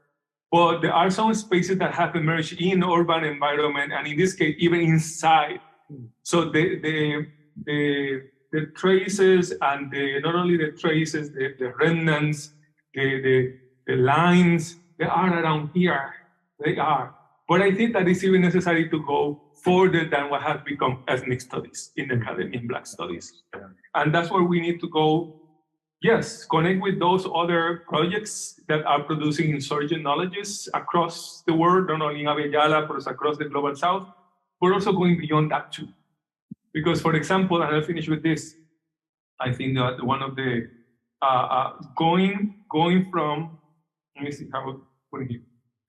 but there are some spaces that have emerged in urban environment, and in this case, even inside. So the traces and not only the traces, the remnants, the lines, they are around here. They are. But I think that it's even necessary to go further than what has become ethnic studies in the academy, in Black studies. And that's where we need to go. Yes, connect with those other projects that are producing insurgent knowledges across the world, not only in Avellala, but across the global South, but also going beyond that too. Because, for example, and I'll finish with this, I think that one of the, going from, let me see how I put it here.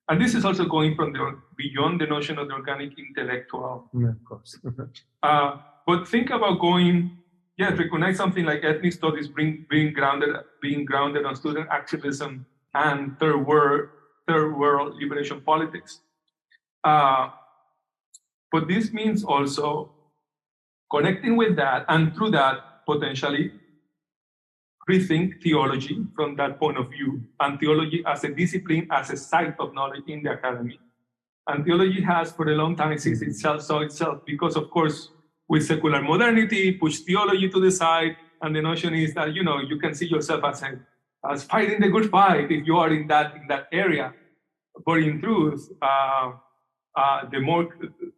And this is also going from beyond the notion of the organic intellectual. Yeah, of course. But think about going, recognize something like ethnic studies, being grounded on student activism and third world liberation politics. But this means also connecting with that, and through that, potentially rethink theology from that point of view, and theology as a discipline, as a site of knowledge in the academy. And theology has for a long time saw itself, because of course, with secular modernity, push theology to the side, and the notion is that, you can see yourself as fighting the good fight if you are in that area. But in truth, the more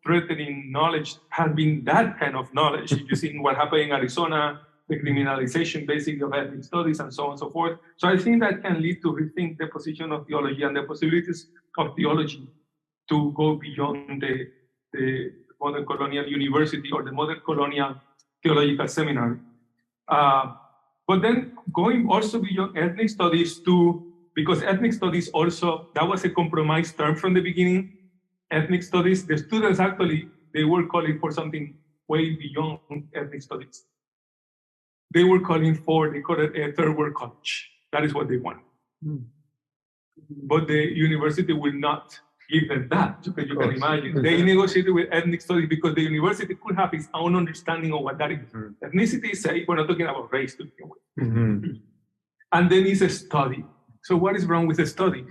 threatening knowledge has been that kind of knowledge. You've seen what happened in Arizona, the criminalization basically of ethnic studies and so on and so forth. So I think that can lead to rethink the position of theology and the possibilities of theology to go beyond the modern colonial university or the modern colonial theological seminary. But then going also beyond ethnic studies too, because ethnic studies also, that was a compromise term from the beginning. Ethnic studies, the students actually, they were calling for something way beyond ethnic studies. They were calling they called it a third world college. That is what they want. But the university will not give them that, you can imagine. They negotiated with ethnic studies because the university could have its own understanding of what that is. Ethnicity is we're not talking about race to begin with. And then it's a study. So what is wrong with a study?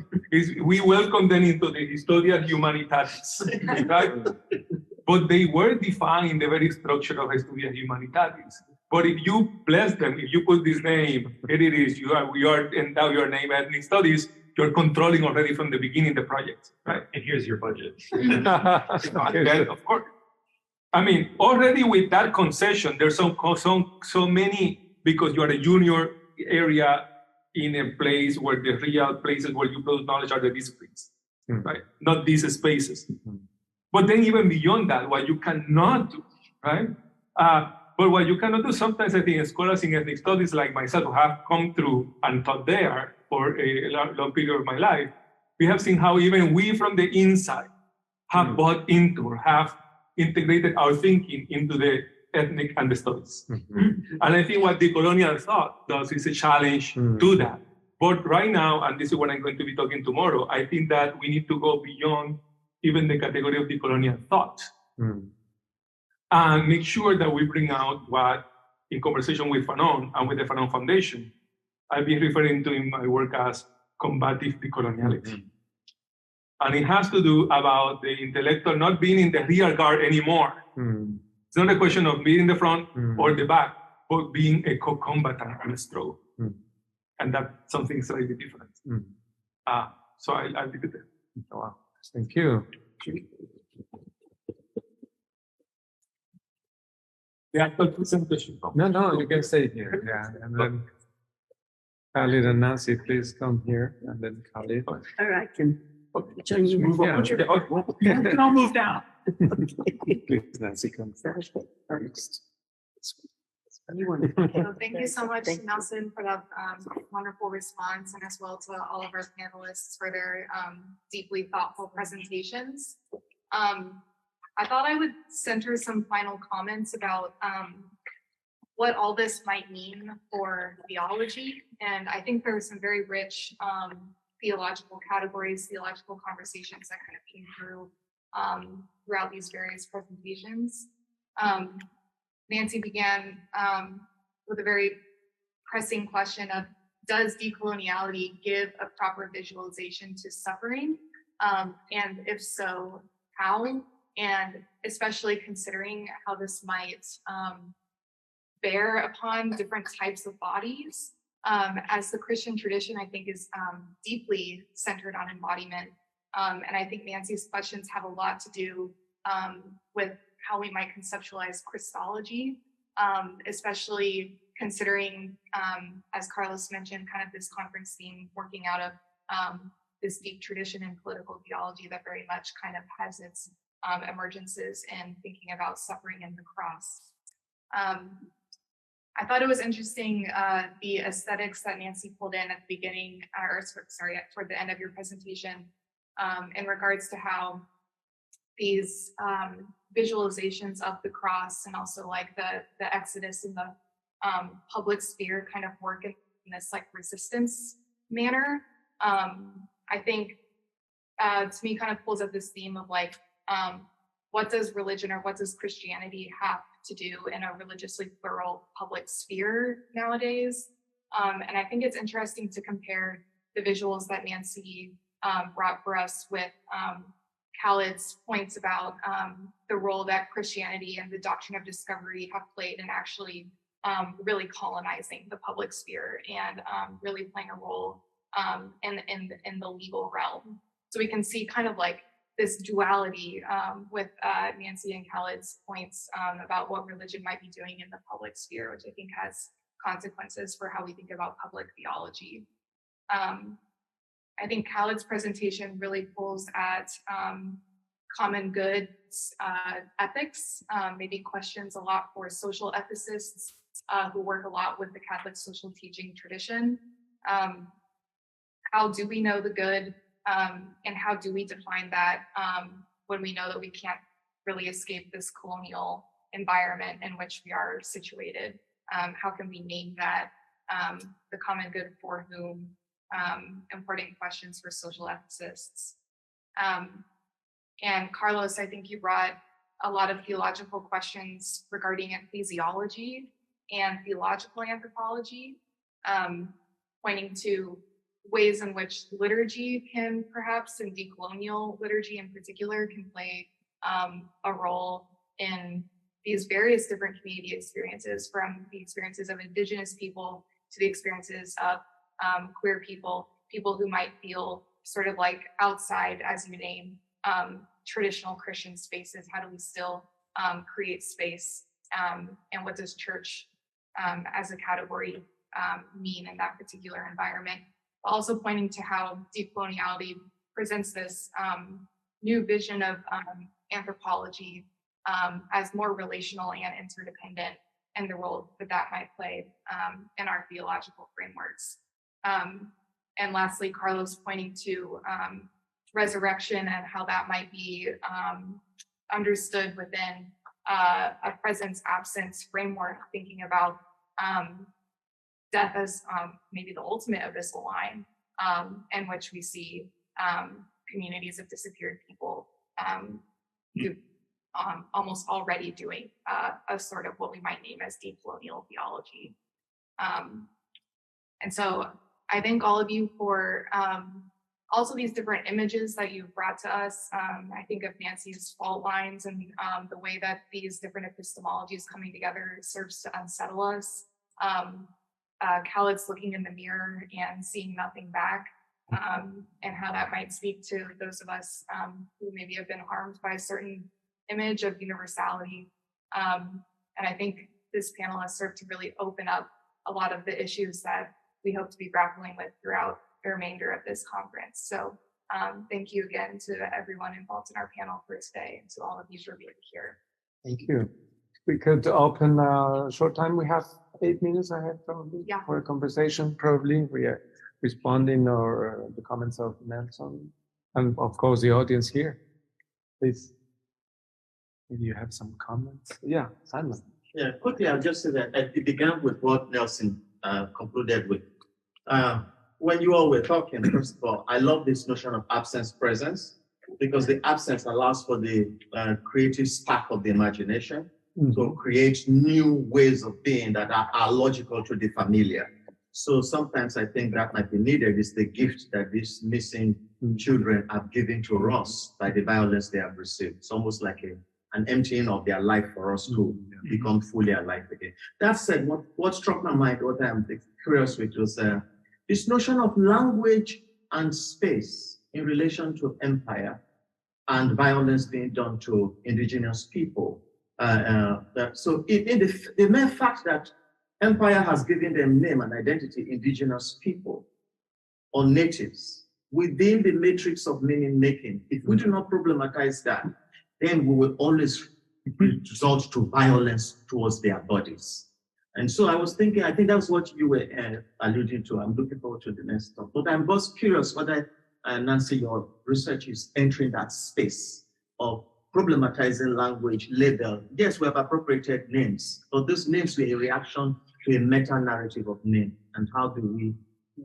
We welcome them into the Historia Humanitatis, right? But they were defined in the very structure of Historia Humanitatis. But if you bless them, if you put this name, here it is, we are endowed your name ethnic studies, you're controlling already from the beginning the project, right? And here's your budget. Then, of course. I mean, already with that concession, there's so many, because you are a junior area in a place where the real places where you build knowledge are the disciplines, right? Not these spaces. But then even beyond that, what you cannot do, right? But what you cannot do, sometimes I think scholars in ethnic studies like myself who have come through and taught there for a long period of my life, we have seen how even we from the inside have bought into or have integrated our thinking into the ethnic and the studies. And I think what decolonial thought does is a challenge to that. But right now, and this is what I'm going to be talking tomorrow, I think that we need to go beyond even the category of decolonial thought and make sure that we bring out what, in conversation with Fanon and with the Fanon Foundation, I've been referring to in my work as combative decoloniality. And it has to do about the intellectual not being in the rear guard anymore. It's not a question of being in the front or the back, but being a co-combatant in a struggle. And that's something slightly different. So I'll leave it there. Oh, wow. Thank you. The actual presentation. No, you can stay here. Yeah, and then Callid and Nancy, please come here, and then Callid. All right, I can Change, move up. Yeah. I'll move down. Please, Nancy, come first. So thank you so much, Nelson, for that wonderful response, and as well to all of our panelists for their deeply thoughtful presentations. I thought I would center some final comments about what all this might mean for theology. And I think there are some very rich theological categories, theological conversations that kind of came through throughout these various presentations. Nancy began with a very pressing question of, does decoloniality give a proper visualization to suffering? And if so, how? And especially considering how this might bear upon different types of bodies. As the Christian tradition, I think, is deeply centered on embodiment. And I think Nancy's questions have a lot to do with how we might conceptualize Christology, especially considering, as Carlos mentioned, kind of this conference theme working out of this deep tradition in political theology that very much kind of has its emergences in thinking about suffering and the cross. I thought it was interesting, the aesthetics that Nancy pulled in at the beginning, or sorry, toward the end of your presentation, in regards to how these visualizations of the cross and also like the exodus in the public sphere kind of work in this like resistance manner. I think to me kind of pulls up this theme of like, what does religion or what does Christianity have to do in a religiously plural public sphere nowadays? And I think it's interesting to compare the visuals that Nancy brought for us with Callid's points about the role that Christianity and the doctrine of discovery have played in actually really colonizing the public sphere and really playing a role in the legal realm. So we can see kind of like this duality with Nancy and Callid's points about what religion might be doing in the public sphere, which I think has consequences for how we think about public theology. I think Callid's presentation really pulls at common goods ethics, maybe questions a lot for social ethicists who work a lot with the Catholic social teaching tradition. How do we know the good? And how do we define that when we know that we can't really escape this colonial environment in which we are situated? How can we name that the common good for whom? Important questions for social ethicists. And Carlos, I think you brought a lot of theological questions regarding ecclesiology and theological anthropology, pointing to ways in which liturgy can perhaps, and decolonial liturgy in particular, can play a role in these various different community experiences, from the experiences of Indigenous people to the experiences of queer people, people who might feel sort of like outside, as you name, traditional Christian spaces. How do we still create space? And what does church as a category mean in that particular environment? Also pointing to how decoloniality presents this new vision of anthropology as more relational and interdependent, and the role that that might play in our theological frameworks. And lastly, Carlos pointing to resurrection and how that might be understood within a presence-absence framework, thinking about death as maybe the ultimate abyssal line, in which we see communities of disappeared people who almost already doing a sort of what we might name as decolonial theology. And so I thank all of you for also these different images that you've brought to us. I think of Nancy's fault lines and the way that these different epistemologies coming together serves to unsettle us. Callid's looking in the mirror and seeing nothing back, and how that might speak to those of us who maybe have been harmed by a certain image of universality. And I think this panel has served to really open up a lot of the issues that we hope to be grappling with throughout the remainder of this conference. So thank you again to everyone involved in our panel for today and to all of you for being here. Thank you. We could open a short time. We have 8 minutes ahead probably for a conversation. Probably we are responding or the comments of Nelson and of course the audience here. Please, maybe you have some comments. Yeah, Simon. Yeah, quickly, I'll just say that it began with what Nelson concluded with. When you all were talking, first of all, I love this notion of absence presence, because the absence allows for the creative spark of the imagination to create new ways of being that are logical to the familiar. So sometimes I think that might be needed is the gift that these missing children have given to us by the violence they have received. It's almost like an emptying of their life for us to become fully alive again. That said, what struck my mind, what I'm curious with was this notion of language and space in relation to empire and violence being done to indigenous people. So the mere fact that empire has given them name and identity, indigenous people or natives, within the matrix of meaning making, if we do not problematize that, then we will always resort to violence towards their bodies. And so I was thinking, I think that's what you were alluding to. I'm looking forward to the next talk. But I'm just curious whether, Nancy, your research is entering that space of problematizing language, label. Yes, we have appropriated names, but those names were a reaction to a meta-narrative of name. And how do we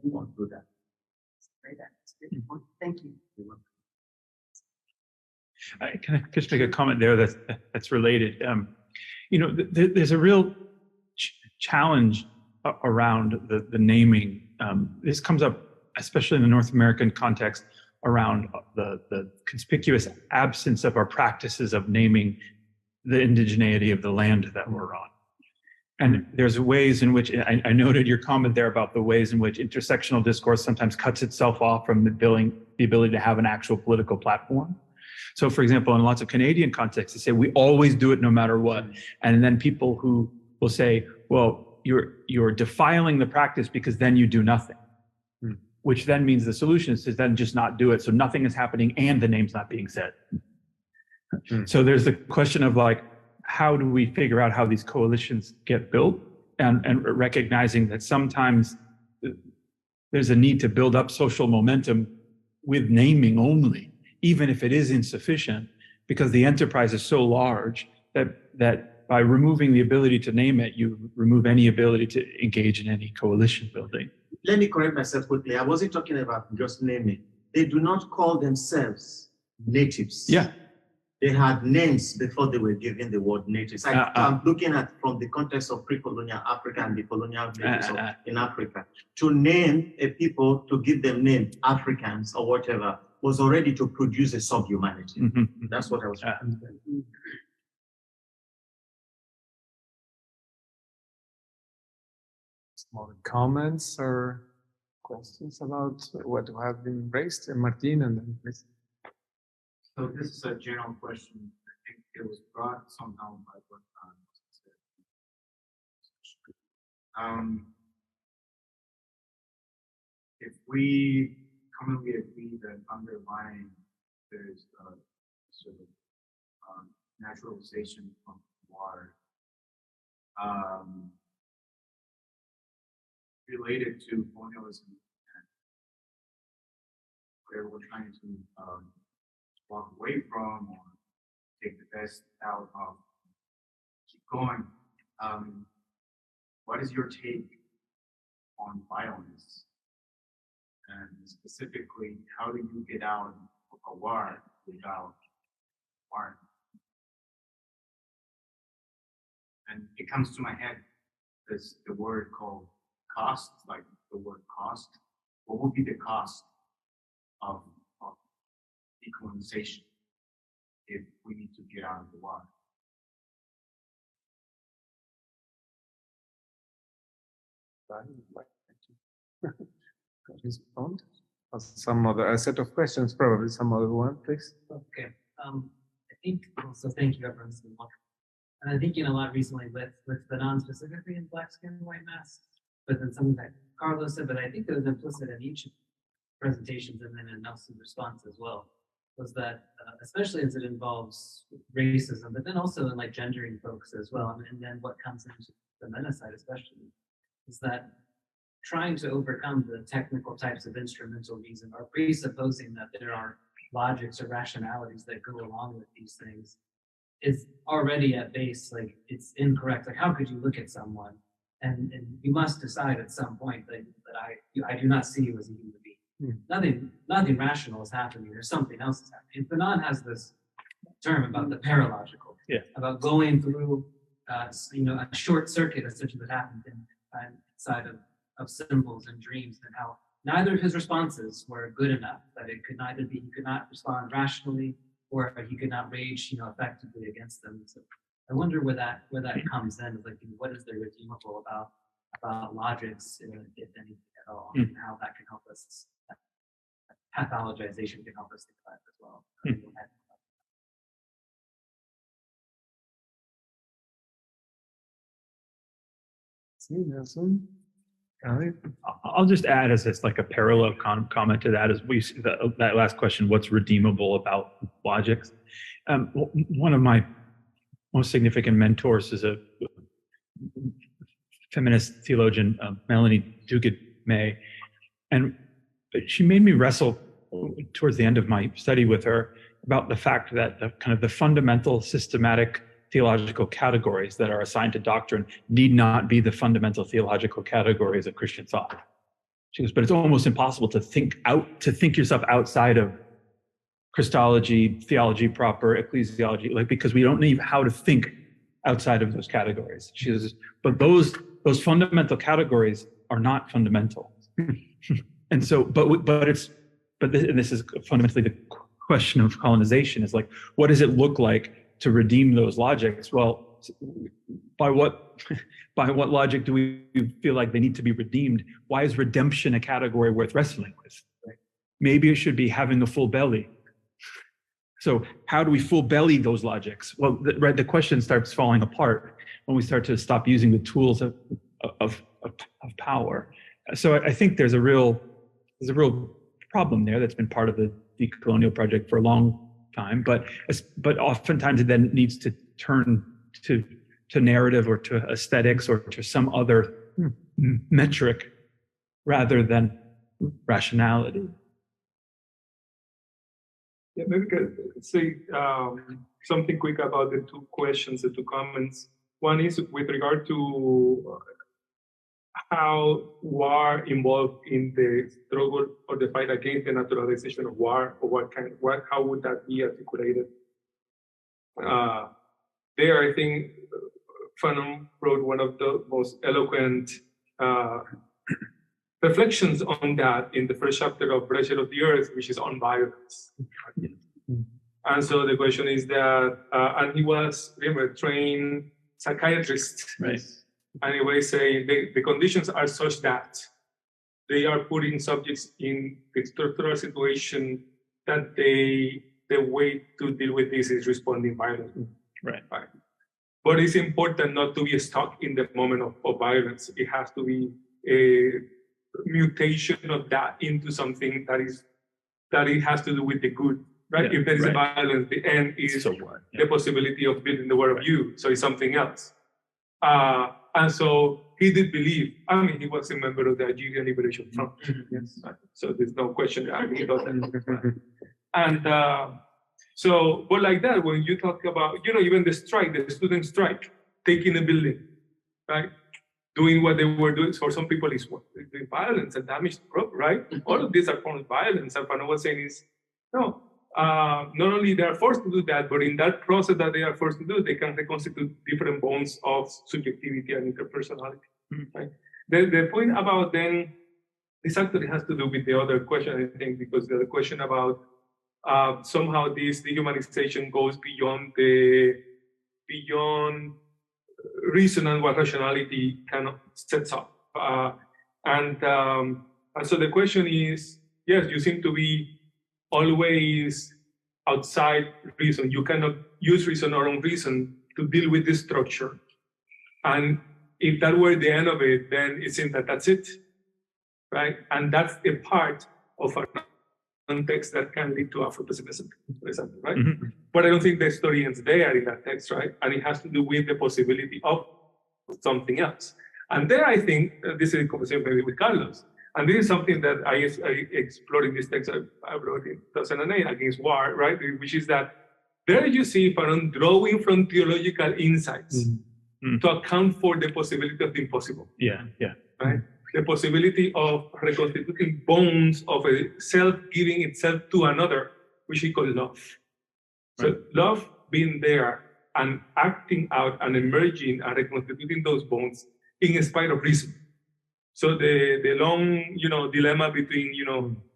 want to do that? Thank you. Can I just make a comment there that's related? There's a real challenge around the naming. This comes up, especially in the North American context, around the conspicuous absence of our practices of naming the indigeneity of the land that we're on. And there's ways in which, I noted your comment there about the ways in which intersectional discourse sometimes cuts itself off from the ability to have an actual political platform. So for example, in lots of Canadian contexts, they say, we always do it no matter what. And then people who will say, well, you're defiling the practice because then you do nothing, which then means the solution is to then just not do it. So nothing is happening and the name's not being said. So there's the question of like, how do we figure out how these coalitions get built, and recognizing that sometimes there's a need to build up social momentum with naming only, even if it is insufficient, because the enterprise is so large that by removing the ability to name it, you remove any ability to engage in any coalition building. Let me correct myself quickly. I wasn't talking about just naming. They do not call themselves natives. Yeah. They had names before they were given the word natives. I'm looking at from the context of pre-colonial Africa and the colonial natives in Africa. To name a people, to give them name Africans or whatever, was already to produce a subhumanity. That's what I was trying to say. More comments or questions about what have been raised? Martin, and then please. So this is a general question. I think it was brought somehow by what said. If we commonly agree that underlying there's a sort of naturalization from water related to colonialism, and where we're trying to walk away from or take the best out of, keep going. What is your take on violence. And specifically, how do you get out of a war without war? And it comes to my head as the word called cost, like the word cost. What would be the cost of decolonization if we need to get out of the war? Respond? Or some other a set of questions, probably some other one, please. Okay. I think also thank you everyone so much. And I'm thinking a lot recently with the non-specifically in black skin and white masks, but then something that Carlos said, but I think that was implicit in each presentations and then in Nelson's response as well, was that especially as it involves racism, but then also in like gendering folks as well, and then what comes into the MENA side especially, is that trying to overcome the technical types of instrumental reason or presupposing that there are logics or rationalities that go along with these things is already at base, like it's incorrect. Like how could you look at someone and you must decide at some point that I do not see you as a human being. Nothing rational is happening. There's something else is happening. And Fanon has this term about the paralogical, about going through a short circuit essentially that happened inside of symbols and dreams, and how neither of his responses were good enough, that it could neither be, he could not respond rationally or he could not rage, effectively against them. So I wonder where that comes in, like what is there redeemable about logics, if anything at all, and how that can help us, pathologization can help us think about it as well. I'll just add as it's like a parallel comment to that, as we see that last question, what's redeemable about logics? One of my most significant mentors is a feminist theologian, Melanie Duguid-May, and she made me wrestle towards the end of my study with her about the fact that the fundamental systematic theological categories that are assigned to doctrine need not be the fundamental theological categories of Christian thought. She goes, but it's almost impossible to think yourself outside of Christology, theology proper, ecclesiology, because we don't know how to think outside of those categories. She says, but those fundamental categories are not fundamental. And so, this is fundamentally the question of colonization, is like, what does it look like to redeem those logics? Well, by what logic do we feel like they need to be redeemed? Why is redemption a category worth wrestling with? Right? Maybe it should be having a full belly. So how do we full belly those logics? Well, the question starts falling apart when we start to stop using the tools of power. So I think there's a real problem there that's been part of the decolonial project for a long time, but oftentimes it then needs to turn to narrative or to aesthetics or to some other metric rather than rationality. Yeah, maybe I could say something quick about the two questions, the two comments. One is with regard to how war involved in the struggle or the fight against the naturalization of war, or how would that be articulated? There, I think Fanon wrote one of the most eloquent reflections on that in the first chapter of Pressure of the Earth, which is on violence. And so the question is that, and he was a trained psychiatrist, right? And he was saying the conditions are such that they are putting subjects in the structural situation that the way to deal with this is responding violently. Right. But it's important not to be stuck in the moment of violence. It has to be a mutation of that into something that it has to do with the good, right? Yeah, if there is a violence, the end is the possibility of building the world of you. So it's something else. And so he did believe, he was a member of the Algerian Liberation Front. Yes. So there's no question. He doesn't. And but like that, when you talk about, even the strike, the student strike, taking a building, right? doing what they were doing. For some people, it's doing violence and damage to property, right? All of these are forms of violence. And Fanon was saying is, no, not only they are forced to do that, but in that process that they are forced to do, they can reconstitute different bonds of subjectivity and interpersonality. Right? The point about then, this actually has to do with the other question, I think, because the question about somehow this dehumanization goes beyond reason and what rationality kind of sets up. And so the question is, yes, you seem to be always outside reason. You cannot use reason or unreason to deal with this structure. And if that were the end of it, then it seems that that's it, right? And that's a part of a context that can lead to Afro-pessimism, for example, right? Mm-hmm. But I don't think the story ends there in that text, right? And it has to do with the possibility of something else. And there I think, this is a conversation maybe with Carlos, and this is something that I explored in this text I wrote in 2008 against war, right? Which is that there you see Fanon drawing from theological insights to account for the possibility of the impossible. Yeah. Right? The possibility of reconstituting bonds of a self giving itself to another, which he called love. Right. So love being there and acting out and emerging and reconstituting those bonds in spite of reason. So the long, dilemma between,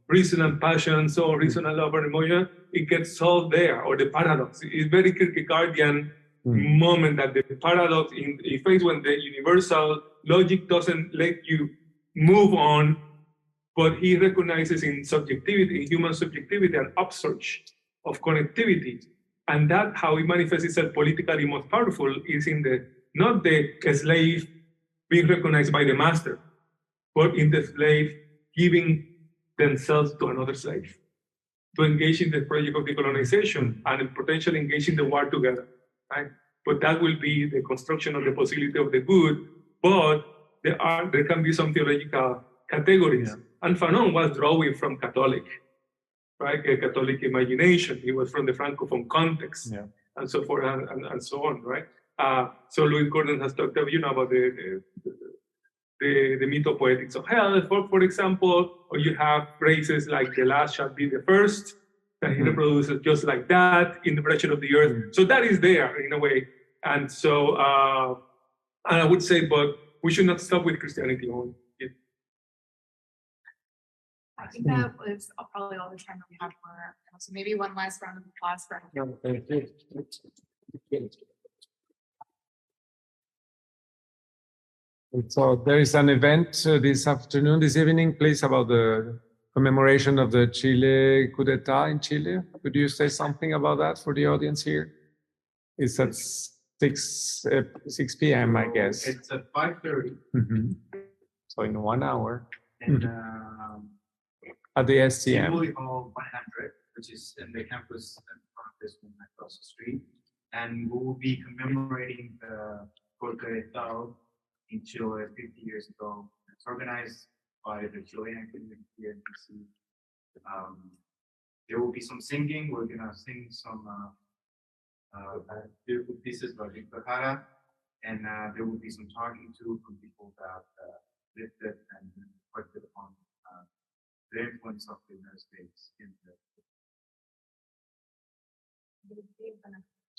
reason and passion, so reason and love and emotion, it gets solved there, or the paradox. It's very Kierkegaardian moment that the paradox in face when the universal logic doesn't let you move on, but he recognizes in subjectivity, in human subjectivity, an upsurge of connectivity. And that how it manifests itself politically most powerful is in not the slave being recognized by the master, but in the slave giving themselves to another slave, to engage in the project of decolonization and potentially engage in the war together, right? But that will be the construction of the possibility of the good, but there can be some theological categories. Yeah. And Fanon was drawing from Catholic, right? A Catholic imagination. He was from the Francophone context, and so forth and so on, right? So Louis Gordon has talked about the mythopoetics of hell, for example, or you have phrases like the last shall be the first, that he reproduces just like that in the direction of the earth. So that is there in a way. And so, and I would say, but we should not stop with Christianity only. I think that was probably all the time that we have for, so maybe one last round of applause for So there is an event this evening, please, about the commemoration of the Chile coup d'etat in Chile. Could you say something about that for the audience here? It's at 6 p.m., I guess. It's at 5:30. So in 1 hour. And at the STM. Hall 100, which is in the campus in front of this one across the street. And we will be commemorating the Golpe de Estado in Chile 50 years ago. It's organized by the Chilean community here in DC. There will be some singing. We're gonna sing some beautiful pieces by Victor Jara, and there will be some talking too from people that lived it and reflected on the influence of the United States in the.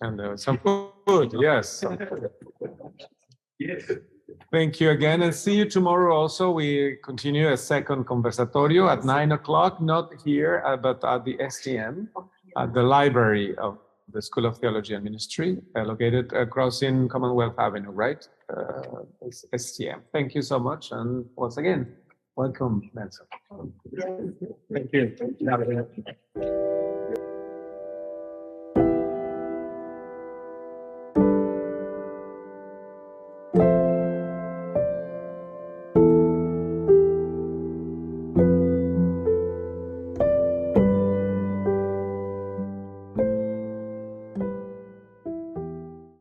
And some food, yes. Yes. Thank you again, and see you tomorrow also. We continue a second Conversatorio at 9 o'clock, not here, but at the STM, at the library of the School of Theology and Ministry, located across in Commonwealth Avenue, right? STM. Thank you so much, and once again, welcome, Nelson. Thank you.